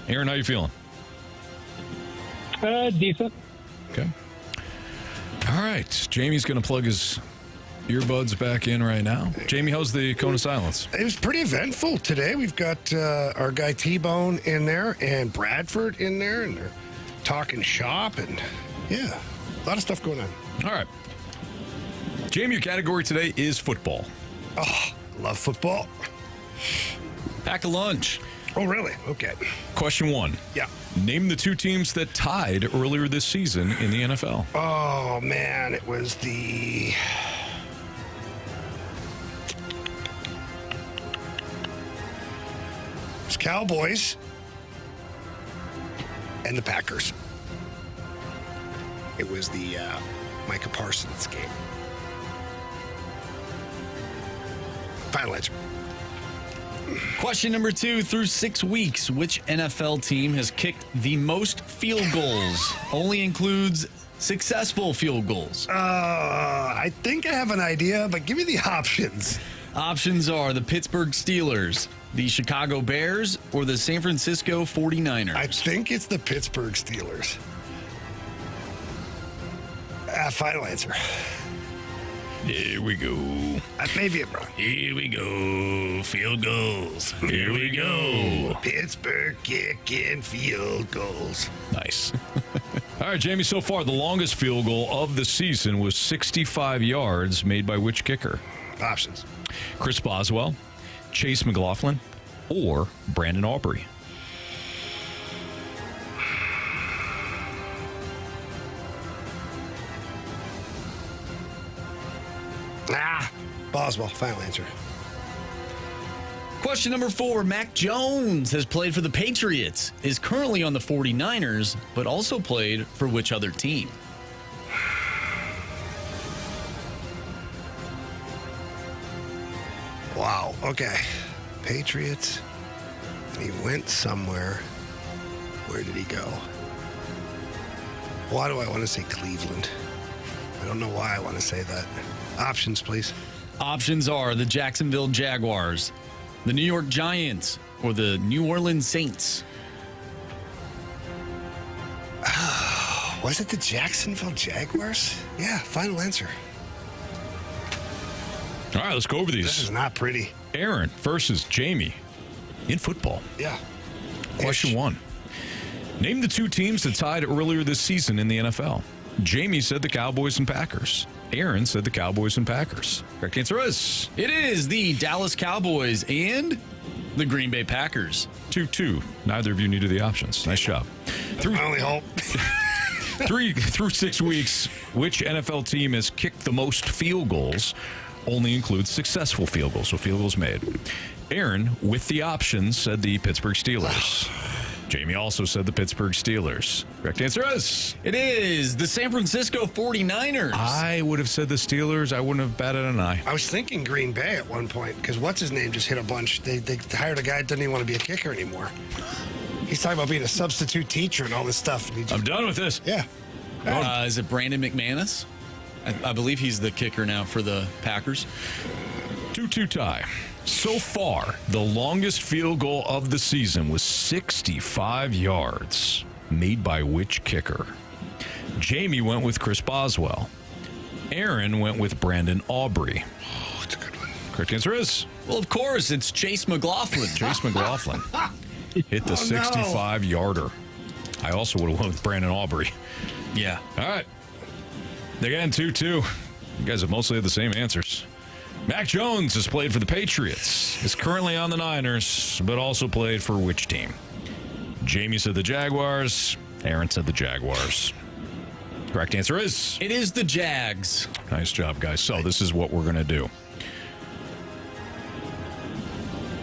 Aaron, how you feeling? Decent. Okay. All right. Jamie's going to plug his earbuds back in right now. Jamie, how's the Cone of Silence? It was pretty eventful today. We've got our guy T-Bone in there and Bradford in there, and they're talking shop, and yeah, a lot of stuff going on. All right. Jamie, your category today is football. Oh, love football. Pack a lunch. Oh, really? Okay. Question 1. Yeah. Name the 2 teams that tied earlier this season in the NFL. Oh, man, it was the... It's Cowboys and the Packers. It was the Micah Parsons game. Final answer. Question number 2. Through 6 weeks, which NFL team has kicked the most field goals? Only includes successful field goals. I think I have an idea, but give me the options. Options are the Pittsburgh Steelers, the Chicago Bears, or the San Francisco 49ers. I think it's the Pittsburgh Steelers. Final answer. Here we go. Maybe I'm wrong. Here we go. Field goals. Here we go. Pittsburgh kicking field goals. Nice. All right, Jamie, so far, the longest field goal of the season was 65 yards, made by which kicker? Options. Chris Boswell, Chase McLaughlin, or Brandon Aubrey? Boswell, final answer. Question number 4. Mac Jones has played for the Patriots, is currently on the 49ers, but also played for which other team? Wow. Okay. Patriots. And he went somewhere. Where did he go? Why do I want to say Cleveland? I don't know why I want to say that. Options, please. Options are the Jacksonville Jaguars, the New York Giants, or the New Orleans Saints. Was it the Jacksonville Jaguars? Yeah, final answer. All right, let's go over these. This is not pretty. Aaron versus Jamie in football. Yeah. Question 1. Name the 2 teams that tied earlier this season in the NFL. Jamie said the Cowboys and Packers. Aaron said the Cowboys and Packers. Correct answer is? It is the Dallas Cowboys and the Green Bay Packers. 2-2. Neither of you needed the options. Nice job. My only hope. 3 through 6 weeks, which NFL team has kicked the most field goals? Only includes successful field goals, so field goals made. Aaron, with the options, said the Pittsburgh Steelers. Jamie also said the Pittsburgh Steelers. Correct answer is? It is the San Francisco 49ers. I would have said the Steelers. I wouldn't have batted an eye. I was thinking Green Bay at one point because what's his name just hit a bunch. They hired a guy that doesn't even want to be a kicker anymore. He's talking about being a substitute teacher and all this stuff. And I'm done with this. Yeah. Is it Brandon McManus? I believe he's the kicker now for the Packers. 2-2 tie. So far, the longest field goal of the season was 65 yards, made by which kicker? Jamie went with Chris Boswell. Aaron went with Brandon Aubrey. Oh, that's a good one. Correct answer is? Well, of course, it's Chase McLaughlin. Chase McLaughlin hit the 65-yarder. I also would have went with Brandon Aubrey. Yeah. All right. Again, 2-2. You guys have mostly had the same answers. Mac Jones has played for the Patriots, is currently on the Niners, but also played for which team? Jamie said the Jaguars. Aaron said the Jaguars. Correct answer is? It is the Jags. Nice job, guys. So this is what we're going to do.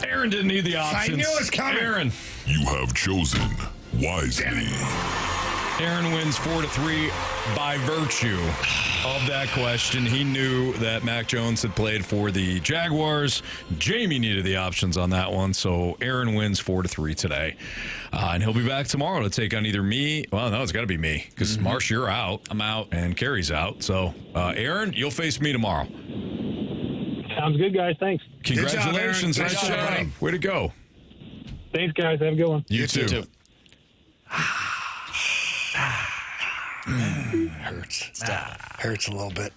Aaron didn't need the options. I knew it was coming. Aaron. You have chosen wisely. Aaron wins 4-3 by virtue of that question. He knew that Mac Jones had played for the Jaguars. Jamie needed the options on that one, so Aaron wins 4-3 today. And he'll be back tomorrow to take on either me. Well, no, it's got to be me because Marsh, you're out. I'm out. And Carey's out. So, Aaron, you'll face me tomorrow. Sounds good, guys. Thanks. Congratulations. Good job, Aaron. Nice job. Way to go. Thanks, guys. Have a good one. You too. Hurts. Hurts a little bit.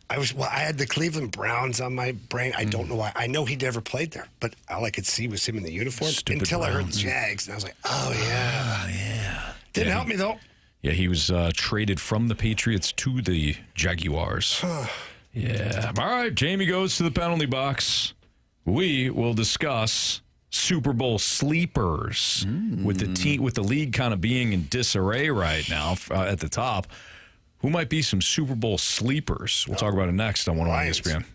I had the Cleveland Browns on my brain. I don't know why. I know he never played there, but all I could see was him in the uniform until I heard the Jags, and I was like, oh yeah. Didn't help me though. Yeah, he was traded from the Patriots to the Jaguars. Yeah. All right, Jamie goes to the penalty box. We will discuss Super Bowl sleepers with the league kind of being in disarray right now at the top. Who might be some Super Bowl sleepers? We'll talk about it next on 101 ESPN.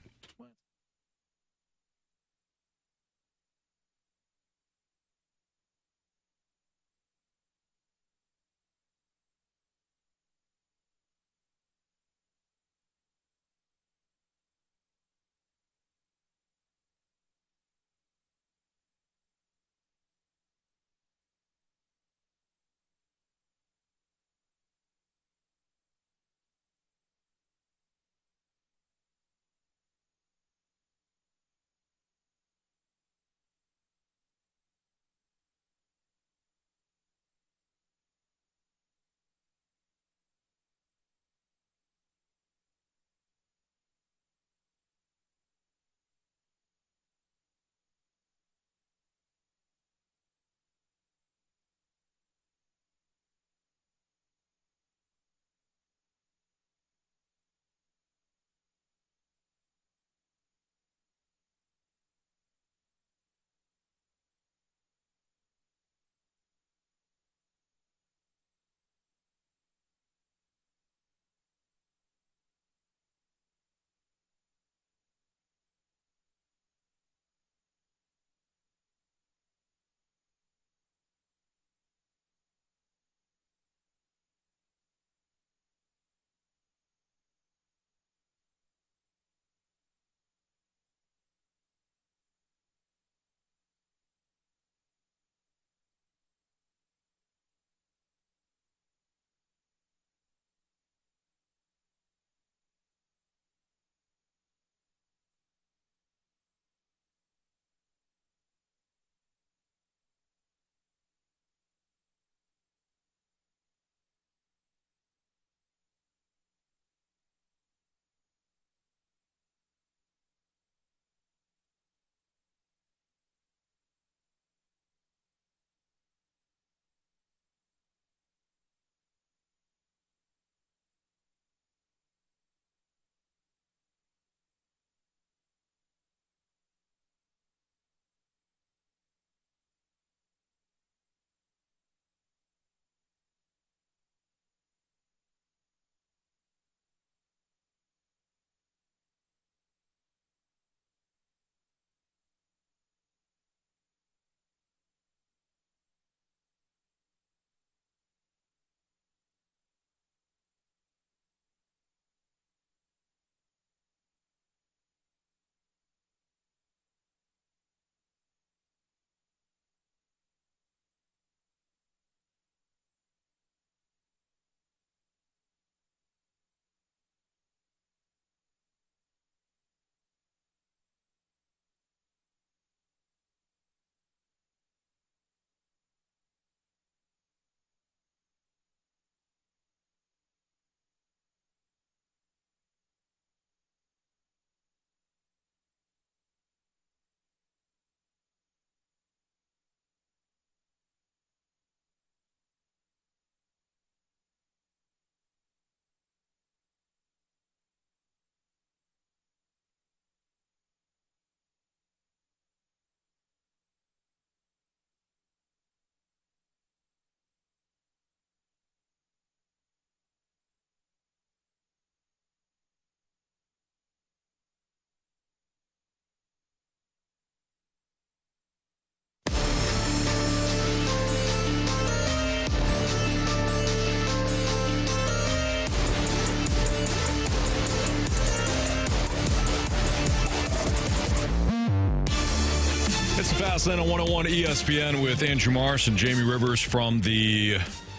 Fastlane on 101 ESPN with Andrew Marsh and Jamie Rivers from the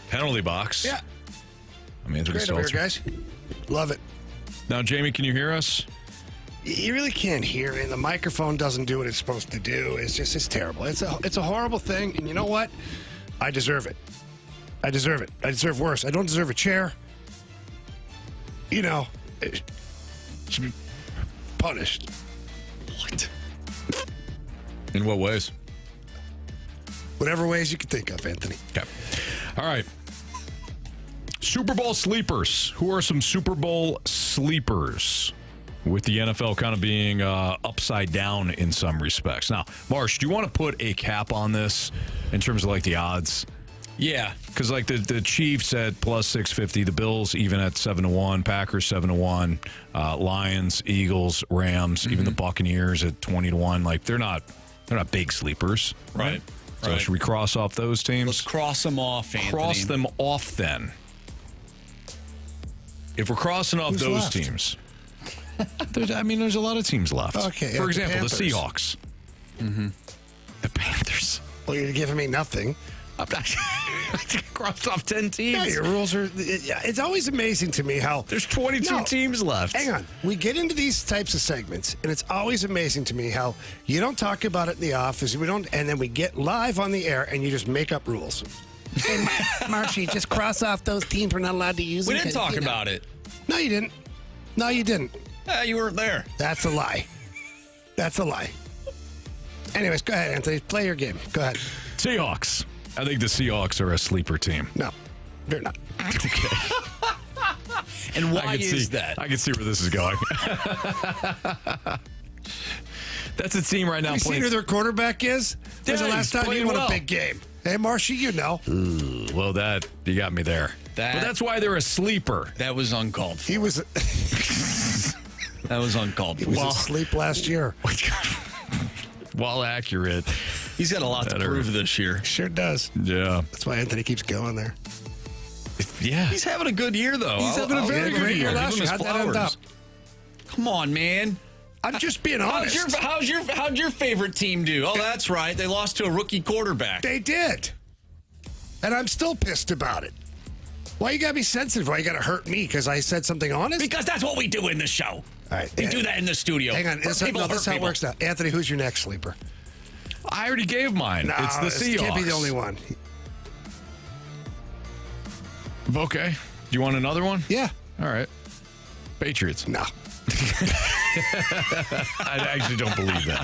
penalty box. Yeah. I'm Anthony Great over here, Stalter. guys. Love it. Now, Jamie, can you hear us? You really can't hear it. The microphone doesn't do what it's supposed to do. It's terrible. It's a horrible thing. And you know what? I deserve it. I deserve it. I deserve worse. I don't deserve a chair. You know, it should be punished. What? In what ways? Whatever ways you can think of, Anthony. Okay. All right. Super Bowl sleepers. Who are some Super Bowl sleepers? With the NFL kind of being upside down in some respects. Now, Marsh, do you want to put a cap on this in terms of like the odds? Yeah. Because like the Chiefs at plus 650, the Bills even at 7-1, Packers 7-1, Lions, Eagles, Rams, even the Buccaneers at 20-1. Like they're not big sleepers, right? So should we cross off those teams? Let's cross them off, Anthony. Cross them off then. If we're crossing off those teams. There's a lot of teams left. Okay. For example, the Panthers. Seahawks. Mm-hmm. The Panthers. Well, you're giving me nothing. I'm not crossed off 10 teams. Yeah, your rules are. It's always amazing to me how there's 22 teams left. Hang on. We get into these types of segments, and it's always amazing to me how you don't talk about it in the office. We don't, and then we get live on the air, and you just make up rules. And Marshy, just cross off those teams we're not allowed to use. We didn't talk about it. No, you didn't. No, you didn't. You weren't there. That's a lie. That's a lie. Anyways, go ahead, Anthony. Play your game. Go ahead. Seahawks. I think the Seahawks are a sleeper team. No, they're not. Okay. And why is that? I can see where this is going. That's a team right now Have you playing. seen who their quarterback is? When's the Yeah, last he's time he playing won well. a big game? Hey, Marshy, you know. Ooh, well, you got me there. But that's why they're a sleeper. That was uncalled for. He was. That was uncalled for. He was asleep last year. While accurate. He's got a lot to prove this year. Sure does. Yeah. That's why Anthony keeps going there. Yeah. He's having a good year, though. He's having a very good year. last Give him year. his How'd that end up? flowers. Come on, man. I'm just being honest. How'd your favorite team do? Oh, that's right. They lost to a rookie quarterback. They did. And I'm still pissed about it. Why you gotta be sensitive? Why you gotta hurt me because I said something honest? Because that's what we do in the show. All right. We do that in the studio. Hang on. This is how it works now. Anthony, who's your next sleeper? I already gave mine. No, it's the Seahawks. Can't be the only one. Okay. Do you want another one? Yeah. All right. Patriots. No. I actually don't believe that.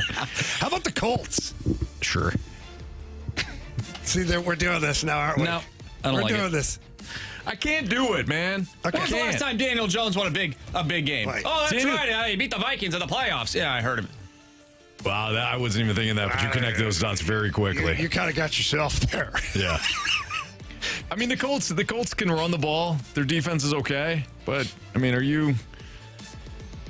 How about the Colts? Sure. See, we're doing this now, aren't we? No, I don't we're like doing it. this. I can't do it, man. Okay. When was the last time Daniel Jones won a big game? Right. Oh, that's Daniel- right. He beat the Vikings in the playoffs. Yeah, I heard him. Wow, I wasn't even thinking that, but you connect those dots very quickly. You kind of got yourself there. Yeah. I mean, the Colts can run the ball. Their defense is okay. But, I mean, do you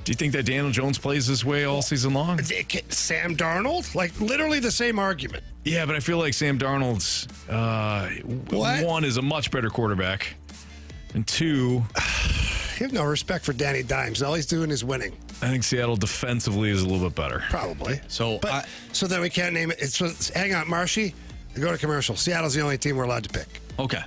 think that Daniel Jones plays this way all season long? Sam Darnold? Like, literally the same argument. Yeah, but I feel like Sam Darnold's, one, is a much better quarterback. And two, You have no respect for Danny Dimes. All he's doing is winning. I think Seattle defensively is a little bit better. Probably. So then we can't name it. Hang on, Marshy. Go to commercial. Seattle's the only team we're allowed to pick. Okay.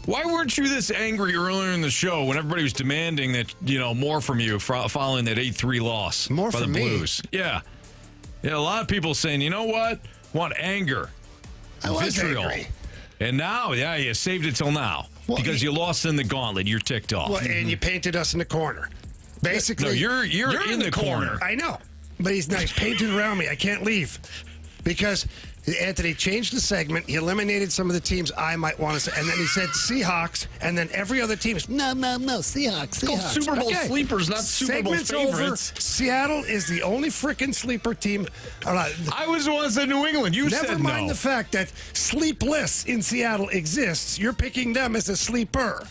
Why weren't you this angry earlier in the show when everybody was demanding that, more from you following that 8-3 loss More by the from me? Blues? Yeah. Yeah, a lot of people saying, you know what? Want anger. I was Vitriol. angry. And now, you saved it till now. Well, because you lost in the gauntlet. You're ticked off. Well, and you painted us in the corner. Basically. No, you're in the corner. I know. But he's painted around me. I can't leave. Because Anthony changed the segment. He eliminated some of the teams I might want to say. And then he said Seahawks. And then every other team is, no, Seahawks. called Super Bowl sleepers, not Super Bowl Segment's favorites. over. Seattle is the only freaking sleeper team. I was the one that said New England. You said no. Never mind the fact that sleepless in Seattle exists. You're picking them as a sleeper.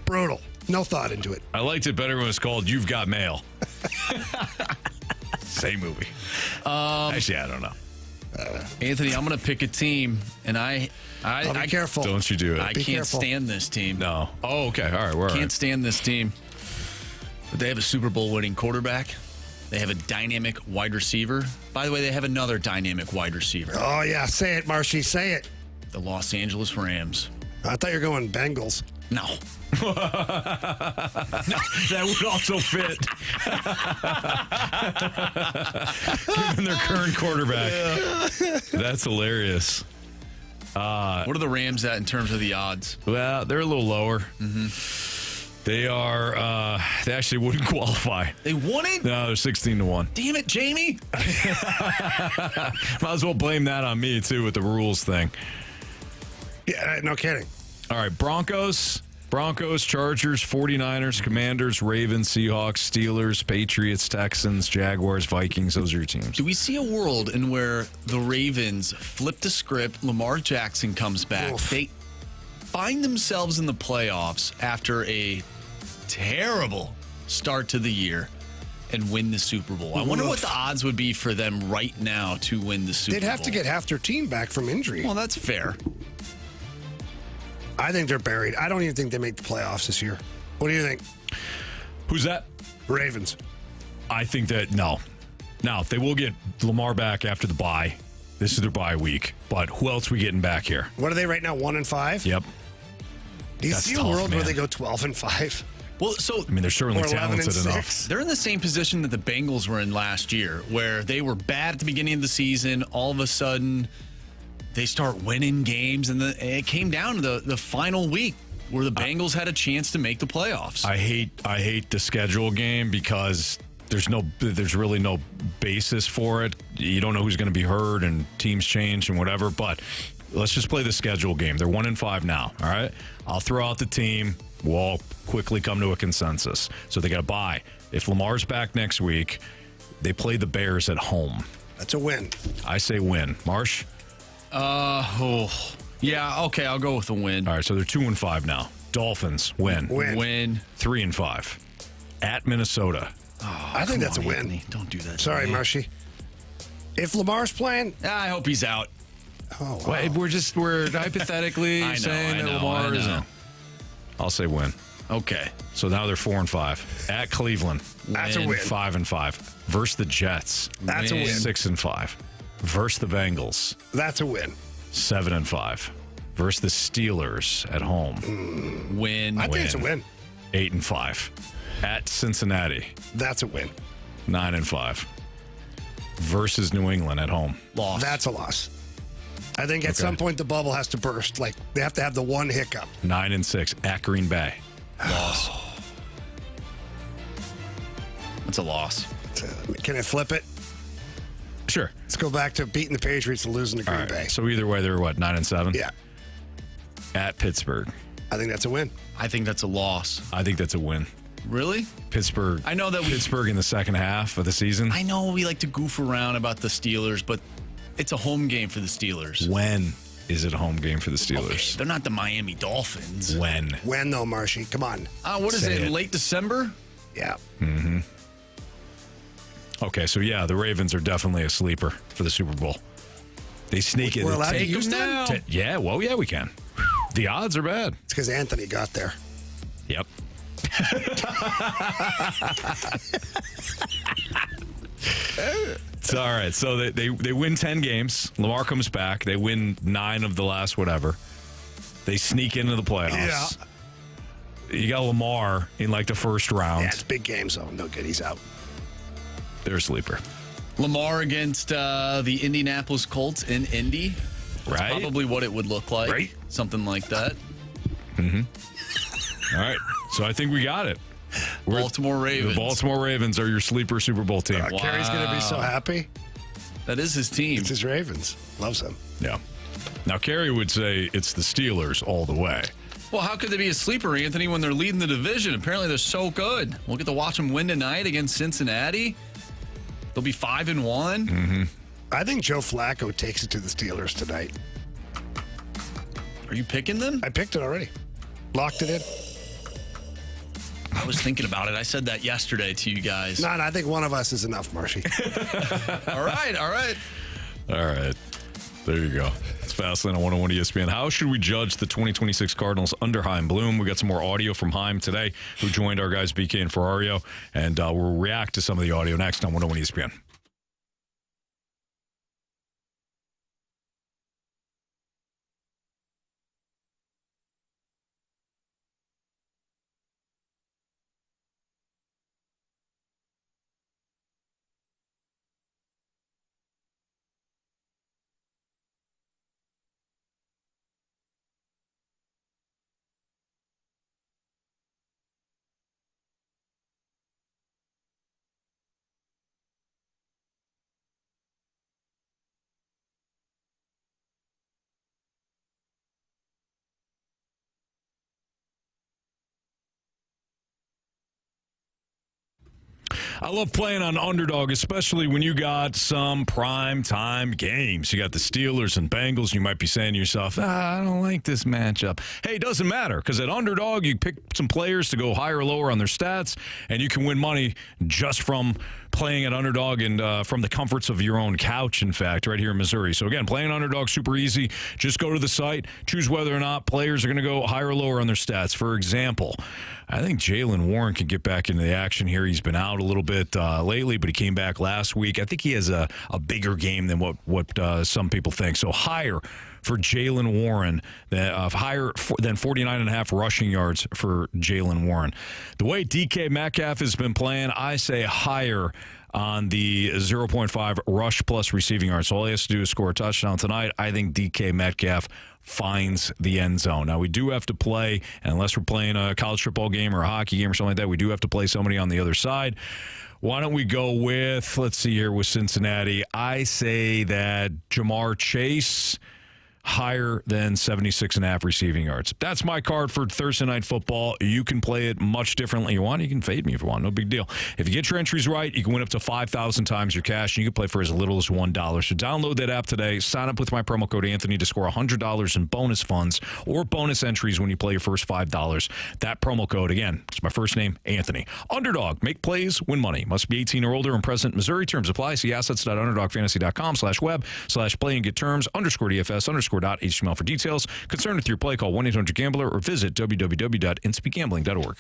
Brutal. No thought into it. I liked it better when it was called You've Got Mail. Same movie. Actually, I don't know. Anthony, I'm going to pick a team, and Be careful. Don't you do it. I Be can't careful. stand this team. No. Oh, okay. All right. We're all Can't right. stand this team. But they have a Super Bowl winning quarterback. They have a dynamic wide receiver. By the way, they have another dynamic wide receiver. Oh, yeah. Say it, Marshy. Say it. The Los Angeles Rams. I thought you were going Bengals. No. No, that would also fit. Given their current quarterback. Yeah. That's hilarious. What are the Rams at in terms of the odds? Well, they're a little lower. They are, they actually wouldn't qualify. They wouldn't? No, they're 16-1. Damn it, Jamie. Might as well blame that on me, too, with the rules thing. Yeah, no kidding. All right, Broncos, Chargers, 49ers, Commanders, Ravens, Seahawks, Steelers, Patriots, Texans, Jaguars, Vikings. Those are your teams. Do we see a world in where the Ravens flip the script, Lamar Jackson comes back, they find themselves in the playoffs after a terrible start to the year and win the Super Bowl? I wonder what the odds would be for them right now to win the Super Bowl. They'd have to get half their team back from injury. Well, that's fair. I think they're buried. I don't even think they make the playoffs this year. What do you think? Who's that? Ravens. I think that, no. Now, they will get Lamar back after the bye. This is their bye week. But who else we getting back here? What are they right now, 1-5? Yep. Do you That's see a tough, world where man. they go 12-5? Well, so I mean, they're certainly Or 11-6. talented enough. they're in the same position that the Bengals were in last year, where they were bad at the beginning of the season. All of a sudden, they start winning games, and it came down to the final week where the Bengals had a chance to make the playoffs. I hate the schedule game because there's really no basis for it. You don't know who's going to be hurt, and teams change and whatever. But let's just play the schedule game. They're 1-5 now. All right, I'll throw out the team. We'll all quickly come to a consensus. So they got to bye. If Lamar's back next week, they play the Bears at home. That's a win. I say win. Marsh? Yeah, okay, I'll go with a win. All right, so they're 2-5 now. Dolphins win. Win. 3-5 at Minnesota. I think that's a win. Anthony, don't do that. Sorry, Marshy. If Lamar's playing, I hope he's out. oh, wow. Wait, we're hypothetically I know, saying I that know, Lamar I know. isn't. I'll say win. Okay. So now they're 4-5 at Cleveland. That's a win. 5-5 versus the Jets. That's a win. 6-5 versus the Bengals. That's a win. 7-5 versus the Steelers at home. Win. I think it's a win. 8-5 at Cincinnati. That's a win. 9-5 versus New England at home. Loss. That's a loss. I think at some point the bubble has to burst. Like, they have to have the one hiccup. 9-6 at Green Bay. Loss. That's a loss. Can it flip it? Sure. Let's go back to beating the Patriots and losing to Green All right. Bay. So either way, they're what, 9-7? Yeah. At Pittsburgh. I think that's a win. I think that's a loss. I think that's a win. Really? Pittsburgh. I know that Pittsburgh in the second half of the season. I know we like to goof around about the Steelers, but it's a home game for the Steelers. When is it a home game for the Steelers? Okay, they're not the Miami Dolphins. When? When, though, Marshy? Come on. What is Say it, it. late December? Yeah. Mm-hmm. Okay, so yeah, the Ravens are definitely a sleeper for the Super Bowl. They sneak in. We're allowed to Take use them them? now. Yeah, well, yeah, we can. The odds are bad. It's because Anthony got there. Yep. It's all right. So they win 10 games. Lamar comes back. They win 9 of the last whatever. They sneak into the playoffs. Yeah. You got Lamar in like the first round. Yeah, it's big games, though. No good. He's out. They're a sleeper. Lamar against the Indianapolis Colts in Indy. That's Right. probably what it would look like. Right. Something like that. All right. So I think we got it. Baltimore Ravens. The Baltimore Ravens are your sleeper Super Bowl team. Kerry's going to be so happy. That is his team. It's his Ravens. Loves them. Yeah. Now, Carey would say it's the Steelers all the way. Well, how could they be a sleeper, Anthony, when they're leading the division? Apparently, they're so good. We'll get to watch them win tonight against Cincinnati. They'll be 5-1. Mm-hmm. I think Joe Flacco takes it to the Steelers tonight. Are you picking them? I picked it already. Locked it in. I was thinking about it. I said that yesterday to you guys. No, I think one of us is enough, Marshy. All right. All right. There you go. It's Fastlane on 101 ESPN. How should we judge the 2026 Cardinals under Chaim Bloom? We got some more audio from Chaim today, who joined our guys BK and Ferrario, and we'll react to some of the audio next on 101 ESPN. I love playing on underdog, especially when you got some prime time games. You got the Steelers and Bengals. You might be saying to yourself, I don't like this matchup. Hey, it doesn't matter, because at underdog, you pick some players to go higher or lower on their stats, and you can win money just from playing at underdog and from the comforts of your own couch, in fact, right here in Missouri. So, again, playing underdog, super easy. Just go to the site, choose whether or not players are going to go higher or lower on their stats. For example, I think Jaylen Warren can get back into the action here. He's been out a little bit lately, but he came back last week. I think he has a bigger game than what some people think. So higher for Jaylen Warren, higher than 49.5 rushing yards for Jaylen Warren. The way DK Metcalf has been playing, I say higher on the 0.5 rush plus receiving yards. So all he has to do is score a touchdown tonight. I think DK Metcalf finds the end zone. Now, we do have to play, and unless we're playing a college football game or a hockey game or something like that, we do have to play somebody on the other side. Why don't we go with, let's see here, with Cincinnati. I say that Jamar Chase higher than 76.5 receiving yards. That's my card for Thursday Night Football. You can play it much differently you want. You can fade me if you want. No big deal. If you get your entries right, you can win up to 5,000 times your cash, and you can play for as little as $1. So download that app today. Sign up with my promo code Anthony to score $100 in bonus funds or bonus entries when you play your first $5. That promo code, again, it's my first name, Anthony. Underdog. Make plays, win money. Must be 18 or older and present in Missouri. Terms apply. See assets.underdogfantasy.com/web/play and get terms _DFS_.html for details. Concerned with your play, call 1-800-GAMBLER or visit www.inspeakgambling.org.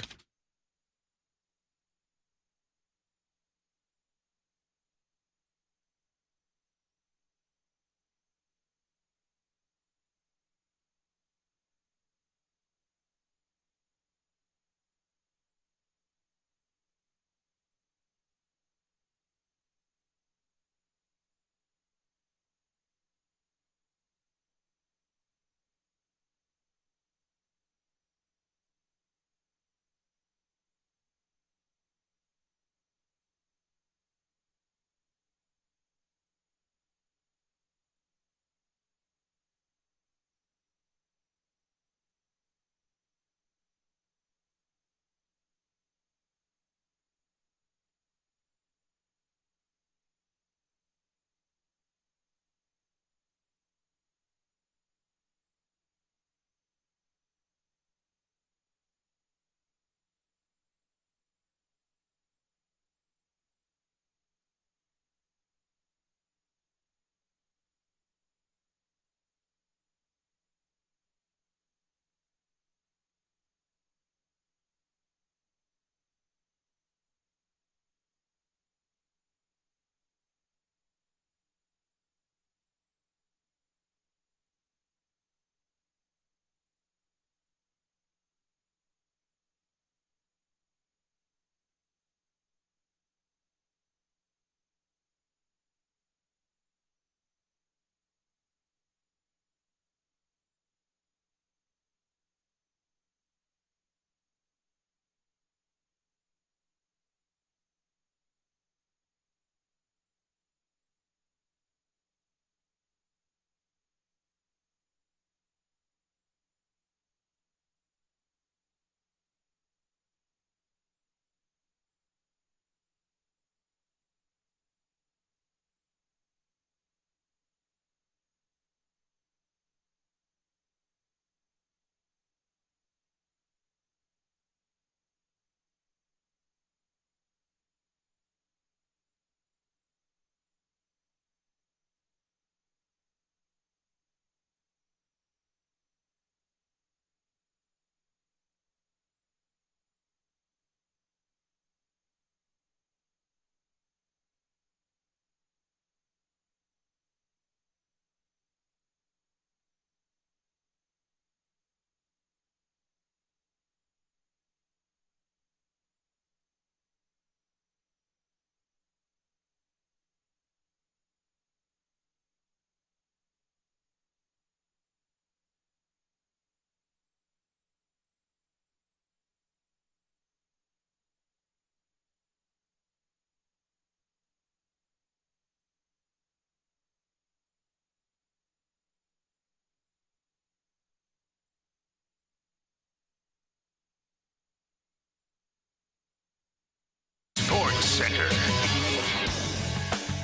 Center.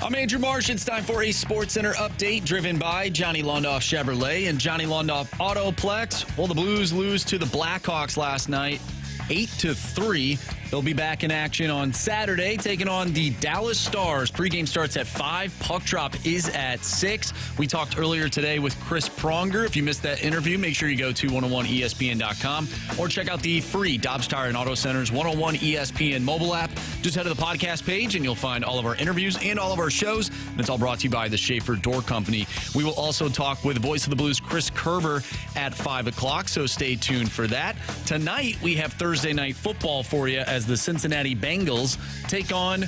I'm Andrew Marsh. It's time for a Sports Center update driven by Johnny Londoff Chevrolet and Johnny Londoff Autoplex. Well, the Blues lose to the Blackhawks last night, 8-3. They'll be back in action on Saturday, taking on the Dallas Stars. Pregame starts at 5. Puck drop is at 6. We talked earlier today with Chris Pronger. If you missed that interview, make sure you go to 101ESPN.com or check out the free Dobbs Tire and Auto Center's 101 ESPN mobile app. Just head to the podcast page and you'll find all of our interviews and all of our shows. And it's all brought to you by the Schaefer Door Company. We will also talk with Voice of the Blues, Chris Kerber, at 5 o'clock, so stay tuned for that. Tonight, we have Thursday Night Football for you as the Cincinnati Bengals take on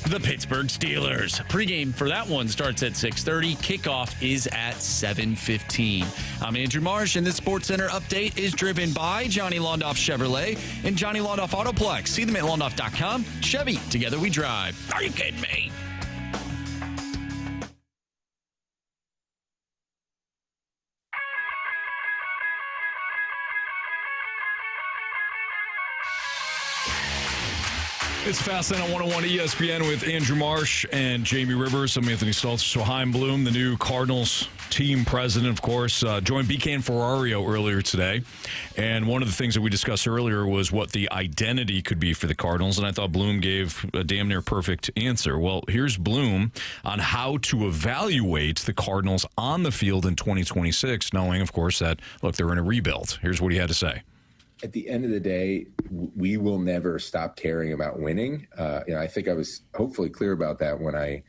the Pittsburgh Steelers. Pregame for that one starts at 6:30. Kickoff is at 7:15. I'm Andrew Marsh, and this Sports Center update is driven by Johnny Londoff Chevrolet and Johnny Londoff Autoplex. See them at londoff.com. Chevy, together we drive. Are you kidding me? It's Fast Lane on 101 ESPN with Andrew Marsh and Jamie Rivers. I'm Anthony Stalter. So Chaim Bloom, the new Cardinals team president, of course, joined BK and Ferrario earlier today. And one of the things that we discussed earlier was what the identity could be for the Cardinals. And I thought Bloom gave a damn near perfect answer. Well, here's Bloom on how to evaluate the Cardinals on the field in 2026, knowing, of course, that, look, they're in a rebuild. Here's what he had to say. At the end of the day, we will never stop caring about winning. I think I was hopefully clear about that when I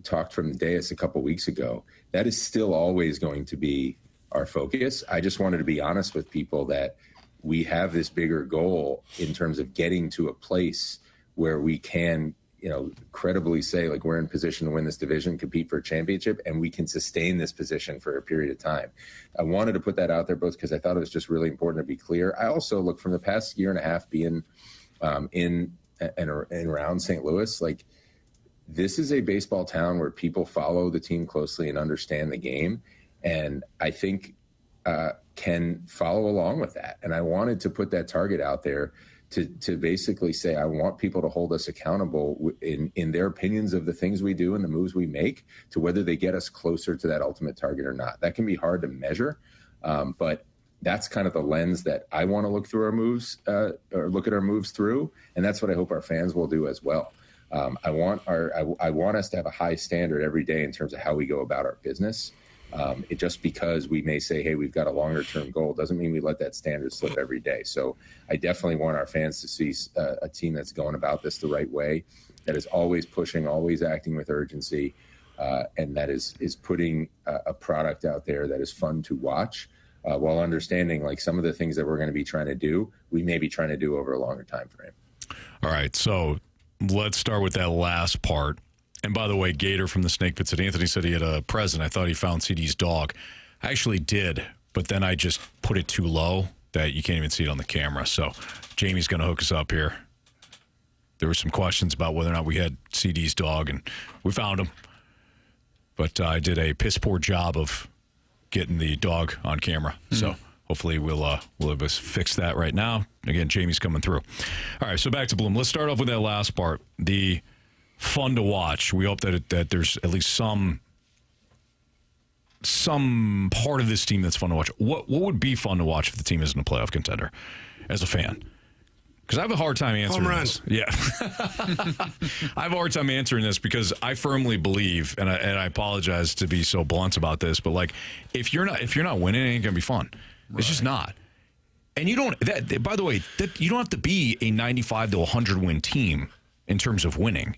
talked from the dais a couple weeks ago. That is still always going to be our focus. I just wanted to be honest with people that we have this bigger goal in terms of getting to a place where we can, credibly say, like, we're in position to win this division, compete for a championship, and we can sustain this position for a period of time. I wanted to put that out there both because I thought it was just really important to be clear. I also look from the past year and a half being in and around St. Louis, like, this is a baseball town where people follow the team closely and understand the game, and I think can follow along with that. And I wanted to put that target out there to basically say, I want people to hold us accountable in their opinions of the things we do and the moves we make to whether they get us closer to that ultimate target or not. That can be hard to measure, but that's kind of the lens that I want to look through our moves or look at our moves through. And that's what I hope our fans will do as well. I want us to have a high standard every day in terms of how we go about our business. It just because we may say, hey, we've got a longer term goal doesn't mean we let that standard slip every day. So I definitely want our fans to see a team that's going about this the right way, that is always pushing, always acting with urgency, and that is putting a product out there that is fun to watch, while understanding, like, some of the things that we're going to be trying to do, we may be trying to do over a longer time frame. All right, so let's start with that last part. And by the way, Gator from the Snake Pit said Anthony said he had a present. I thought he found CD's dog. I actually did, but then I just put it too low that you can't even see it on the camera. So Jamie's going to hook us up here. There were some questions about whether or not we had CD's dog, and we found him. But I did a piss poor job of getting the dog on camera. So hopefully we'll fix that right now. Again, Jamie's coming through. All right, so back to Bloom. Let's start off with that last part. The fun to watch. We hope that there's at least some part of this team that's fun to watch. What would be fun to watch if the team isn't a playoff contender as a fan? Because I have a hard time answering this. Yeah. I have a hard time answering this because I firmly believe, and I apologize to be so blunt about this, but, like, if you're not winning, it ain't gonna be fun. Right. It's just not. And you don't. By the way, you don't have to be a 95 to 100 win team in terms of winning.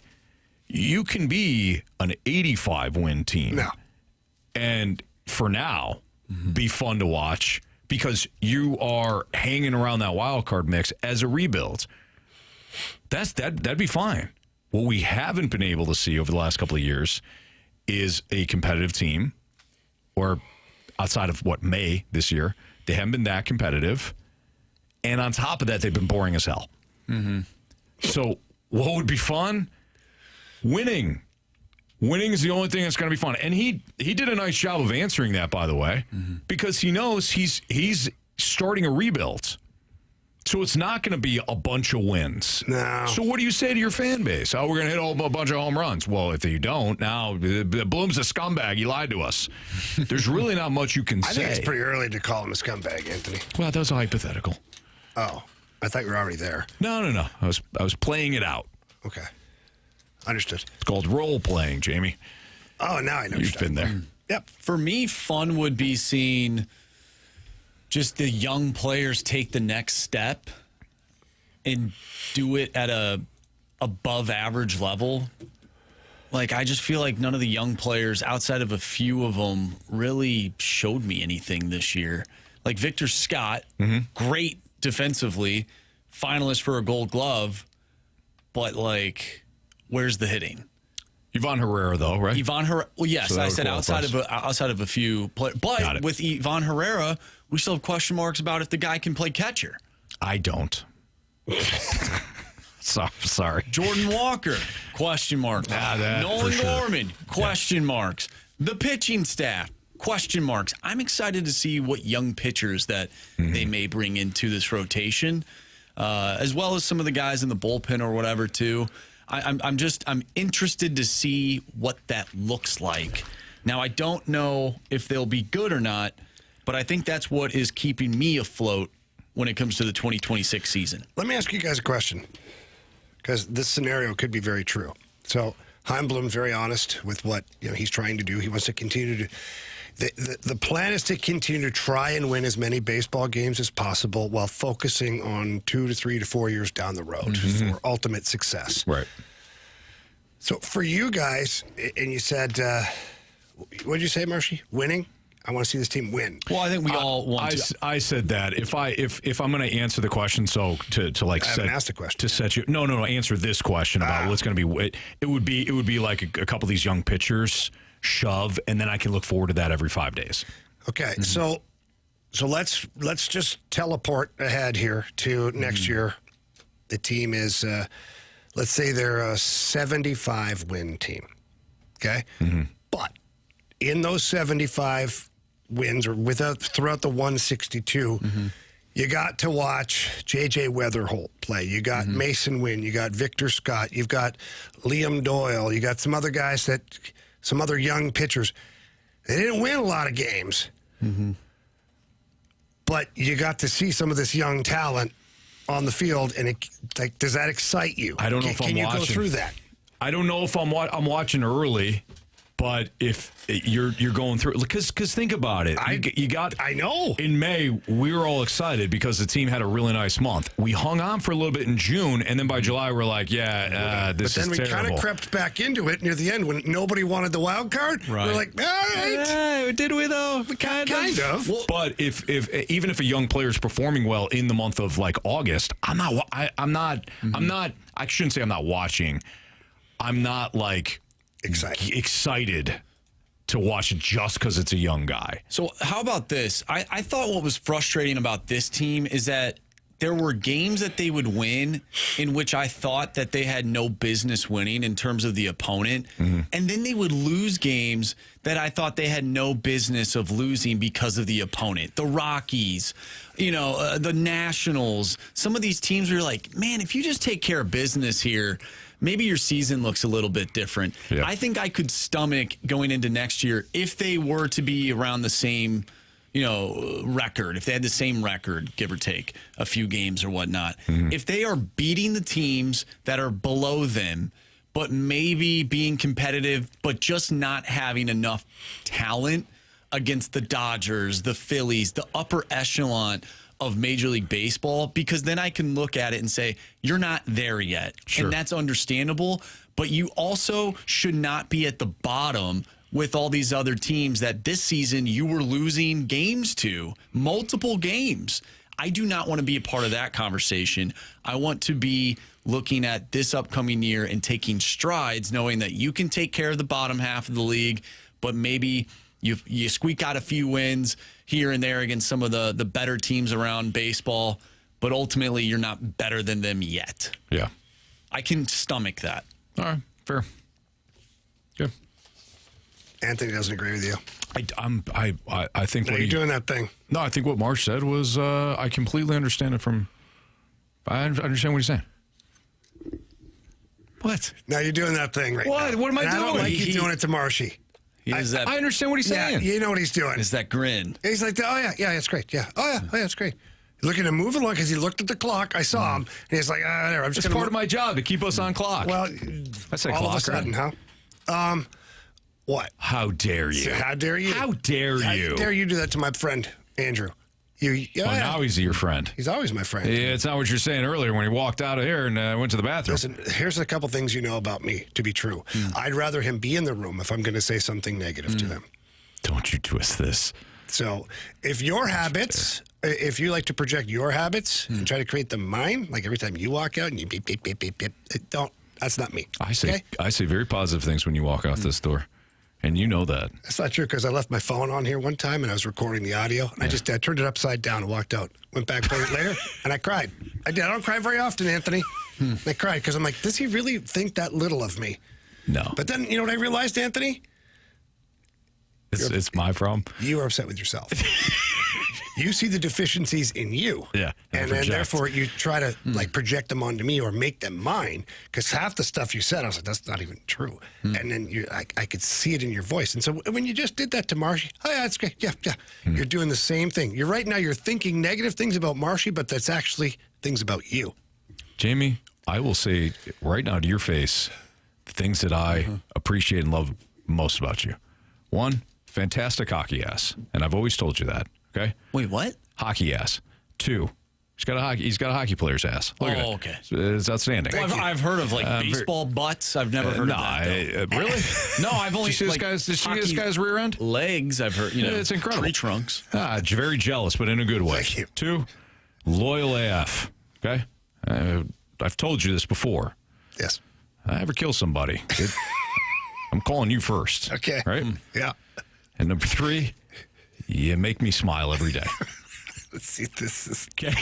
You can be an 85 win team. No. And for now, be fun to watch because you are hanging around that wild card mix as a rebuild. That'd be fine. What we haven't been able to see over the last couple of years is a competitive team, or outside of May this year, they haven't been that competitive. And on top of that, they've been boring as hell. Mm-hmm. So what would be fun? Winning. Winning is the only thing that's going to be fun. And he did a nice job of answering that, by the way, because he knows he's starting a rebuild. So it's not going to be a bunch of wins. No. So what do you say to your fan base? Oh, we're going to hit a bunch of home runs. Well, if you don't, now Bloom's a scumbag. He lied to us. There's really not much you can say. I think it's pretty early to call him a scumbag, Anthony. Well, that was a hypothetical. Oh, I thought you were already there. No. I was playing it out. Okay. Understood. It's called role playing, Jamie. Oh, now I know. You've been there. Yep. For me, fun would be seeing just the young players take the next step and do it at a above average level. Like, I just feel like none of the young players, outside of a few of them, really showed me anything this year. Like Victor Scott, great defensively, finalist for a Gold Glove, but like, where's the hitting? Ivan Herrera, though, right? Ivan Herrera. Well, yes, So I said outside of a few players. But with Ivan Herrera, we still have question marks about if the guy can play catcher. I don't. Sorry. Jordan Walker, question marks. Nolan Gorman, question marks. The pitching staff, question marks. I'm excited to see what young pitchers that they may bring into this rotation, as well as some of the guys in the bullpen or whatever, too. I'm interested to see what that looks like. Now, I don't know if they'll be good or not, but I think that's what is keeping me afloat when it comes to the 2026 season. Let me ask you guys a question, because this scenario could be very true. So Chaim Bloom's very honest with what he's trying to do. He wants to continue to. The plan is to continue to try and win as many baseball games as possible while focusing on 2 to 3 to 4 years down the road for ultimate success. Right. So for you guys, and you said, what did you say, Marshy? Winning? I want to see this team win. Well, I think we all want to. I said that if I'm going to answer the question, so to like I haven't asked the question to set you. No. Answer this question about what's going to be. It would be like a couple of these young pitchers shove, and then I can look forward to that every 5 days. Okay, so let's just teleport ahead here to next year. The team is, let's say they're a 75 win team. Okay, but in those 75 wins, or throughout the 162, you got to watch J.J. Weatherholt play. You got Mason Wynn. You got Victor Scott. You've got Liam Doyle. You got some other guys some other young pitchers. They didn't win a lot of games, but you got to see some of this young talent on the field, and does that excite you? I don't know if I'm watching. Can you go through that? I don't know if I'm watching early, but if you're going through, because think about it, I know in May we were all excited because the team had a really nice month. We hung on for a little bit in June, and then by July we're like, this is terrible. But then we kind of crept back into it near the end when nobody wanted the wild card. Right. We're like, all right, yeah, did we though? Kind of. Well, but if even if a young player is performing well in the month of like August, I'm not. I shouldn't say I'm not watching. I'm not like excited to watch it just because it's a young guy. So how about this? I thought what was frustrating about this team is that there were games that they would win in which I thought that they had no business winning in terms of the opponent. And then they would lose games that I thought they had no business of losing because of the opponent. The Rockies, the Nationals, some of these teams were like, man, if you just take care of business here, maybe your season looks a little bit different. Yeah. I think I could stomach going into next year if they were to be around the same, record, if they had the same record, give or take a few games or whatnot. If they are beating the teams that are below them, but maybe being competitive, but just not having enough talent against the Dodgers, the Phillies, the upper echelon of Major League Baseball, because then I can look at it and say, you're not there yet. Sure. And that's understandable, but you also should not be at the bottom with all these other teams that this season you were losing games to, multiple games. I do not want to be a part of that conversation. I want to be looking at this upcoming year and taking strides, knowing that you can take care of the bottom half of the league, but maybe you squeak out a few wins here and there against some of the better teams around baseball, but ultimately you're not better than them yet. Yeah. I can stomach that. All right, fair. Good. Anthony doesn't agree with you. I think you're doing that thing. No, I think what Marsh said was I completely understand it from I understand what he's saying. What? Now you're doing that thing right now. What am I And doing? I don't like you doing it to Marshy. I understand what he's saying. Yeah, you know what he's doing. It's that grin. He's like, it's great. Yeah. Oh, yeah, it's great. Looking to move along because he looked at the clock. I saw him, and he's like, I'm just It's part of my job to keep us on clock. Well, I said all clock, of a sudden, right? huh? What? How dare you? How dare you? How dare you? How dare you do that to my friend, Andrew? Now he's your friend. He's always my friend. Yeah, it's not what you're saying earlier when he walked out of here and went to the bathroom. Listen, here's a couple things you know about me to be true. I'd rather him be in the room if I'm going to say something negative to him. Don't you twist this. So if your habits, if you like to project your habits and try to create them mine, like every time you walk out and you beep, beep, beep, beep, beep, don't. That's not me. I say very positive things when you walk out this door. And you know that. That's not true because I left my phone on here one time and I was recording the audio. And I turned it upside down and walked out. Went back, played it later, and I cried. I did. I don't cry very often, Anthony. I cried because I'm like, does he really think that little of me? No. But then, you know what I realized, Anthony? It's my problem. You are upset with yourself. You see the deficiencies in you. Yeah. And then therefore you try to like project them onto me or make them mine. Because half the stuff you said, I was like, that's not even true. And then I could see it in your voice. And so when you just did that to Marshy, oh yeah, that's great. Yeah. You're doing the same thing. You're right now, you're thinking negative things about Marshy, but that's actually things about you. Jamie, I will say right now to your face the things that I appreciate and love most about you. One, fantastic hockey ass. And I've always told you that. Okay. Wait, what? Hockey ass. Two, he's got a hockey player's ass. Look at it. Okay. It's outstanding. Well, I've heard of like baseball butts. I've never heard of that. Really? No, I've only Did you see this guy's rear end? Legs. I've heard. It's incredible. Tree trunks. Very jealous, but in a good way. Thank you. Two, loyal AF. Okay. I've told you this before. Yes. I ever kill somebody, I'm calling you first. Okay. Right? Yeah. And number three, you make me smile every day. Let's see. This is okay.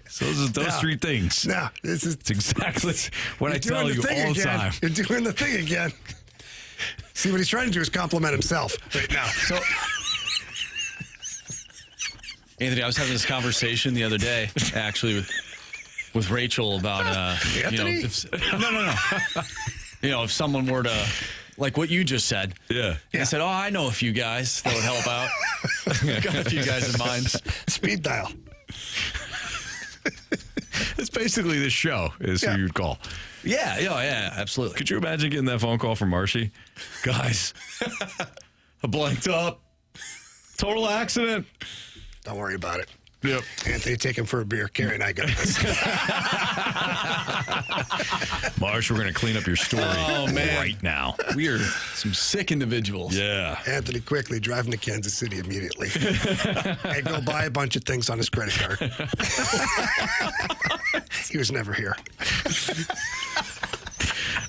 So those three things. No, it's exactly what I tell you all the time. You're doing the thing again. See, what he's trying to do is compliment himself right now. So, Anthony, I was having this conversation the other day, actually, with Rachel about Anthony? If someone were to. Like what you just said. Yeah. I said, I know a few guys that would help out. Got a few guys in mind. Speed dial. It's basically this show is who you'd call. Yeah, absolutely. Could you imagine getting that phone call from Marshy? Guys, I blanked up. Total accident. Don't worry about it. Yep. Anthony, take him for a beer. Carey and I got this. Marsh, we're going to clean up your story right now. We are some sick individuals. Yeah. Anthony, quickly, drive him to Kansas City immediately. And go buy a bunch of things on his credit card. He was never here.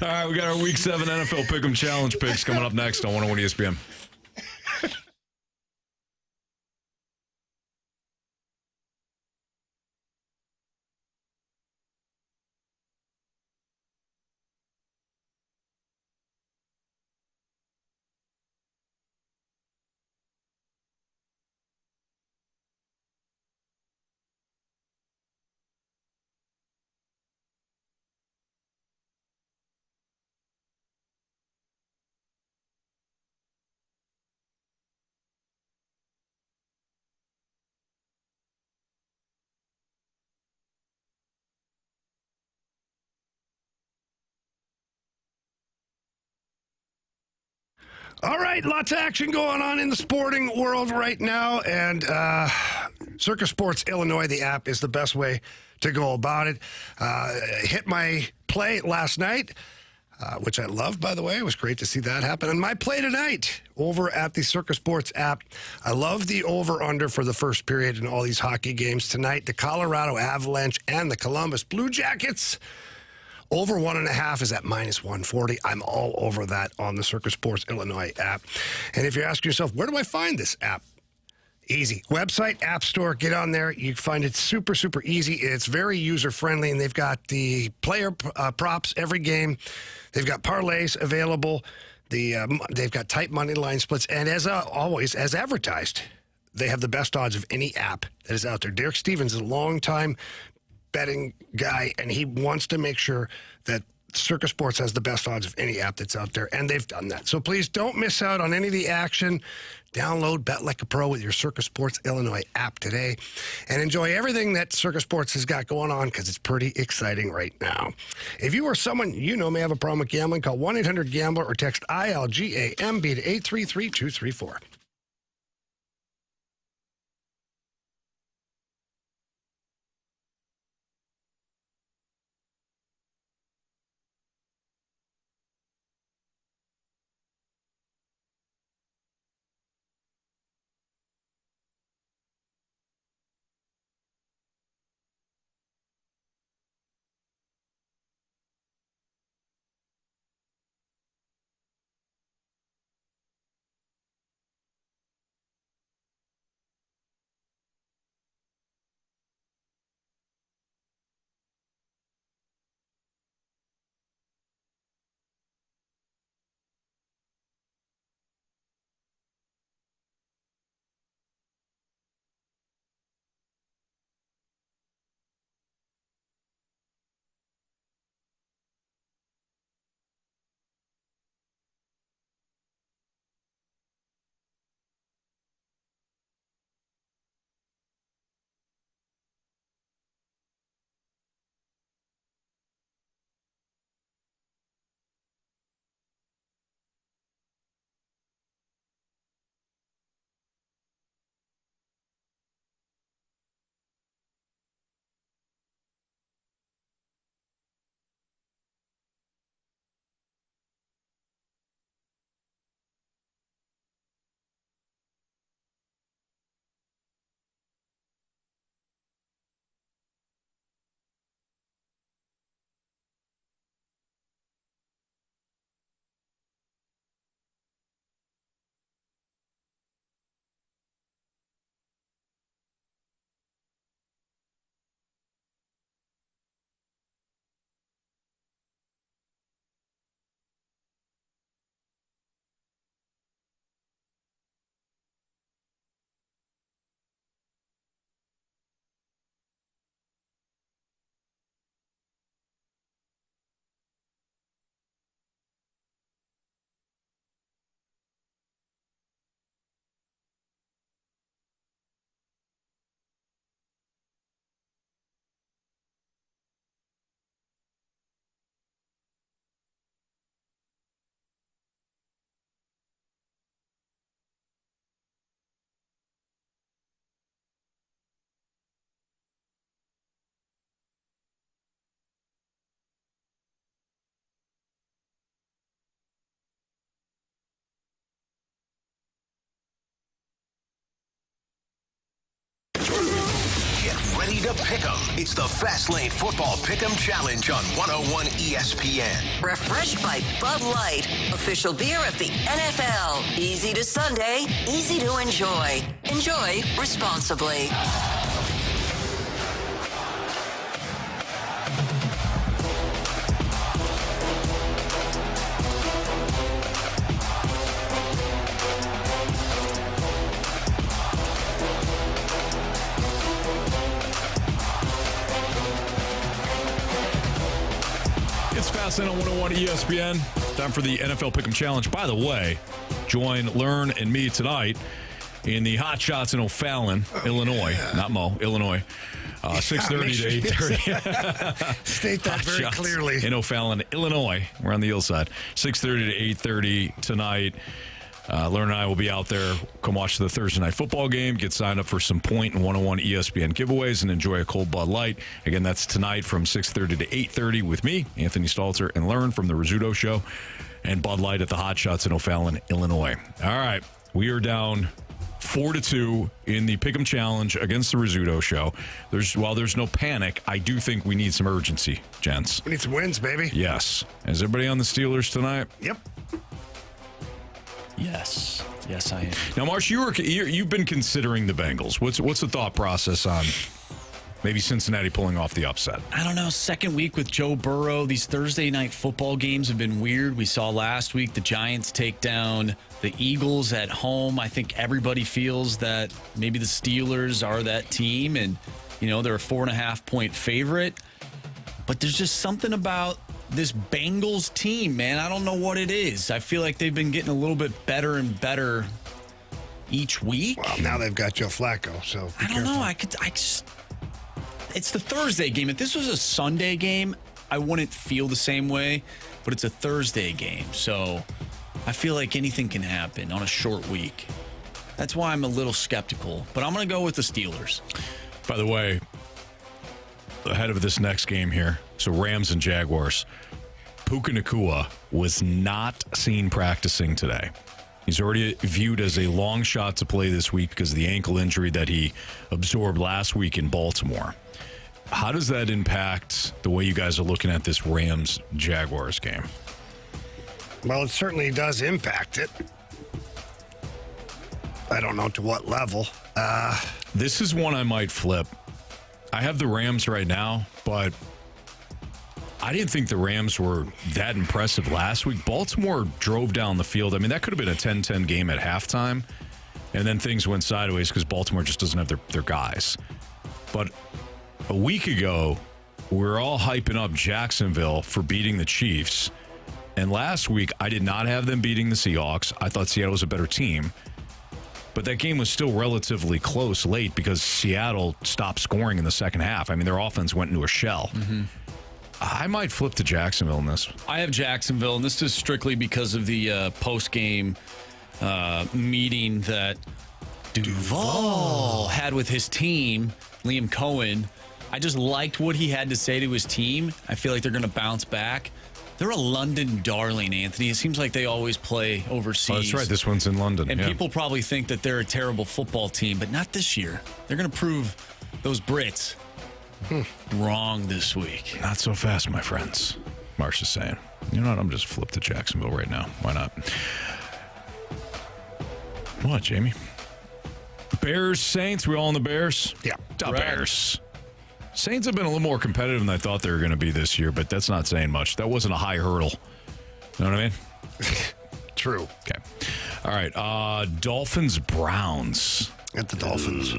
All right, we got our Week 7 NFL Pick'em Challenge picks coming up next on 101 ESPN. All right, lots of action going on in the sporting world right now, and Circus Sports Illinois, the app, is the best way to go about it. Hit my play last night, which I loved, by the way. It was great to see that happen. And my play tonight over at the Circus Sports app. I love the over-under for the first period in all these hockey games tonight. The Colorado Avalanche and the Columbus Blue Jackets. Over 1.5 is at -140. I'm all over that on the Circus Sports Illinois app. And if you're asking yourself, where do I find this app? Easy. Website, App Store, get on there. You find it super, super easy. It's very user-friendly, and they've got the player props every game. They've got parlays available. They've got tight money line splits. And as always, as advertised, they have the best odds of any app that is out there. Derek Stevens is a long-time betting guy, and he wants to make sure that Circus Sports has the best odds of any app that's out there, and they've done that. So please don't miss out on any of the action. Download Bet Like a Pro with your Circus Sports Illinois app today and enjoy everything that Circus Sports has got going on because it's pretty exciting right now. If you or someone you know may have a problem with gambling, call 1-800-GAMBLER or text ILGAMB to 833-234. Get ready to pick 'em. It's the Fast Lane Football Pick 'em Challenge on 101 ESPN. Refreshed by Bud Light, official beer of the NFL. Easy to Sunday, easy to enjoy. Enjoy responsibly. It's Fast Lane on 101 ESPN. Time for the NFL Pick'em Challenge. By the way, join Learn and me tonight in the Hot Shots in O'Fallon, Illinois. Not Mo, Illinois. 6:30 to 8:30. State that very clearly. In O'Fallon, Illinois. We're on the hillside. 6:30 to 8:30 tonight. Learn and I will be out there. Come watch the Thursday night football game. Get signed up for some Point and 101 ESPN giveaways and enjoy a cold Bud Light. Again, that's tonight from 6:30 to 8:30 with me, Anthony Stalter, and Learn from the Rizzuto Show and Bud Light at the Hot Shots in O'Fallon, Illinois. All right, we are down 4-2 in the Pick'em Challenge against the Rizzuto Show. While there's no panic, I do think we need some urgency, gents. We need some wins, baby. Yes. Is everybody on the Steelers tonight? Yep. Yes. Yes, I am. Now, Marsh, you've been considering the Bengals. What's the thought process on maybe Cincinnati pulling off the upset? I don't know. Second week with Joe Burrow. These Thursday night football games have been weird. We saw last week the Giants take down the Eagles at home. I think everybody feels that maybe the Steelers are that team. And They're a 4.5-point favorite. But there's just something about this Bengals team, man. I don't know what it is. I feel like they've been getting a little bit better and better each week. Well, now they've got Joe Flacco, so I don't know. It's the Thursday game. If this was a Sunday game, I wouldn't feel the same way. But it's a Thursday game, so I feel like anything can happen on a short week. That's why I'm a little skeptical. But I'm going to go with the Steelers. By the way, ahead of this next game here, so Rams and Jaguars, Puka Nacua was not seen practicing today. He's already viewed as a long shot to play this week because of the ankle injury that he absorbed last week in Baltimore. How does that impact the way you guys are looking at this Rams-Jaguars game? Well, it certainly does impact it. I don't know to what level. This is one I might flip. I have the Rams right now, but I didn't think the Rams were that impressive last week. Baltimore drove down the field. I mean, that could have been a 10-10 game at halftime, and then things went sideways because Baltimore just doesn't have their guys. But a week ago, we were all hyping up Jacksonville for beating the Chiefs, and last week, I did not have them beating the Seahawks. I thought Seattle was a better team. But that game was still relatively close late because Seattle stopped scoring in the second half. I mean, their offense went into a shell. Mm-hmm. I might flip to Jacksonville in this. I have Jacksonville, and this is strictly because of the post-game meeting that Duval had with his team, Liam Cohen. I just liked what he had to say to his team. I feel like they're going to bounce back. They're a London darling, Anthony. It seems like they always play overseas. Oh, that's right. This one's in London. And people probably think that they're a terrible football team, but not this year. They're going to prove those Brits wrong this week. Not so fast, my friends. Marsh is saying. You know what? I'm just flip to Jacksonville right now. Why not? What, Jamie? Bears, Saints. We all in the Bears? Yeah. Bears. Saints have been a little more competitive than I thought they were going to be this year, but that's not saying much. That wasn't a high hurdle. You know what I mean? True. Okay. All right. Dolphins, Browns. Got the Dolphins.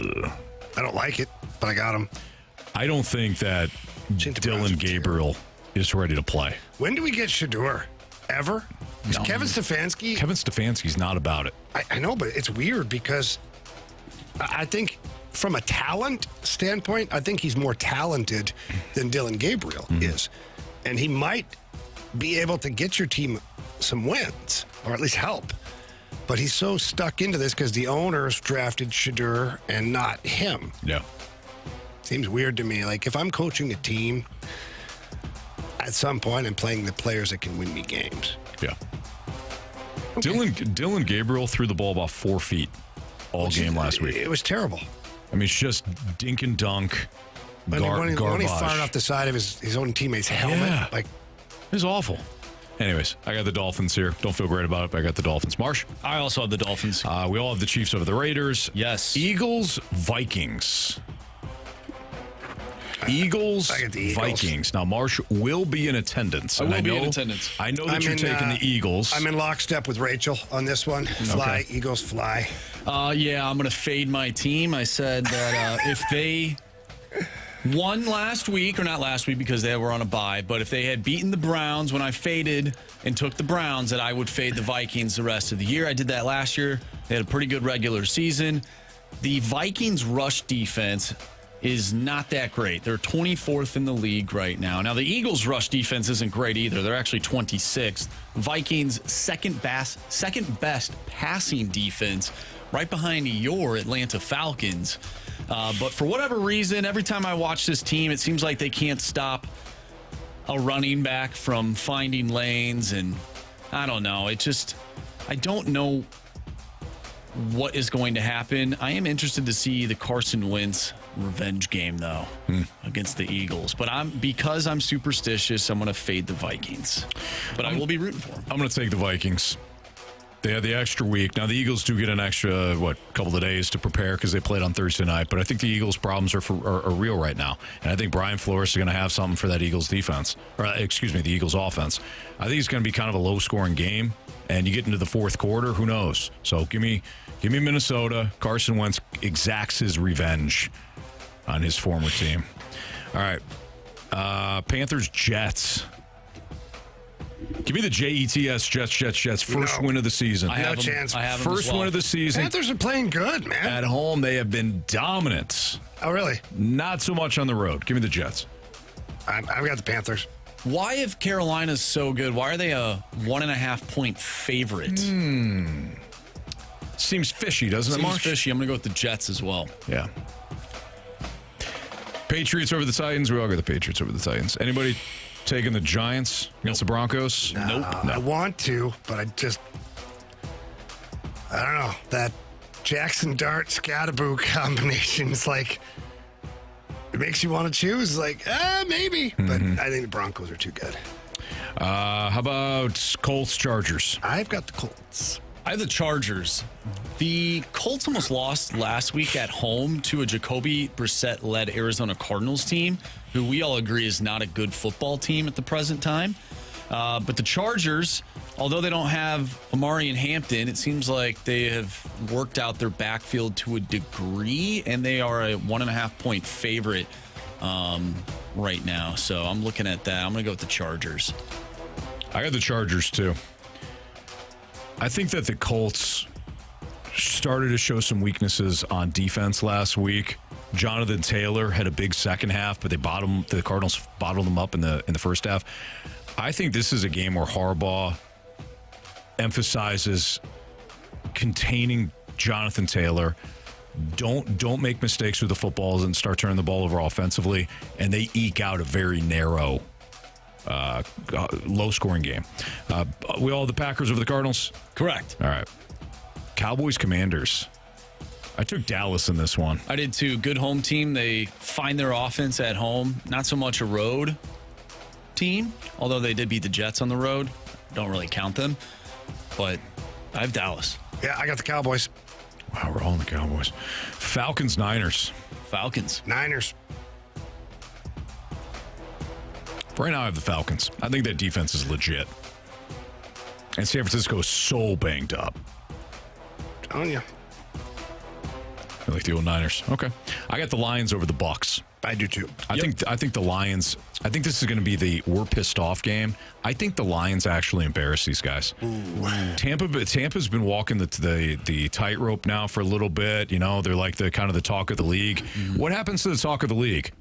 I don't like it, but I got them. I don't think that Dylan Gabriel is ready to play. When do we get Shedeur? Ever? Is Kevin Stefanski? Kevin Stefanski's not about it. I know, but it's weird because I think from a talent standpoint, I think he's more talented than Dylan Gabriel is. And he might be able to get your team some wins, or at least help. But he's so stuck into this because the owners drafted Shedeur and not him. Yeah. Seems weird to me. Like, if I'm coaching a team, at some point I'm playing the players that can win me games. Yeah. Okay. Dylan Gabriel threw the ball about 4 feet all game last week. It was terrible. I mean, it's just dink and dunk, garbage. When he fired off the side of his own teammate's helmet. Like, it was awful. Anyways, I got the Dolphins here. Don't feel great about it, but I got the Dolphins. Marsh? I also have the Dolphins. We all have the Chiefs over the Raiders. Yes. Eagles, Vikings. Eagles, Vikings. Now, Marsh will be in attendance. I will be in attendance. I know that you're taking the Eagles. I'm in lockstep with Rachel on this one. Fly, okay. Eagles, fly. Yeah, I'm going to fade my team. I said that if they won last week, or not last week because they were on a bye, but if they had beaten the Browns when I faded and took the Browns, that I would fade the Vikings the rest of the year. I did that last year. They had a pretty good regular season. The Vikings rush defense is not that great. They're 24th in the league right now. Now, the Eagles' rush defense isn't great either. They're actually 26th. Vikings' second best passing defense, right behind your Atlanta Falcons. But for whatever reason, every time I watch this team, it seems like they can't stop a running back from finding lanes. And I don't know. I don't know what is going to happen. I am interested to see the Carson Wentz revenge game, though, against the Eagles. But because I'm superstitious, I'm going to fade the Vikings. But I will be rooting for them. I'm going to take the Vikings. They had the extra week. Now, the Eagles do get an extra, couple of days to prepare because they played on Thursday night. But I think the Eagles' problems are real right now. And I think Brian Flores is going to have something for that Eagles defense. The Eagles offense. I think it's going to be kind of a low-scoring game. And you get into the fourth quarter, who knows? So give me Minnesota. Carson Wentz exacts his revenge on his former team. All right. Panthers, Jets. Give me the Jets, Jets. First win of the season. No chance. I have them First as well. win of the season. Panthers are playing good, man. At home, they have been dominant. Oh, really? Not so much on the road. Give me the Jets. I've got the Panthers. Why, if Carolina's so good, why are they a 1.5-point favorite? Seems fishy, doesn't it, Seems Marsh? fishy. I'm going to go with the Jets as well. Yeah. Patriots over the Titans. We all got the Patriots over the Titans. Anybody taking the Giants against the Broncos? Nope. I want to, but I don't know. That Jackson Dart Scatterboo combination is like, it makes you want to choose. Like, maybe. But I think the Broncos are too good. How about Colts, Chargers? I've got the Colts. I have the Chargers. The Colts almost lost last week at home to a Jacoby Brissett-led Arizona Cardinals team, who we all agree is not a good football team at the present time. But the Chargers, although they don't have Amari and Hampton, it seems like they have worked out their backfield to a degree, and they are a 1.5-point favorite right now. So I'm looking at that. I'm going to go with the Chargers. I got the Chargers, too. I think that the Colts started to show some weaknesses on defense last week. Jonathan Taylor had a big second half, but the Cardinals bottled them up in the first half. I think this is a game where Harbaugh emphasizes containing Jonathan Taylor. Don't make mistakes with the footballs and start turning the ball over offensively, and they eke out a very narrow, low-scoring game. We all have the Packers over the Cardinals? Correct. All right. Cowboys, Commanders. I took Dallas in this one. I did too. Good home team. They find their offense at home. Not so much a road team, although they did beat the Jets on the road. Don't really count them. But I have Dallas. Yeah, I got the Cowboys. Wow, we're all in the Cowboys. Falcons, Niners. Falcons. Niners. Right now I have the Falcons. I think that defense is legit. And San Francisco is so banged up. Telling you. I like the old Niners. Okay. I got the Lions over the Bucks. I do too. I think the Lions, I think this is going to be the we're pissed off game. I think the Lions actually embarrass these guys. Tampa's been walking the tightrope now for a little bit. You know, they're like the kind of the talk of the league. What happens to the talk of the league?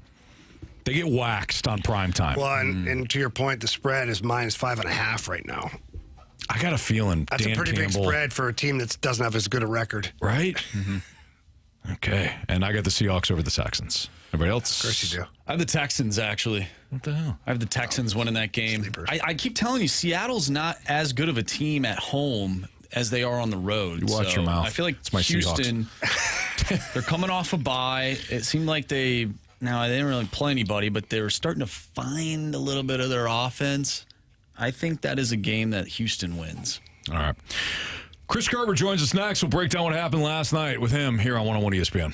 They get waxed on prime time. Well, and to your point, the spread is -5.5 right now. I got a feeling That's Dan a pretty Campbell, big spread for a team that doesn't have as good a record. right? Okay. And I got the Seahawks over the Texans. Everybody else? Of course you do. I have the Texans, actually. What the hell? I have the Texans winning that game. I keep telling you, Seattle's not as good of a team at home as they are on the road. You watch your mouth. I feel like It's my Houston, they're coming off a bye. It seemed like they didn't really play anybody, but they were starting to find a little bit of their offense. I think that is a game that Houston wins. All right. Chris Kerber joins us next. We'll break down what happened last night with him here on 101 ESPN.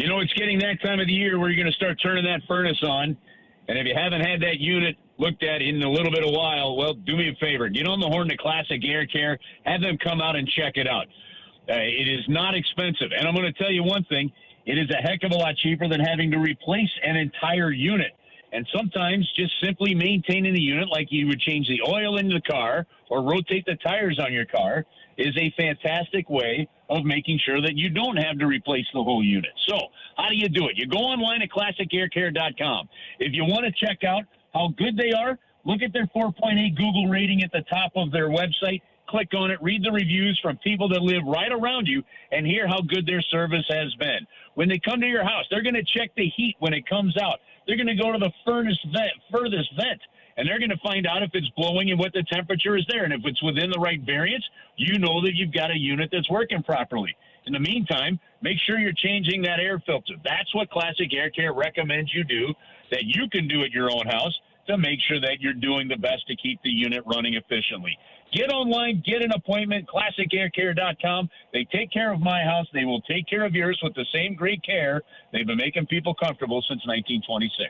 You know, it's getting that time of the year where you're going to start turning that furnace on. And if you haven't had that unit looked at in a little bit of while, well, do me a favor. Get on the horn to Classic Air Care. Have them come out and check it out. It is not expensive. And I'm going to tell you one thing. It is a heck of a lot cheaper than having to replace an entire unit. And sometimes just simply maintaining the unit, like you would change the oil in the car or rotate the tires on your car, is a fantastic way of making sure that you don't have to replace the whole unit. So how do you do it? You go online at classicaircare.com. If you want to check out how good they are, look at their 4.8 Google rating at the top of their website. Click on it, read the reviews from people that live right around you, and hear how good their service has been. When they come to your house, they're going to check the heat when it comes out. They're going to go to the furthest vent, and they're going to find out if it's blowing and what the temperature is there. And if it's within the right variance, you know that you've got a unit that's working properly. In the meantime, make sure you're changing that air filter. That's what Classic Air Care recommends you do, that you can do at your own house to make sure that you're doing the best to keep the unit running efficiently. Get online, get an appointment, classicaircare.com. They take care of my house. They will take care of yours with the same great care. They've been making people comfortable since 1926.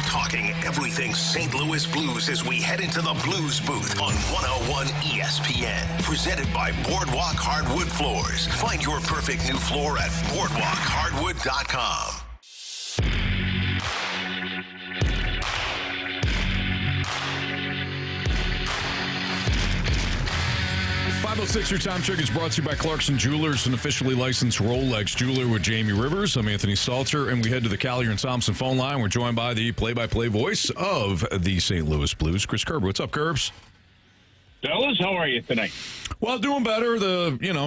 Talking everything St. Louis Blues as we head into the Blues booth on 101 ESPN. Presented by Boardwalk Hardwood Floors. Find your perfect new floor at boardwalkhardwood.com. 506, your time check is brought to you by Clarkson Jewelers, an officially licensed Rolex jeweler with Jamie Rivers. I'm Anthony Stalter, and we head to the Collier and Thompson phone line. We're joined by the play-by-play voice of the St. Louis Blues, Chris Kerber. What's up, Kerbs? Fellas, how are you tonight? Well, doing better.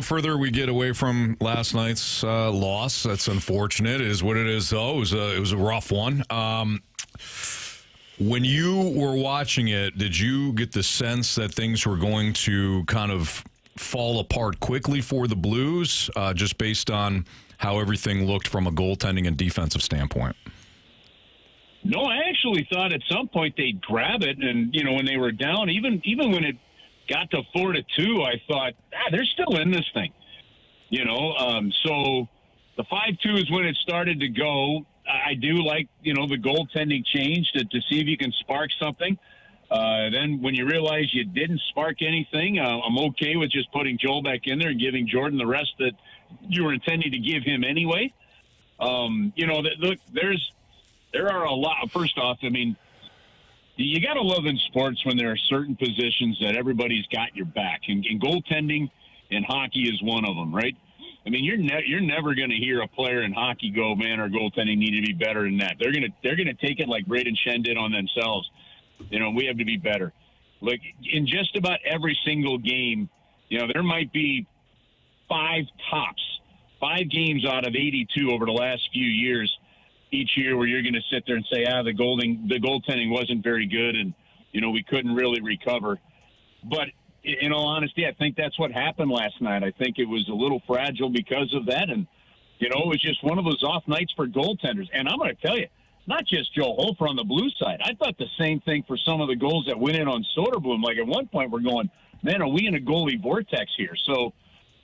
Further we get away from last night's loss. That's unfortunate. It is what it is, though. It was a rough one. When you were watching it, did you get the sense that things were going to kind of fall apart quickly for the Blues, just based on how everything looked from a goaltending and defensive standpoint? No, I actually thought at some point they'd grab it, and when they were down, even when it got to 4-2, I thought, they're still in this thing. So the 5-2 is when it started to go. I do like, the goaltending change to see if you can spark something. Then when you realize you didn't spark anything, I'm okay with just putting Joel back in there and giving Jordan the rest that you were intending to give him anyway. Look, there are a lot. First off, you got to love in sports when there are certain positions that everybody's got your back, and goaltending in hockey is one of them, right? You're never going to hear a player in hockey go, man, our goaltending need to be better than that. They're gonna take it like Braden Shen did on themselves. We have to be better. Like in just about every single game, there might be 5 games out of 82 over the last few years each year where you're going to sit there and say, the goaltending wasn't very good, and we couldn't really recover. But in all honesty, I think that's what happened last night. I think it was a little fragile because of that, and it was just one of those off nights for goaltenders. And I'm going to tell you, not just Joe Hofer on the Blues side. I thought the same thing for some of the goals that went in on Soderblom. Like at one point, we're going, man, are we in a goalie vortex here? So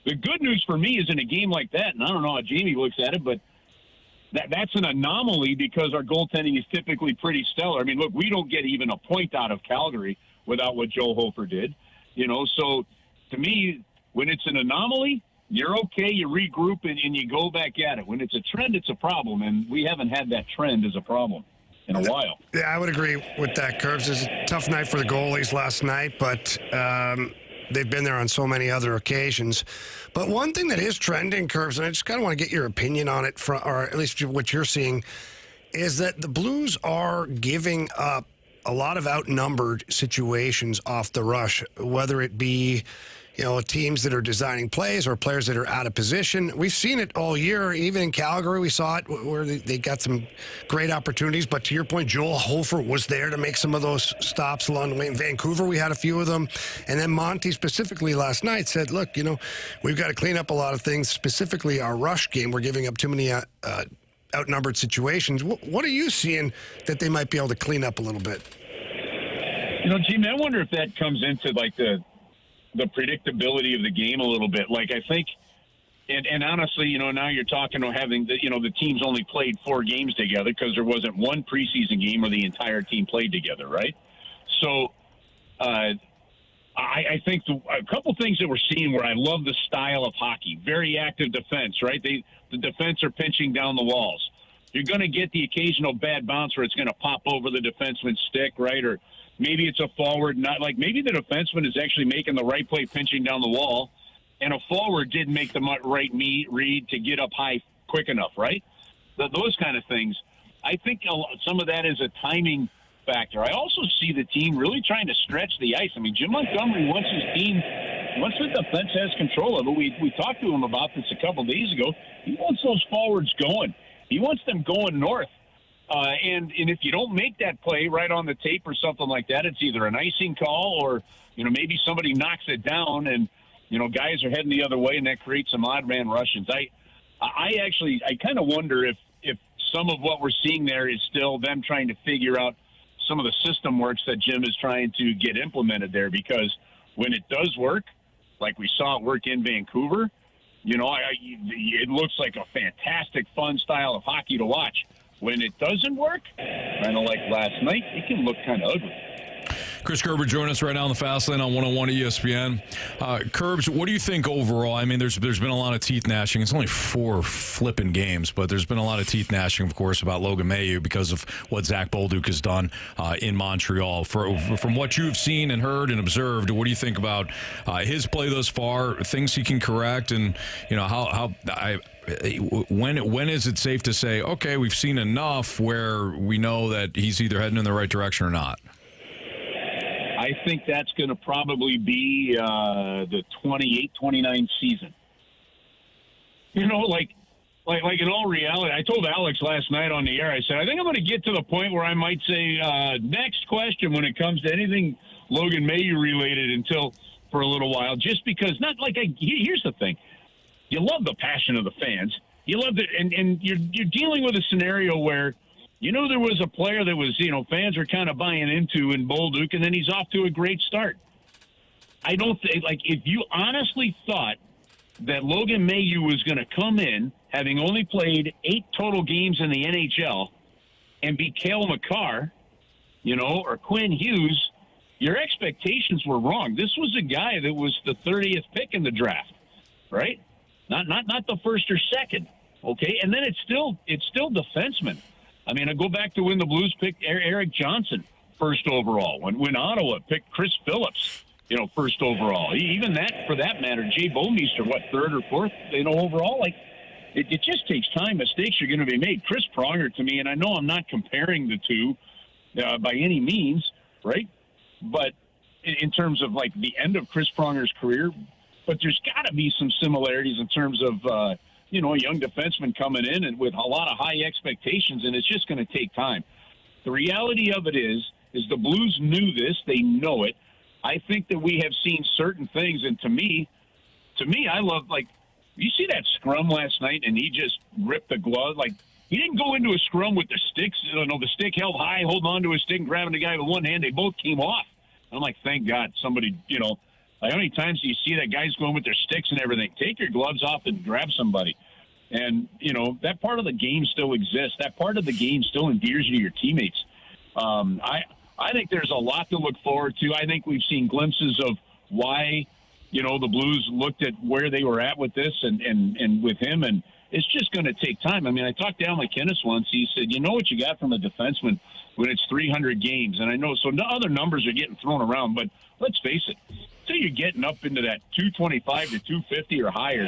the good news for me is in a game like that, and I don't know how Jamie looks at it, but that's an anomaly because our goaltending is typically pretty stellar. Look, we don't get even a point out of Calgary without what Joe Hofer did. So to me, when it's an anomaly, you're okay, you regroup, and you go back at it. When it's a trend, it's a problem, and we haven't had that trend as a problem in a while. Yeah, I would agree with that, Curbs. It was a tough night for the goalies last night, but they've been there on so many other occasions. But one thing that is trending, Curbs, and I just kind of want to get your opinion on it, or at least what you're seeing, is that the Blues are giving up a lot of outnumbered situations off the rush, whether it be, teams that are designing plays or players that are out of position. We've seen it all year. Even in Calgary, we saw it where they got some great opportunities. But to your point, Joel Hofer was there to make some of those stops along the way. In Vancouver, we had a few of them. And then Monty specifically last night said, look, we've got to clean up a lot of things, specifically our rush game. We're giving up too many outnumbered situations. What are you seeing that they might be able to clean up a little bit? Jimmy, I wonder if that comes into like the predictability of the game a little bit. Like I think, and honestly, now you're talking about having the teams only played 4 games together because there wasn't one preseason game where the entire team played together, right? So I think a couple things that we're seeing where I love the style of hockey, very active defense, right? The defense are pinching down the walls. You're going to get the occasional bad bounce where it's going to pop over the defenseman's stick, right? Or maybe it's a forward, maybe the defenseman is actually making the right play, pinching down the wall, and a forward didn't make the right read to get up high quick enough, right? Those kind of things. I think some of that is a timing factor. I also see the team really trying to stretch the ice. I mean, Jim Montgomery wants his team, once the defense has control of it, we talked to him about this a couple days ago, he wants those forwards going. He wants them going north. And if you don't make that play right on the tape or something like that, it's either an icing call or, maybe somebody knocks it down and, guys are heading the other way and that creates some odd man rushes. I kind of wonder if some of what we're seeing there is still them trying to figure out some of the system works that Jim is trying to get implemented there, because when it does work, like we saw it work in Vancouver, it looks like a fantastic, fun style of hockey to watch. When it doesn't work, kind of like last night, it can look kind of ugly. Chris Kerber joining us right now on the Fast Lane on 101 ESPN. Kerbs, what do you think overall? I mean, there's been a lot of teeth gnashing. It's only 4 flipping games, but there's been a lot of teeth gnashing, of course, about Logan Mailloux because of what Zach Bolduc has done in Montreal. From what you've seen and heard and observed, what do you think about his play thus far, things he can correct, and when is it safe to say, okay, we've seen enough where we know that he's either heading in the right direction or not? I think that's going to probably be the 28-29 season. Like in all reality, I told Alex last night on the air, I said, I think I'm going to get to the point where I might say, next question when it comes to anything Logan Mailloux related until for a little while, just because here's the thing. You love the passion of the fans. You love it, and you're dealing with a scenario where, there was a player that was, fans were kind of buying into in Bolduc, and then he's off to a great start. I don't think, if you honestly thought that Logan Mailloux was going to come in, having only played 8 total games in the NHL, and be Cale Makar, or Quinn Hughes, your expectations were wrong. This was a guy that was the 30th pick in the draft, right? Not the first or second, okay? And then it's still defenseman. I mean, I go back to when the Blues picked Eric Johnson first overall, when Ottawa picked Chris Phillips, first overall. Even that, for that matter, Jay Bouwmeester, 3rd or 4th, overall. It just takes time. Mistakes are going to be made. Chris Pronger, to me, and I know I'm not comparing the two by any means, right? But in terms of the end of Chris Pronger's career, but there's got to be some similarities in terms of, a young defenseman coming in and with a lot of high expectations, and it's just going to take time. The reality of it is the Blues knew this. They know it. I think that we have seen certain things, and to me, I love, you see that scrum last night, and he just ripped the glove. He didn't go into a scrum with the sticks, the stick held high, holding on to his stick and grabbing the guy with one hand. They both came off. I'm like, thank God somebody, how many times do you see that guys going with their sticks and everything? Take your gloves off and grab somebody. And, that part of the game still exists. That part of the game still endears you to your teammates. I think there's a lot to look forward to. I think we've seen glimpses of why, the Blues looked at where they were at with this and with him. And it's just going to take time. I mean, I talked to Al McInnes once. He said, what you got from a defenseman when it's 300 games. And I know, so other numbers are getting thrown around, but let's face it. Until you're getting up into that 225 to 250 or higher,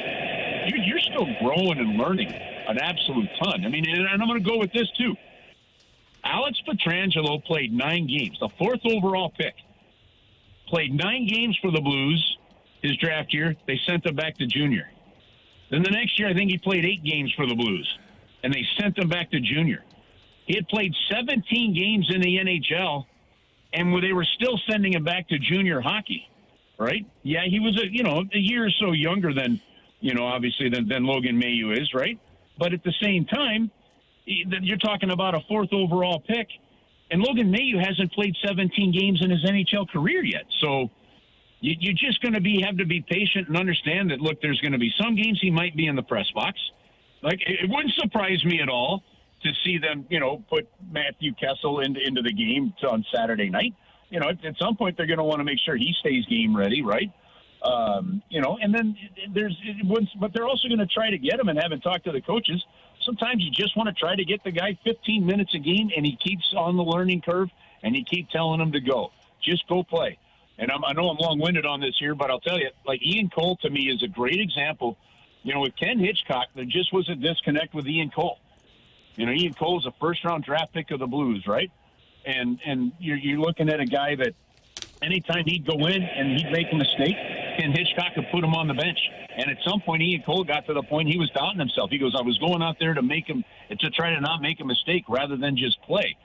you're still growing and learning an absolute ton. I mean, and I'm going to go with this too. Alex Pietrangelo played 9 games, the 4th overall pick. Played 9 games for the Blues, his draft year. They sent him back to junior. Then the next year, I think he played 8 games for the Blues, and they sent him back to junior. He had played 17 games in the NHL, and they were still sending him back to junior hockey, right? Yeah, he was a year or so younger than, obviously than Logan Mailloux is, right? But at the same time, you're talking about a 4th overall pick, and Logan Mailloux hasn't played 17 games in his NHL career yet. So you're just going to have to be patient and understand that, look, there's going to be some games he might be in the press box. Like, it wouldn't surprise me at all to see them, put Matthew Kessel into the game on Saturday night. At some point they're going to want to make sure he stays game ready, right? And then but they're also going to try to get him, and having talked to the coaches, sometimes you just want to try to get the guy 15 minutes a game, and he keeps on the learning curve, and you keep telling him to go. Just go play. And I know I'm long-winded on this here, but I'll tell you, like, Ian Cole to me is a great example. With Ken Hitchcock, there just was a disconnect with Ian Cole. Ian Cole's a first-round draft pick of the Blues, right? And you're looking at a guy that anytime he'd go in and he'd make a mistake, Ken Hitchcock would put him on the bench. And at some point, Ian Cole got to the point he was doubting himself. He goes, I was going out there to try to not make a mistake rather than just play.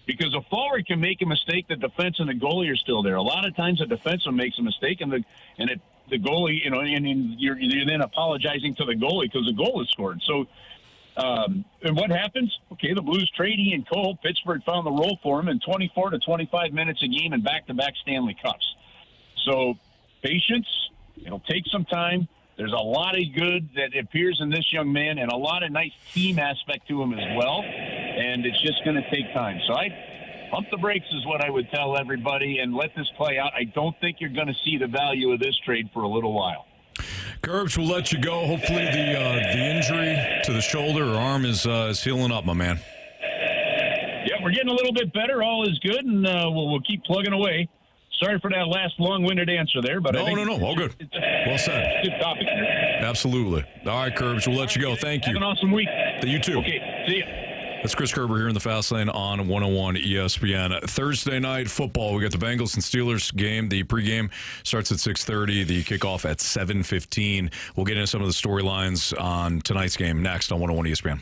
Because a forward can make a mistake, the defense and the goalie are still there. A lot of times a defenseman makes a mistake, and the goalie, and you're then apologizing to the goalie because the goal is scored. So, and what happens? Okay, the Blues trade Ian Cole. Pittsburgh found the role for him in 24 to 25 minutes a game and back-to-back Stanley Cups. So, patience. It'll take some time. There's a lot of good that appears in this young man and a lot of nice team aspect to him as well. And it's just going to take time. So I pump the brakes is what I would tell everybody and let this play out. I don't think you're going to see the value of this trade for a little while. Kerbs, we'll let you go. Hopefully the injury to the shoulder or arm is healing up, my man. Yeah, we're getting a little bit better. All is good, and we'll keep plugging away. Sorry for that last long-winded answer there, but no, all good. Well said. Good topic here. Absolutely. All right, Kerbs, we'll let you go. Thank you. Have an awesome week. You too. Okay, see ya. That's Chris Kerber here in the Fast Lane on 101 ESPN. Thursday night football. We got the Bengals and Steelers game. The pregame starts at 6:30. The kickoff at 7:15. We'll get into some of the storylines on tonight's game next on 101 ESPN.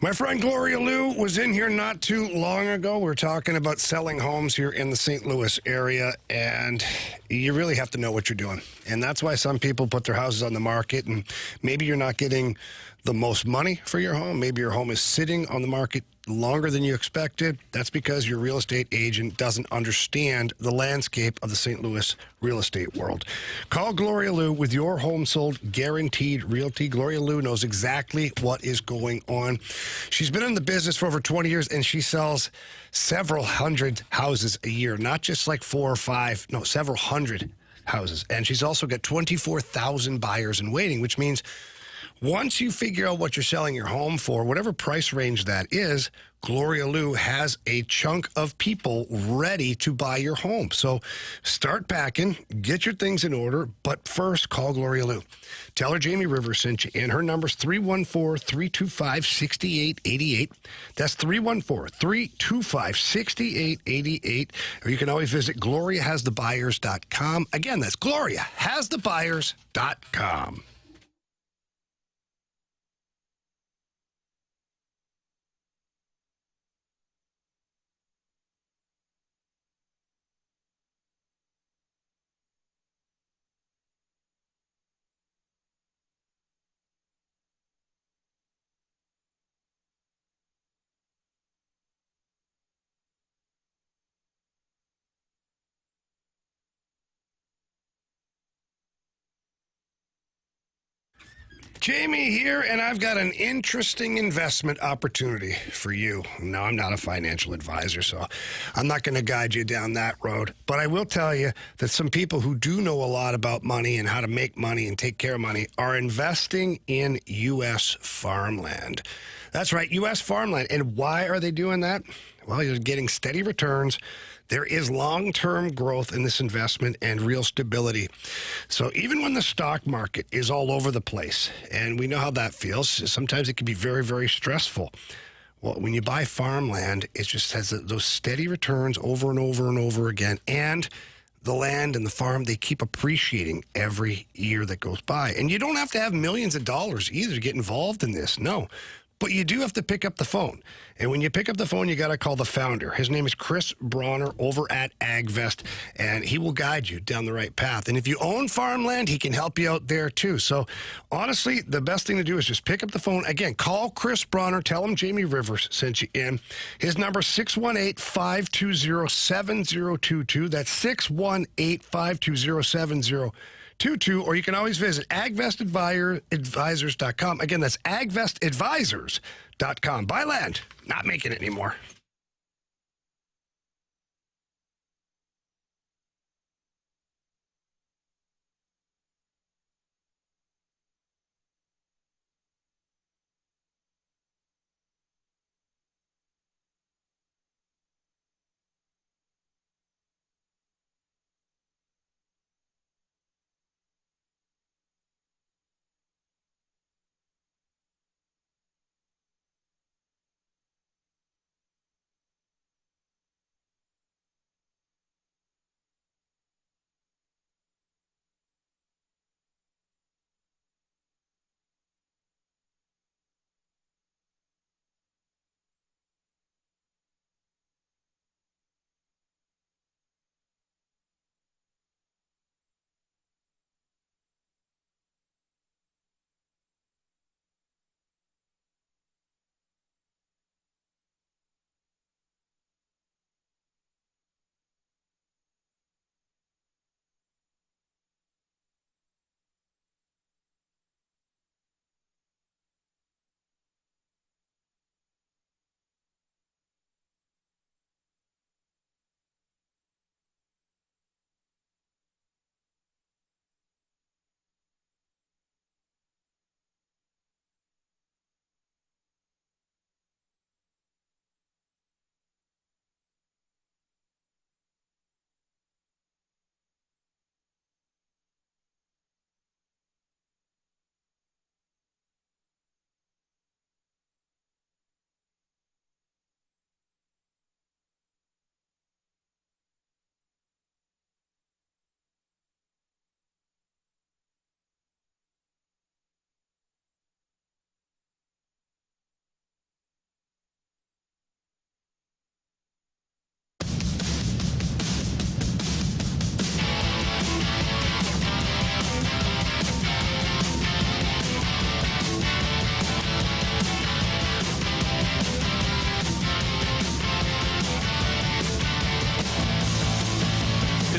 My friend Gloria Liu was in here not too long ago. We're talking about selling homes here in the St. Louis area, and you really have to know what you're doing. And that's why some people put their houses on the market, and maybe you're not getting the most money for your home. Maybe your home is sitting on the market longer than you expected. That's because your real estate agent doesn't understand the landscape of the St. Louis real estate world. Call Gloria Liu with your home sold guaranteed realty. Gloria Liu knows exactly what is going on. She's been in the business for over 20 years, and she sells several hundred houses a year, not just like 4 or 5, no, several hundred houses. And she's also got 24,000 buyers in waiting, which means once you figure out what you're selling your home for, whatever price range that is, Gloria Liu has a chunk of people ready to buy your home. So start packing, get your things in order, but first call Gloria Liu. Tell her Jamie Rivers sent you, and her number's 314-325-6888. That's 314-325-6888. Or you can always visit GloriaHasTheBuyers.com. Again, that's GloriaHasTheBuyers.com. Jamie here, and I've got an interesting investment opportunity for you. No, I'm not a financial advisor, so I'm not going to guide you down that road. But I will tell you that some people who do know a lot about money and how to make money and take care of money are investing in U.S. farmland. That's right, U.S. farmland. And why are they doing that? Well, you're getting steady returns. There is long-term growth in this investment and real stability. So even when the stock market is all over the place, and we know how that feels, sometimes it can be very, very stressful. Well, when you buy farmland, it just has those steady returns over and over and over again. And the land and the farm, they keep appreciating every year that goes by. And you don't have to have millions of dollars either to get involved in this. No. But you do have to pick up the phone. And when you pick up the phone, you got to call the founder. His name is Chris Bronner over at AgVest, and he will guide you down the right path. And if you own farmland, he can help you out there too. So honestly, the best thing to do is just pick up the phone. Again, call Chris Bronner. Tell him Jamie Rivers sent you in. His number is 618-520-7022. That's 618-520-7022. Or you can always visit agvestadvisors.com. Again, that's agvestadvisors.com. Buy land, not making it anymore.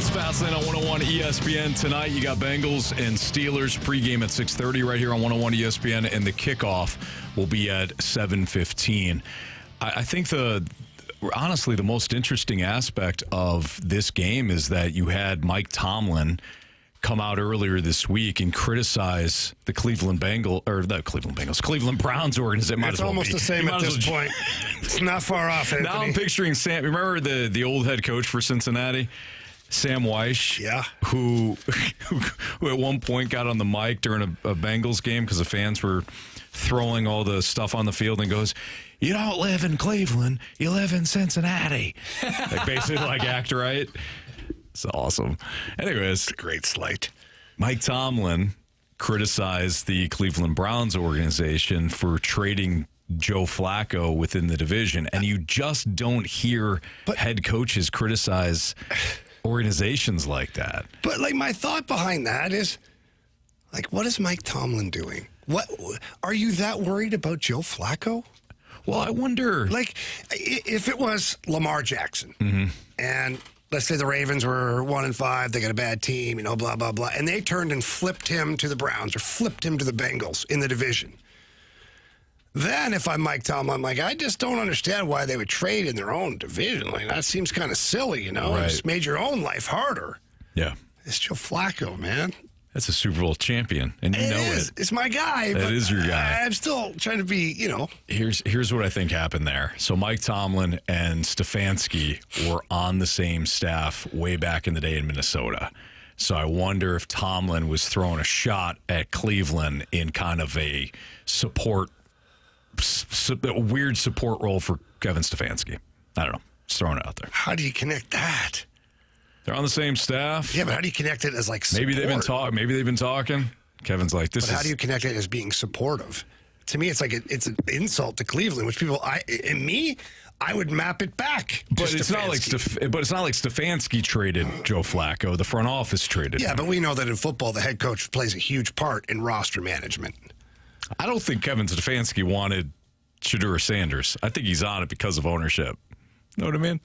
Fastlane on 101 ESPN. Tonight, you got Bengals and Steelers pregame at 6:30 right here on 101 ESPN, and the kickoff will be at 7:15. I think honestly, the most interesting aspect of this game is that you had Mike Tomlin come out earlier this week and criticize the Cleveland Browns organization. It's almost the same at this point. It's not far off, Anthony. Now I'm picturing Sam. Remember the old head coach for Cincinnati? Sam Weish, who at one point got on the mic during a Bengals game because the fans were throwing all the stuff on the field and goes, "You don't live in Cleveland, you live in Cincinnati." Basically act right. It's awesome. Anyways, it's a great slight. Mike Tomlin criticized the Cleveland Browns organization for trading Joe Flacco within the division, and you just don't hear head coaches criticize organizations like that. But my thought behind that is, what is Mike Tomlin doing? What are you that worried about Joe Flacco? Well, I wonder. If it was Lamar Jackson, and let's say the Ravens were 1-5, they got a bad team, blah, blah, blah. And they turned and flipped him to the Browns or flipped him to the Bengals in the division. Then if I'm Mike Tomlin, I'm like, I just don't understand why they would trade in their own division. Like, that seems kind of silly, Right. It just made your own life harder. Yeah. It's Joe Flacco, man. That's a Super Bowl champion, and you know it. It's my guy. That but is your guy. I'm still trying to be, Here's what I think happened there. So Mike Tomlin and Stefanski were on the same staff way back in the day in Minnesota. So I wonder if Tomlin was throwing a shot at Cleveland in kind of a a weird support role for Kevin Stefanski. I don't know. Just throwing it out there. How do you connect that? They're on the same staff. Yeah, but how do you connect it as support? Maybe they've been talking. Kevin's like, But how do you connect it as being supportive? To me, it's like it's an insult to Cleveland, which I would map it back. But it's not like Stefanski traded Joe Flacco. The front office traded him. But we know that in football, the head coach plays a huge part in roster management. I don't think Kevin Stefanski wanted Shedeur Sanders. I think he's on it because of ownership. Know what I mean?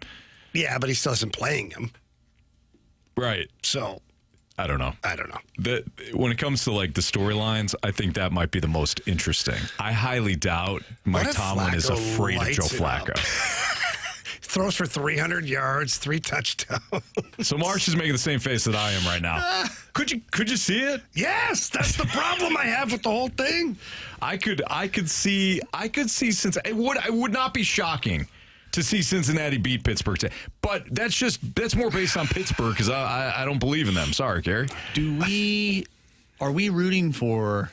Yeah, but he still isn't playing him. Right. So I don't know. When it comes to the storylines, I think that might be the most interesting. I highly doubt Mike Tomlin is afraid of Joe Flacco. Throws for 300 yards, 3 touchdowns. So Marsh is making the same face that I am right now. Could you see it? Yes, that's the problem I have with the whole thing. I could see since it would not be shocking to see Cincinnati beat Pittsburgh today. But that's more based on Pittsburgh because I don't believe in them. Sorry, Carey. Are we rooting for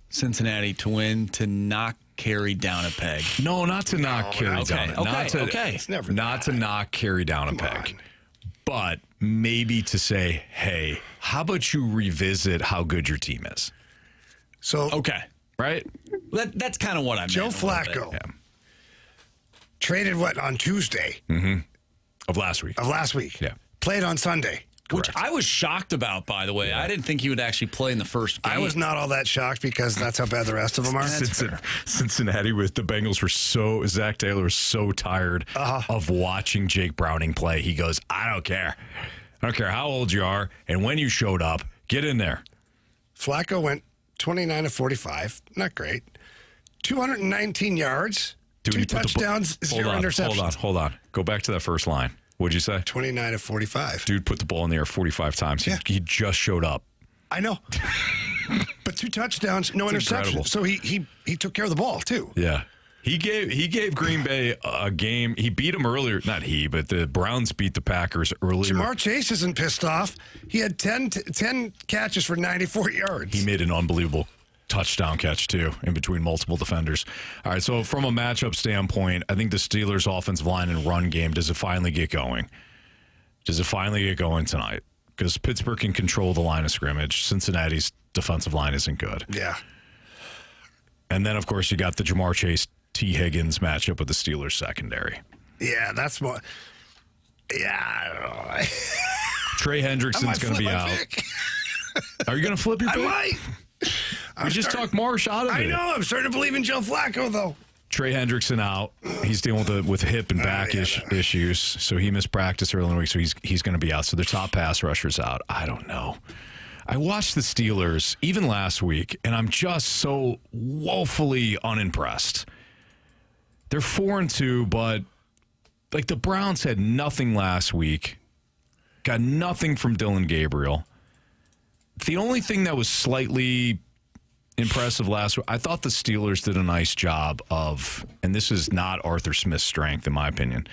Cincinnati to win to knock Carey down a peg? No, not to knock Carey down. Not to knock Carey down a peg. But maybe to say, hey, how about you revisit how good your team is? So right? That's kind of what I meant. Joe Flacco traded on Tuesday of last week. Yeah, played on Sunday. Which I was shocked about, by the way. Yeah. I didn't think he would actually play in the first game. I was not all that shocked because that's how bad the rest of them are. Cincinnati with the Bengals were Zach Taylor was so tired of watching Jake Browning play. He goes, I don't care how old you are and when you showed up, get in there. Flacco went 29 of 45. Not great. 219 yards, 2 touchdowns, 0 interceptions. Hold on. Go back to that first line. What'd you say? 29 of 45. Dude put the ball in the air 45 times. Yeah. He just showed up. I know. But 2 touchdowns, no interceptions. So he took care of the ball, too. Yeah. He gave Green Bay a game. He beat them earlier. Not he, but the Browns beat the Packers earlier. Jamar Chase isn't pissed off. He had 10 catches for 94 yards. He made an unbelievable touchdown catch, too, in between multiple defenders. All right, so from a matchup standpoint, I think the Steelers' offensive line and run game, does it finally get going? Does it finally get going tonight? Because Pittsburgh can control the line of scrimmage. Cincinnati's defensive line isn't good. Yeah. And then, of course, you got the Jamar Chase, T. Higgins matchup with the Steelers secondary. Yeah, that's more. Yeah, I don't know. Trey Hendrickson's going to be out. Are you going to flip your pick? I might. We just talked Marsh out of it. I know. I'm starting to believe in Joe Flacco, though. Trey Hendrickson out. He's dealing with hip and back issues, so he missed practice early in the week, so he's going to be out. So their top pass rusher's out. I don't know. I watched the Steelers even last week, and I'm just so woefully unimpressed. They're 4-2, but the Browns had nothing last week. Got nothing from Dylan Gabriel. The only thing that was slightly impressive last week, I thought the Steelers did a nice job of, and this is not Arthur Smith's strength in my opinion,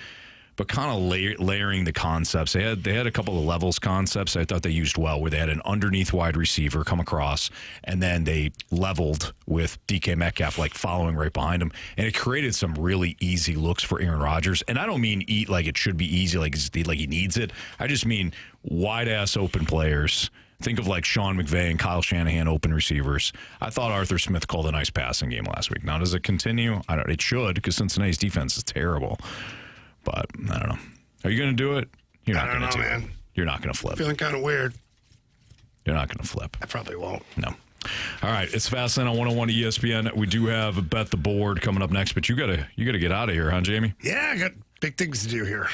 but kind of layering the concepts. They had a couple of levels concepts I thought they used well, where they had an underneath wide receiver come across, and then they leveled with DK Metcalf following right behind him, and it created some really easy looks for Aaron Rodgers. And I don't mean it should be easy, like he needs it. I just mean wide ass open players. Think of Sean McVay and Kyle Shanahan open receivers. I thought Arthur Smith called a nice passing game last week. Now, does it continue? It should, because Cincinnati's defense is terrible. But I don't know. Are you going to do it? You're not going to do it. You're not going to flip. Feeling kind of weird. You're not going to flip. I probably won't. No. All right, it's Fastlane on 101 ESPN. We do have a Bet the Board coming up next, but you gotta get out of here, huh, Jamie? Yeah, I got big things to do here.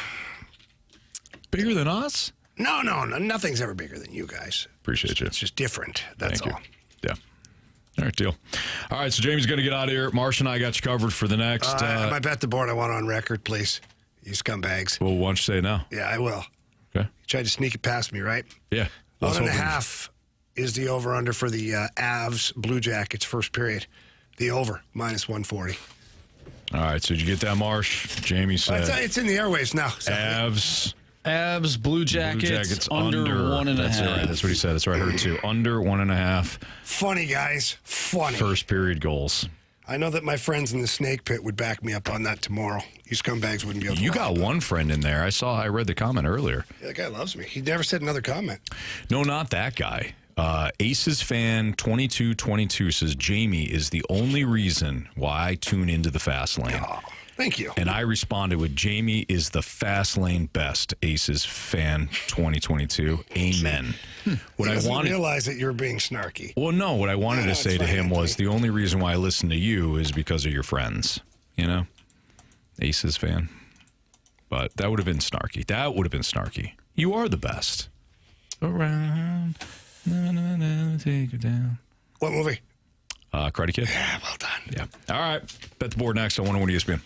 Bigger than us? No, nothing's ever bigger than you guys. Appreciate you. It's just different. That's Thank all. You. Yeah. All right, deal. All right, so Jamie's going to get out of here. Marsh and I got you covered for the next. I bet the board I want on record, please. You scumbags. Well, why don't you say it now? Yeah, I will. Okay. You tried to sneak it past me, right? Yeah. 1.5 is the over-under for the Avs Blue Jackets first period. The over, minus 140. All right, so did you get that, Marsh? Jamie said. It's in the airwaves now. So. Avs, Blue Jackets under 1.5. That's right. That's what he said. That's right. I heard too. Under 1.5. Funny, guys. Funny. First period goals. I know that my friends in the snake pit would back me up on that tomorrow. You scumbags wouldn't be able to. You got one friend in there. I read the comment earlier. Yeah, that guy loves me. He never said another comment. No, not that guy. Aces fan 2222 says Jamie is the only reason why I tune into the fast lane. Oh, thank you. And I responded with Jamie is the fast lane best. Aces fan 2022. Amen. What I wanted realize that you're being snarky. Well, no. What I wanted to say to him was the only reason why I listen to you is because of your friends. You know, Aces fan. But that would have been snarky. You are the best. Around. No, take you down. What movie? Karate Kid. Yeah, well done. Yeah. All right. Bet the board next on 101 ESPN.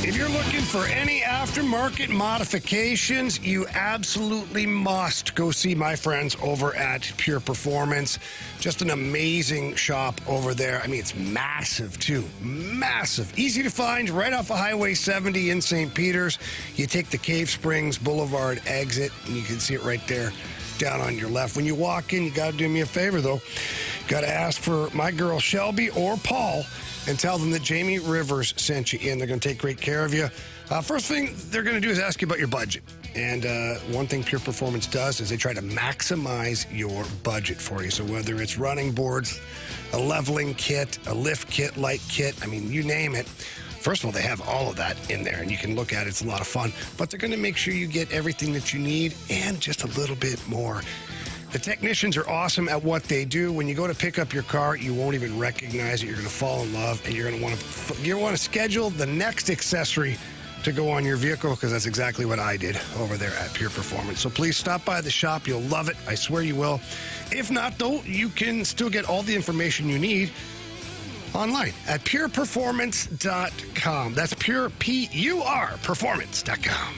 If you're looking for any aftermarket modifications, you absolutely must go see my friends over at Pure Performance. Just an amazing shop over there. I mean, it's massive, too. Massive. Easy to find right off of Highway 70 in St. Peters. You take the Cave Springs Boulevard exit, and you can see it right there down on your left. When you walk in, you got to do me a favor, though. Got to ask for my girl Shelby or Paul and tell them that Jamie Rivers sent you in. They're going to take great care of you. First thing they're going to do is ask you about your budget. And one thing Pure Performance does is they try to maximize your budget for you. So whether it's running boards, a leveling kit, a lift kit, light kit, I mean, you name it. First of all, they have all of that in there, and you can look at it. It's a lot of fun. But they're going to make sure you get everything that you need and just a little bit more. The technicians are awesome at what they do. When you go to pick up your car, you won't even recognize it. You're going to fall in love, and you're going to want to schedule the next accessory to go on your vehicle, because that's exactly what I did over there at Pure Performance. So please stop by the shop. You'll love it. I swear you will. If not, though, you can still get all the information you need online at pureperformance.com. That's pure, P-U-R, performance.com.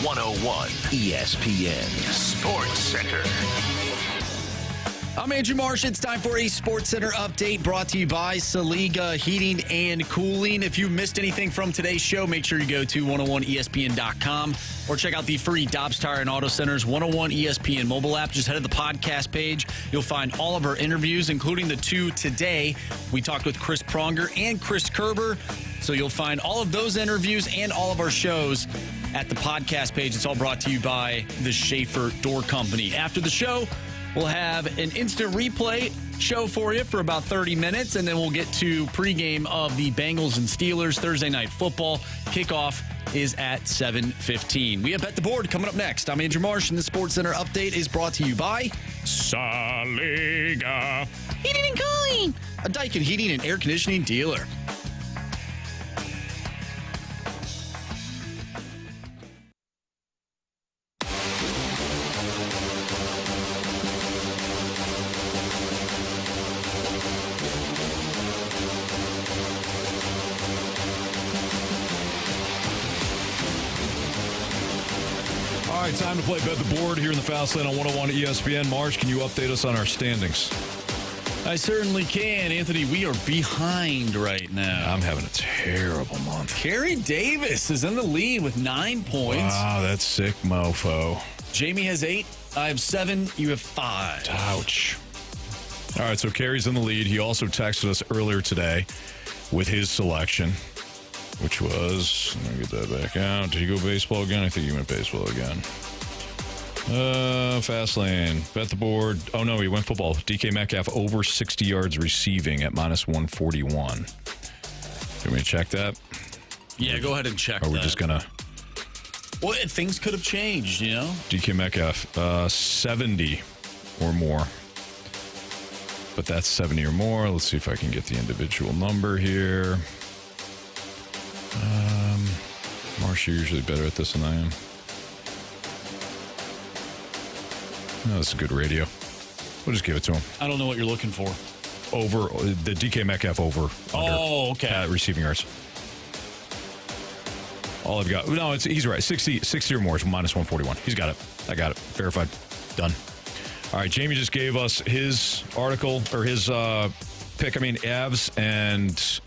101 ESPN Sports Center. I'm Andrew Marsh. It's time for a Sports Center update brought to you by Saliga Heating and Cooling. If you missed anything from today's show, make sure you go to 101ESPN.com or check out the free Dobbs Tire and Auto Center's 101 ESPN mobile app. Just head to the podcast page. You'll find all of our interviews, including the two today. We talked with Chris Pronger and Chris Kerber. So you'll find all of those interviews and all of our shows at the podcast page. It's all brought to you by the Schaefer Door Company. After the show, we'll have an instant replay show for you for about 30 minutes, and then we'll get to pregame of the Bengals and Steelers Thursday Night Football. Kickoff is at 7:15. We have Bet the Board coming up next. I'm Andrew Marsh, and the Sports Center update is brought to you by Saliga Heating and Cooling, a Daikin heating and air conditioning dealer. All right, time to play Bet the Board here in the Fast Lane on 101 ESPN. Marsh, can you update us on our standings? I certainly can. Anthony, we are behind right now. I'm having a terrible month. Kerry Davis is in the lead with 9 points. Wow, that's sick, mofo. Jamie has 8. I have 7. You have 5. Ouch. All right, so Kerry's in the lead. He also texted us earlier today with his selection, which was, let me get that back out. Did you go baseball again? I think you went baseball again. Fast lane. Bet the Board. Oh, no, he went football. DK Metcalf over 60 yards receiving at minus 141. Do you want me to check that? Yeah, go ahead and check that. Or are we that. just going to... Well, things could have changed, you know? DK Metcalf, 70 or more. But that's 70 or more. Let's see if I can get the individual number here. Marsh, you're usually better at this than I am. No, this is good radio. We'll just give it to him. I don't know what you're looking for. Over, the DK Metcalf over. Oh, under, okay. Receiving yards. All I've got. No, he's right. 60 or more is minus 141. He's got it. I got it. Verified. Done. All right, Jamie just gave us his article, or his pick. Avs and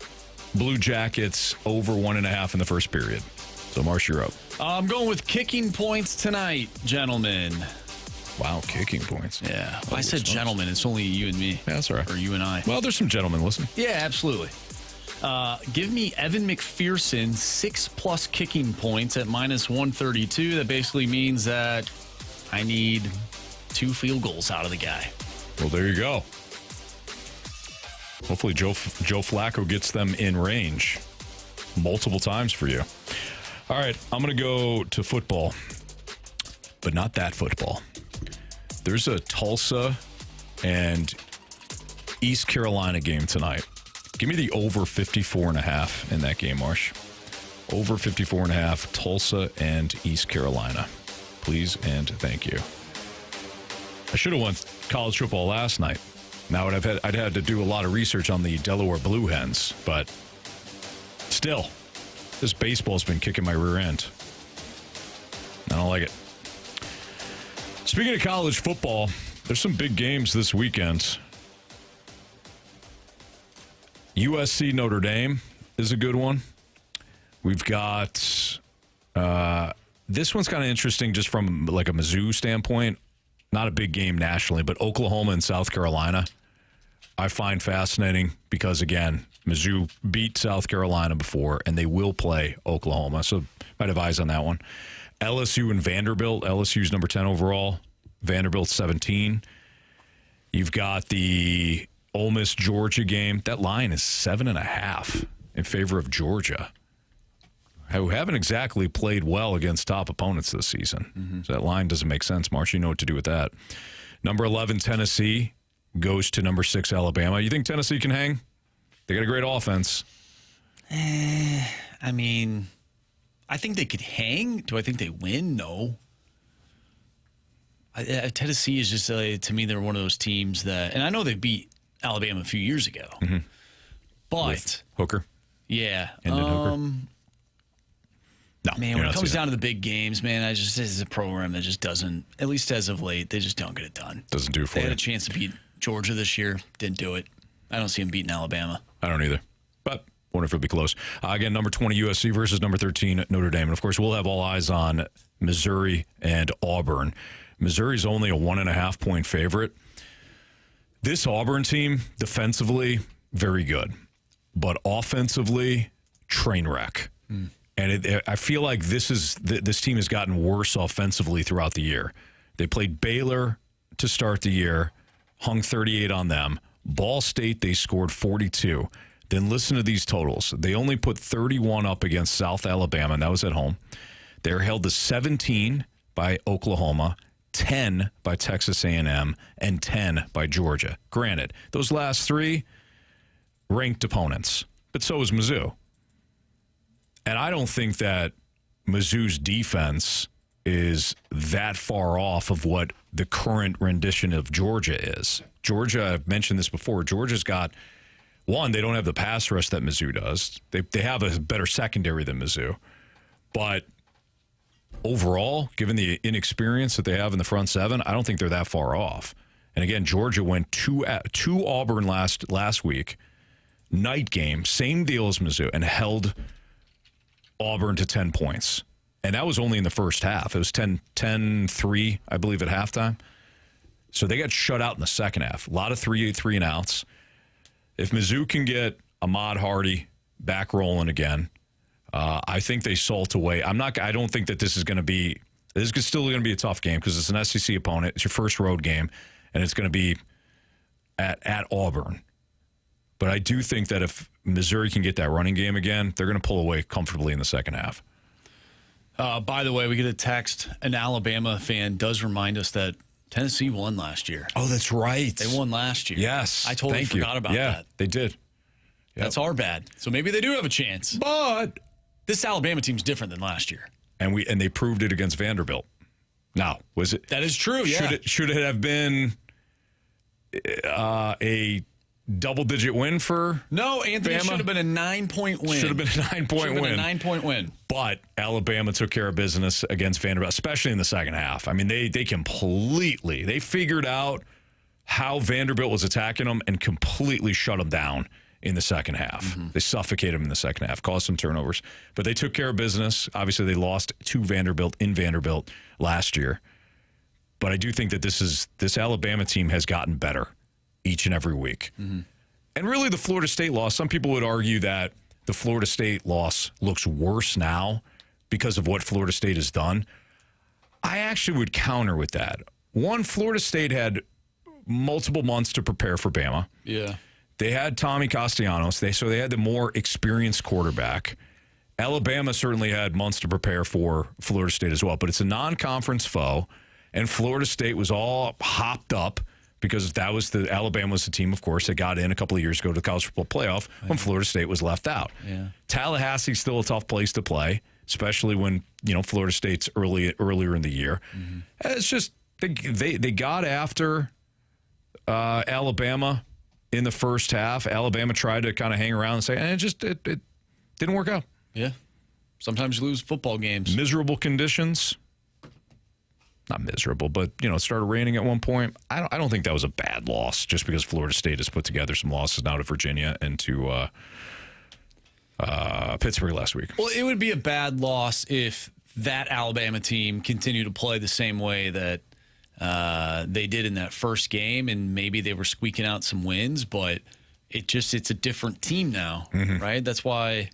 Blue Jackets over 1.5 in the first period. So, Marsh, you're up. I'm going with kicking points tonight, gentlemen. Wow, kicking points. Yeah. I said gentlemen. It's only you and me. Yeah, that's all right. Or you and I. Well, there's some gentlemen listening. Yeah, absolutely. Give me Evan McPherson 6+ kicking points at minus 132. That basically means that I need 2 field goals out of the guy. Well, there you go. Hopefully Joe Flacco gets them in range multiple times for you. All right, I'm going to go to football, but not that football. There's a Tulsa and East Carolina game tonight. Give me the over 54.5 in that game, Marsh. Over 54.5, Tulsa and East Carolina. Please and thank you. I should have won college football last night. Now I'd had to do a lot of research on the Delaware Blue Hens, but still, this baseball's been kicking my rear end. I don't like it. Speaking of college football, there's some big games this weekend. USC Notre Dame is a good one. We've got this one's kind of interesting just from like a Mizzou standpoint. Not a big game nationally, but Oklahoma and South Carolina I find fascinating because, again, Mizzou beat South Carolina before, and they will play Oklahoma. So might have eyes on that one. LSU and Vanderbilt. LSU's number 10 overall. Vanderbilt's 17. You've got the Ole Miss Georgia game. That line is 7.5 in favor of Georgia, who haven't exactly played well against top opponents this season. Mm-hmm. So that line doesn't make sense, Marsh. You know what to do with that. Number 11, Tennessee, goes to number 6, Alabama. You think Tennessee can hang? They got a great offense. I mean, I think they could hang. Do I think they win? No. Tennessee is just, to me, they're one of those teams that, and I know they beat Alabama a few years ago, but with Hooker. Yeah. Hooker. No, Man, when it comes down to the big games, man, this is a program that just doesn't, at least as of late, they just don't get it done. Doesn't do it for They you. had a chance to beat Georgia this year, didn't do it. I don't see them beating Alabama. I don't either. But wonder if it'll be close. Again, number 20 USC versus number 13 Notre Dame. And, of course, we'll have all eyes on Missouri and Auburn. Missouri's only a 1.5-point favorite. This Auburn team, defensively, very good. But offensively, train wreck. And I feel like this team has gotten worse offensively throughout the year. They played Baylor to start the year, hung 38 on them. Ball State, they scored 42. Then listen to these totals. They only put 31 up against South Alabama, and that was at home. They were held to 17 by Oklahoma, 10 by Texas A&M, and 10 by Georgia. Granted, those last three ranked opponents, but so is Mizzou. And I don't think that Mizzou's defense is that far off of what the current rendition of Georgia is. Georgia, I've mentioned this before, Georgia's got, one, they don't have the pass rush that Mizzou does. They have a better secondary than Mizzou. But overall, given the inexperience that they have in the front seven, I don't think they're that far off. And again, Georgia went to Auburn last week, night game, same deal as Mizzou, and held Auburn to 10 points. And that was only in the first half. It was 10-3, I believe, at halftime. So they got shut out in the second half. A lot of three and outs. If Mizzou can get Ahmad Hardy back rolling again, I think they salt away. I don't think that this is going to be. This is still going to be a tough game because it's an SEC opponent. It's your first road game, and it's going to be at Auburn. But I do think that if Missouri can get that running game again, they're going to pull away comfortably in the second half. By the way, we get a text. An Alabama fan does remind us that Tennessee won last year. Oh, that's right. They won last year. Yes. I totally forgot about that. They did. Yep. That's our bad. So maybe they do have a chance. But this Alabama team's different than last year. And they proved it against Vanderbilt. Now, was it? That is true, yeah. Should it have been a double-digit win for No, Anthony, Bama? should have been a 9-point win. Should have been a 9-point win. A 9-point win. But Alabama took care of business against Vanderbilt, especially in the second half. I mean, they figured out how Vanderbilt was attacking them and completely shut them down in the second half. Mm-hmm. They suffocated them in the second half, caused some turnovers. But they took care of business. Obviously, they lost to Vanderbilt in Vanderbilt last year. But I do think that this Alabama team has gotten better each and every week. Mm-hmm. And really the Florida State loss, some people would argue that the Florida State loss looks worse now because of what Florida State has done. I actually would counter with that. One, Florida State had multiple months to prepare for Bama. Yeah. They had Tommy Castellanos, so they had the more experienced quarterback. Alabama certainly had months to prepare for Florida State as well, but it's a non-conference foe, and Florida State was all hopped up because Alabama was the team, of course, that got in a couple of years ago to the college football playoff when Florida State was left out. Yeah. Tallahassee's still a tough place to play, especially when Florida State's earlier in the year. Mm-hmm. It's just they got after Alabama in the first half. Alabama tried to kind of hang around and say, and it didn't work out. Yeah. Sometimes you lose football games. Miserable conditions. Not miserable, but it started raining at one point. I don't think that was a bad loss, just because Florida State has put together some losses now to Virginia and to Pittsburgh last week. Well, it would be a bad loss if that Alabama team continued to play the same way that they did in that first game, and maybe they were squeaking out some wins, but it's a different team now, mm-hmm. right? That's why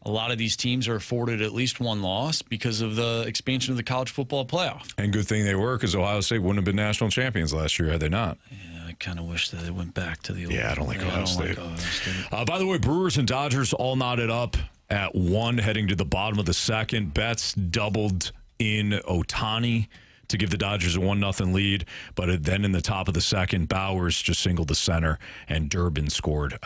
a lot of these teams are afforded at least one loss because of the expansion of the college football playoff. And good thing they were, because Ohio State wouldn't have been national champions last year had they not. Yeah, I kind of wish that they went back to the old. Yeah, I don't like Ohio State. By the way, Brewers and Dodgers all knotted up at 1 heading to the bottom of the second. Betts doubled in Ohtani to give the Dodgers a 1-0 lead. But then in the top of the second, Bowers just singled the center, and Durbin scored.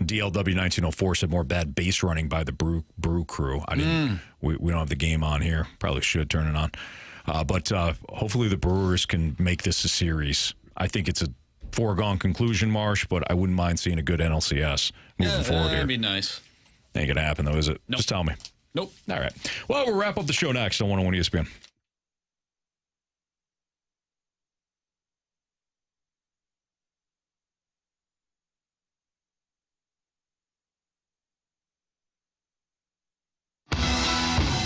DLW 1904 said more bad base running by the Brew crew. I didn't. We don't have the game on here. Probably should turn it on. But hopefully the Brewers can make this a series. I think it's a foregone conclusion, Marsh, but I wouldn't mind seeing a good NLCS moving forward here. That'd be nice. Ain't gonna happen though, is it? Nope. Just tell me. Nope. All right. Well, we'll wrap up the show next on 101 ESPN.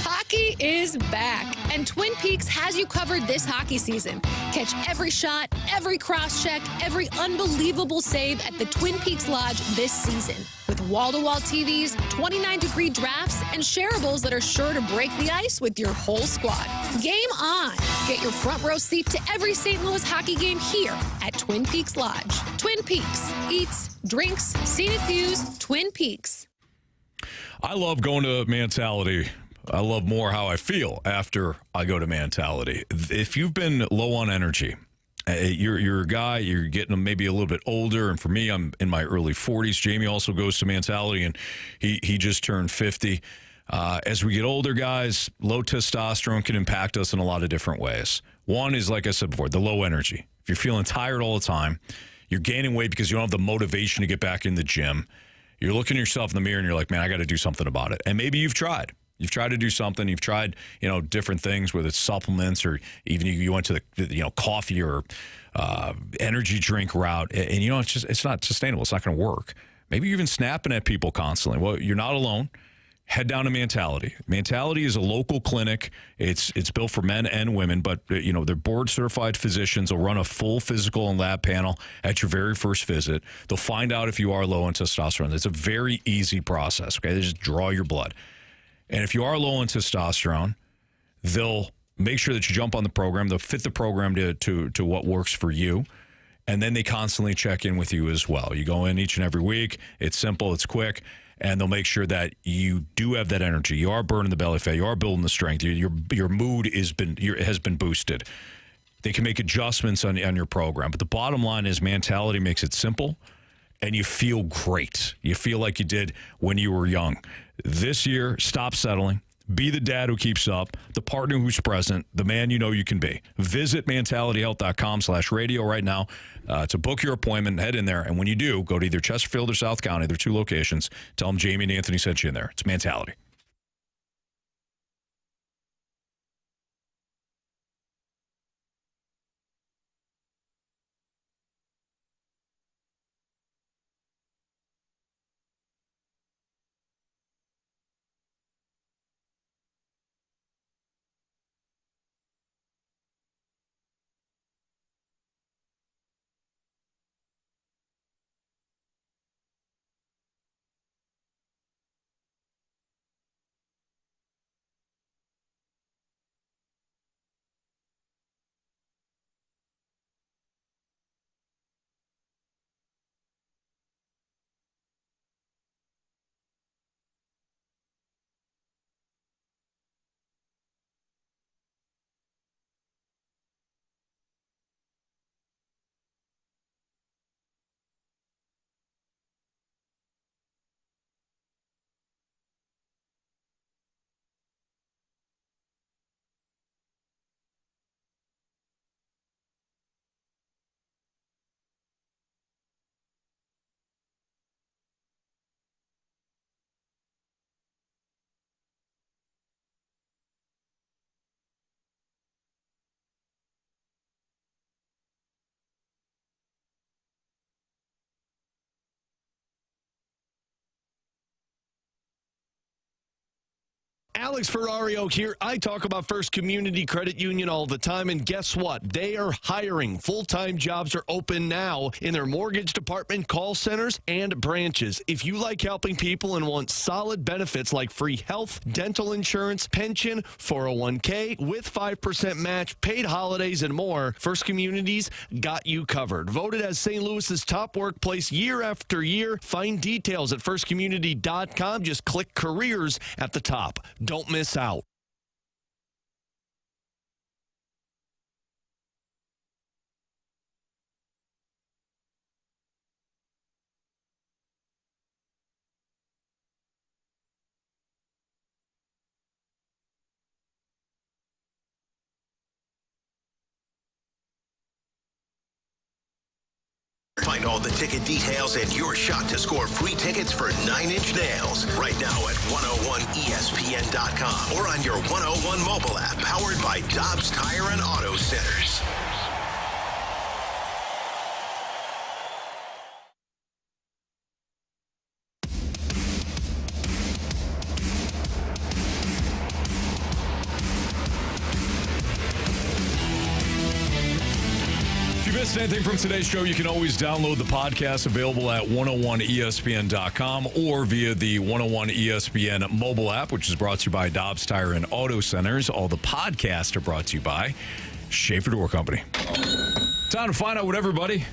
Hockey is back, and Twin Peaks has you covered this hockey season. Catch every shot, every cross-check, every unbelievable save at the Twin Peaks Lodge this season. With wall-to-wall TVs, 29-degree drafts, and shareables that are sure to break the ice with your whole squad. Game on! Get your front row seat to every St. Louis hockey game here at Twin Peaks Lodge. Twin Peaks. Eats, drinks, scenic views, Twin Peaks. I love going to Mentality. I love more how I feel after I go to Mentality. If you've been low on energy, you're a guy, you're getting maybe a little bit older, and for me, I'm in my early 40s. Jamie also goes to Mentality, and he just turned 50. As we get older, guys, low testosterone can impact us in a lot of different ways. One is, like I said before, the low energy. If you're feeling tired all the time, you're gaining weight because you don't have the motivation to get back in the gym. You're looking at yourself in the mirror, and you're like, man, I got to do something about it. And maybe you've tried. You've tried to do something. You've tried, different things, whether it's supplements or even you went to the, coffee or energy drink route, and it's not sustainable. It's not going to work. Maybe you're even snapping at people constantly. Well, you're not alone. Head down to Mentality. Mentality is a local clinic. It's built for men and women, but they're board certified physicians. Will run a full physical and lab panel at your very first visit. They'll find out if you are low on testosterone. It's a very easy process. Okay, they just draw your blood. And if you are low in testosterone, they'll make sure that you jump on the program. They'll fit the program to what works for you. And then they constantly check in with you as well. You go in each and every week. It's simple. It's quick. And they'll make sure that you do have that energy. You are burning the belly fat. You are building the strength. Your mood has been boosted. They can make adjustments on your program. But the bottom line is Mentality makes it simple. And you feel great. You feel like you did when you were young. This year, stop settling. Be the dad who keeps up, the partner who's present, the man you know you can be. Visit mentalityhealth.com/radio right now to book your appointment. Head in there. And when you do, go to either Chesterfield or South County. There are 2 locations. Tell them Jamie and Anthony sent you in there. It's Mentality. Alex Ferrario here. I talk about First Community Credit Union all the time, and guess what? They are hiring. Full-time jobs are open now in their mortgage department, call centers, and branches. If you like helping people and want solid benefits like free health, dental insurance, pension, 401k, with 5% match, paid holidays, and more, First Community's got you covered. Voted as St. Louis's top workplace year after year. Find details at firstcommunity.com. Just click careers at the top. Don't miss out. Find all the ticket details and your shot to score free tickets for 9 Inch Nails right now at 101ESPN.com or on your 101 mobile app powered by Dobbs Tire and Auto Centers. If you missed anything from today's show, you can always download the podcast available at 101ESPN.com or via the 101 ESPN mobile app, which is brought to you by Dobbs Tire and Auto Centers. All the podcasts are brought to you by Schaefer Door Company. Time to find out what everybody,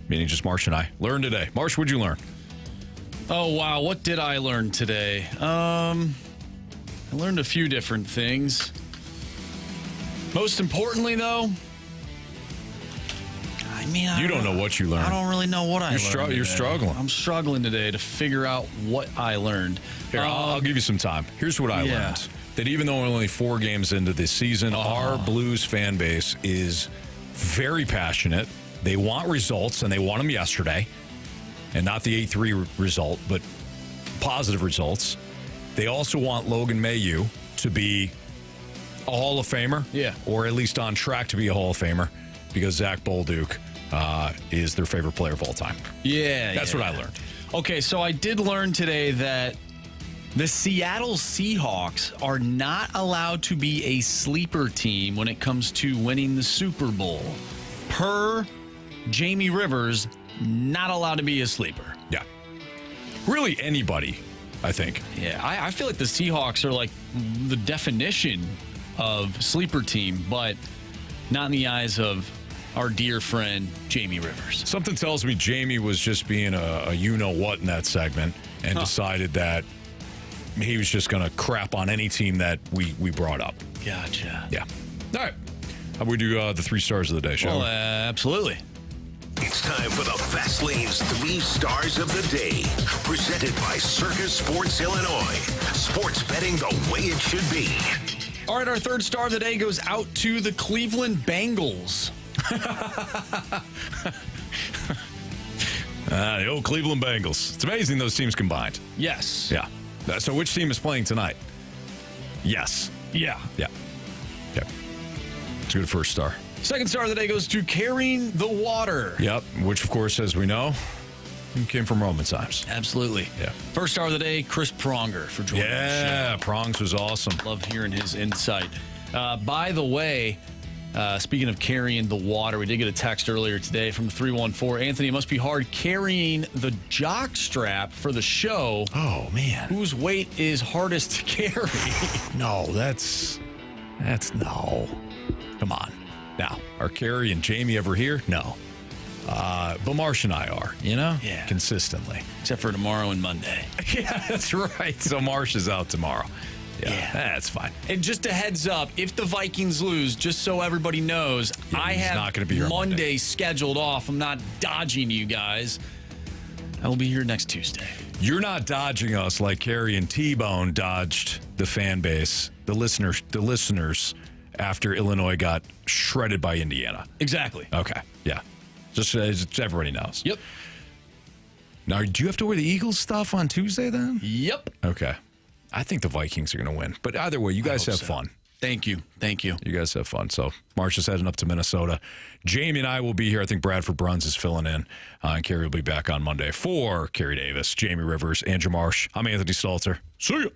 meaning just Marsh and I, learned today. Marsh, what'd you learn? Oh, wow. What did I learn today? I learned a few different things. Most importantly, though, You don't know what you learned. I don't really know what I learned. You're struggling. I'm struggling today to figure out what I learned. Here, I'll give you some time. Here's what I learned. That even though we're only 4 games into this season, our Blues fan base is very passionate. They want results, and they want them yesterday. And not the 8-3 result, but positive results. They also want Logan Mailloux to be a Hall of Famer. Yeah. Or at least on track to be a Hall of Famer, because Zach Bolduc is their favorite player of all time. Yeah. That's what I learned. Okay, so I did learn today that the Seattle Seahawks are not allowed to be a sleeper team when it comes to winning the Super Bowl. Per Jamie Rivers, not allowed to be a sleeper. Yeah. Really anybody, I think. Yeah, I feel like the Seahawks are like the definition of sleeper team, but not in the eyes of our dear friend Jamie Rivers. Something tells me Jamie was just being a you-know-what in that segment and decided that he was just going to crap on any team that we brought up. Gotcha. Yeah. All right. How about we do the 3 stars of the day, shall we? Absolutely. It's time for the Fast Lane's 3 Stars of the Day. Presented by Circus Sports Illinois. Sports betting the way it should be. All right, our 3rd star of the day goes out to the Cleveland Bengals. The old Cleveland Bengals. It's amazing those teams combined. Yes. Yeah. So which team is playing tonight? Yes. Yeah. Yeah. Okay. It's a good 1st star. 2nd star of the day goes to Carrying the Water. Yep. Which, of course, as we know, came from Roman times. Absolutely. Yeah. 1st star of the day, Chris Pronger for joining us. Yeah, Prongs was awesome. Love hearing his insight. By the way, speaking of carrying the water, we did get a text earlier today from 314. Anthony, it must be hard carrying the jock strap for the show. Oh, man. Whose weight is hardest to carry? No, that's no. Come on. Now, are Carey and Jamie ever here? No. But Marsh and I are, Yeah. consistently. Except for tomorrow and Monday. Yeah, that's right. So Marsh is out tomorrow. Yeah, that's fine. And just a heads up, if the Vikings lose, just so everybody knows, I he's have not gonna be here on Monday scheduled off. I'm not dodging you guys. I will be here next Tuesday. You're not dodging us like Carey and T-Bone dodged the fan base, the listeners, after Illinois got shredded by Indiana. Exactly. Okay, yeah. Just as everybody knows. Yep. Now, do you have to wear the Eagles stuff on Tuesday then? Yep. Okay. I think the Vikings are going to win. But either way, you guys have fun. Thank you. Thank you. You guys have fun. So Marsh is heading up to Minnesota. Jamie and I will be here. I think Bradford Bruns is filling in. And Kerry will be back on Monday. For Kerry Davis, Jamie Rivers, Andrew Marsh, I'm Anthony Stalter. See ya.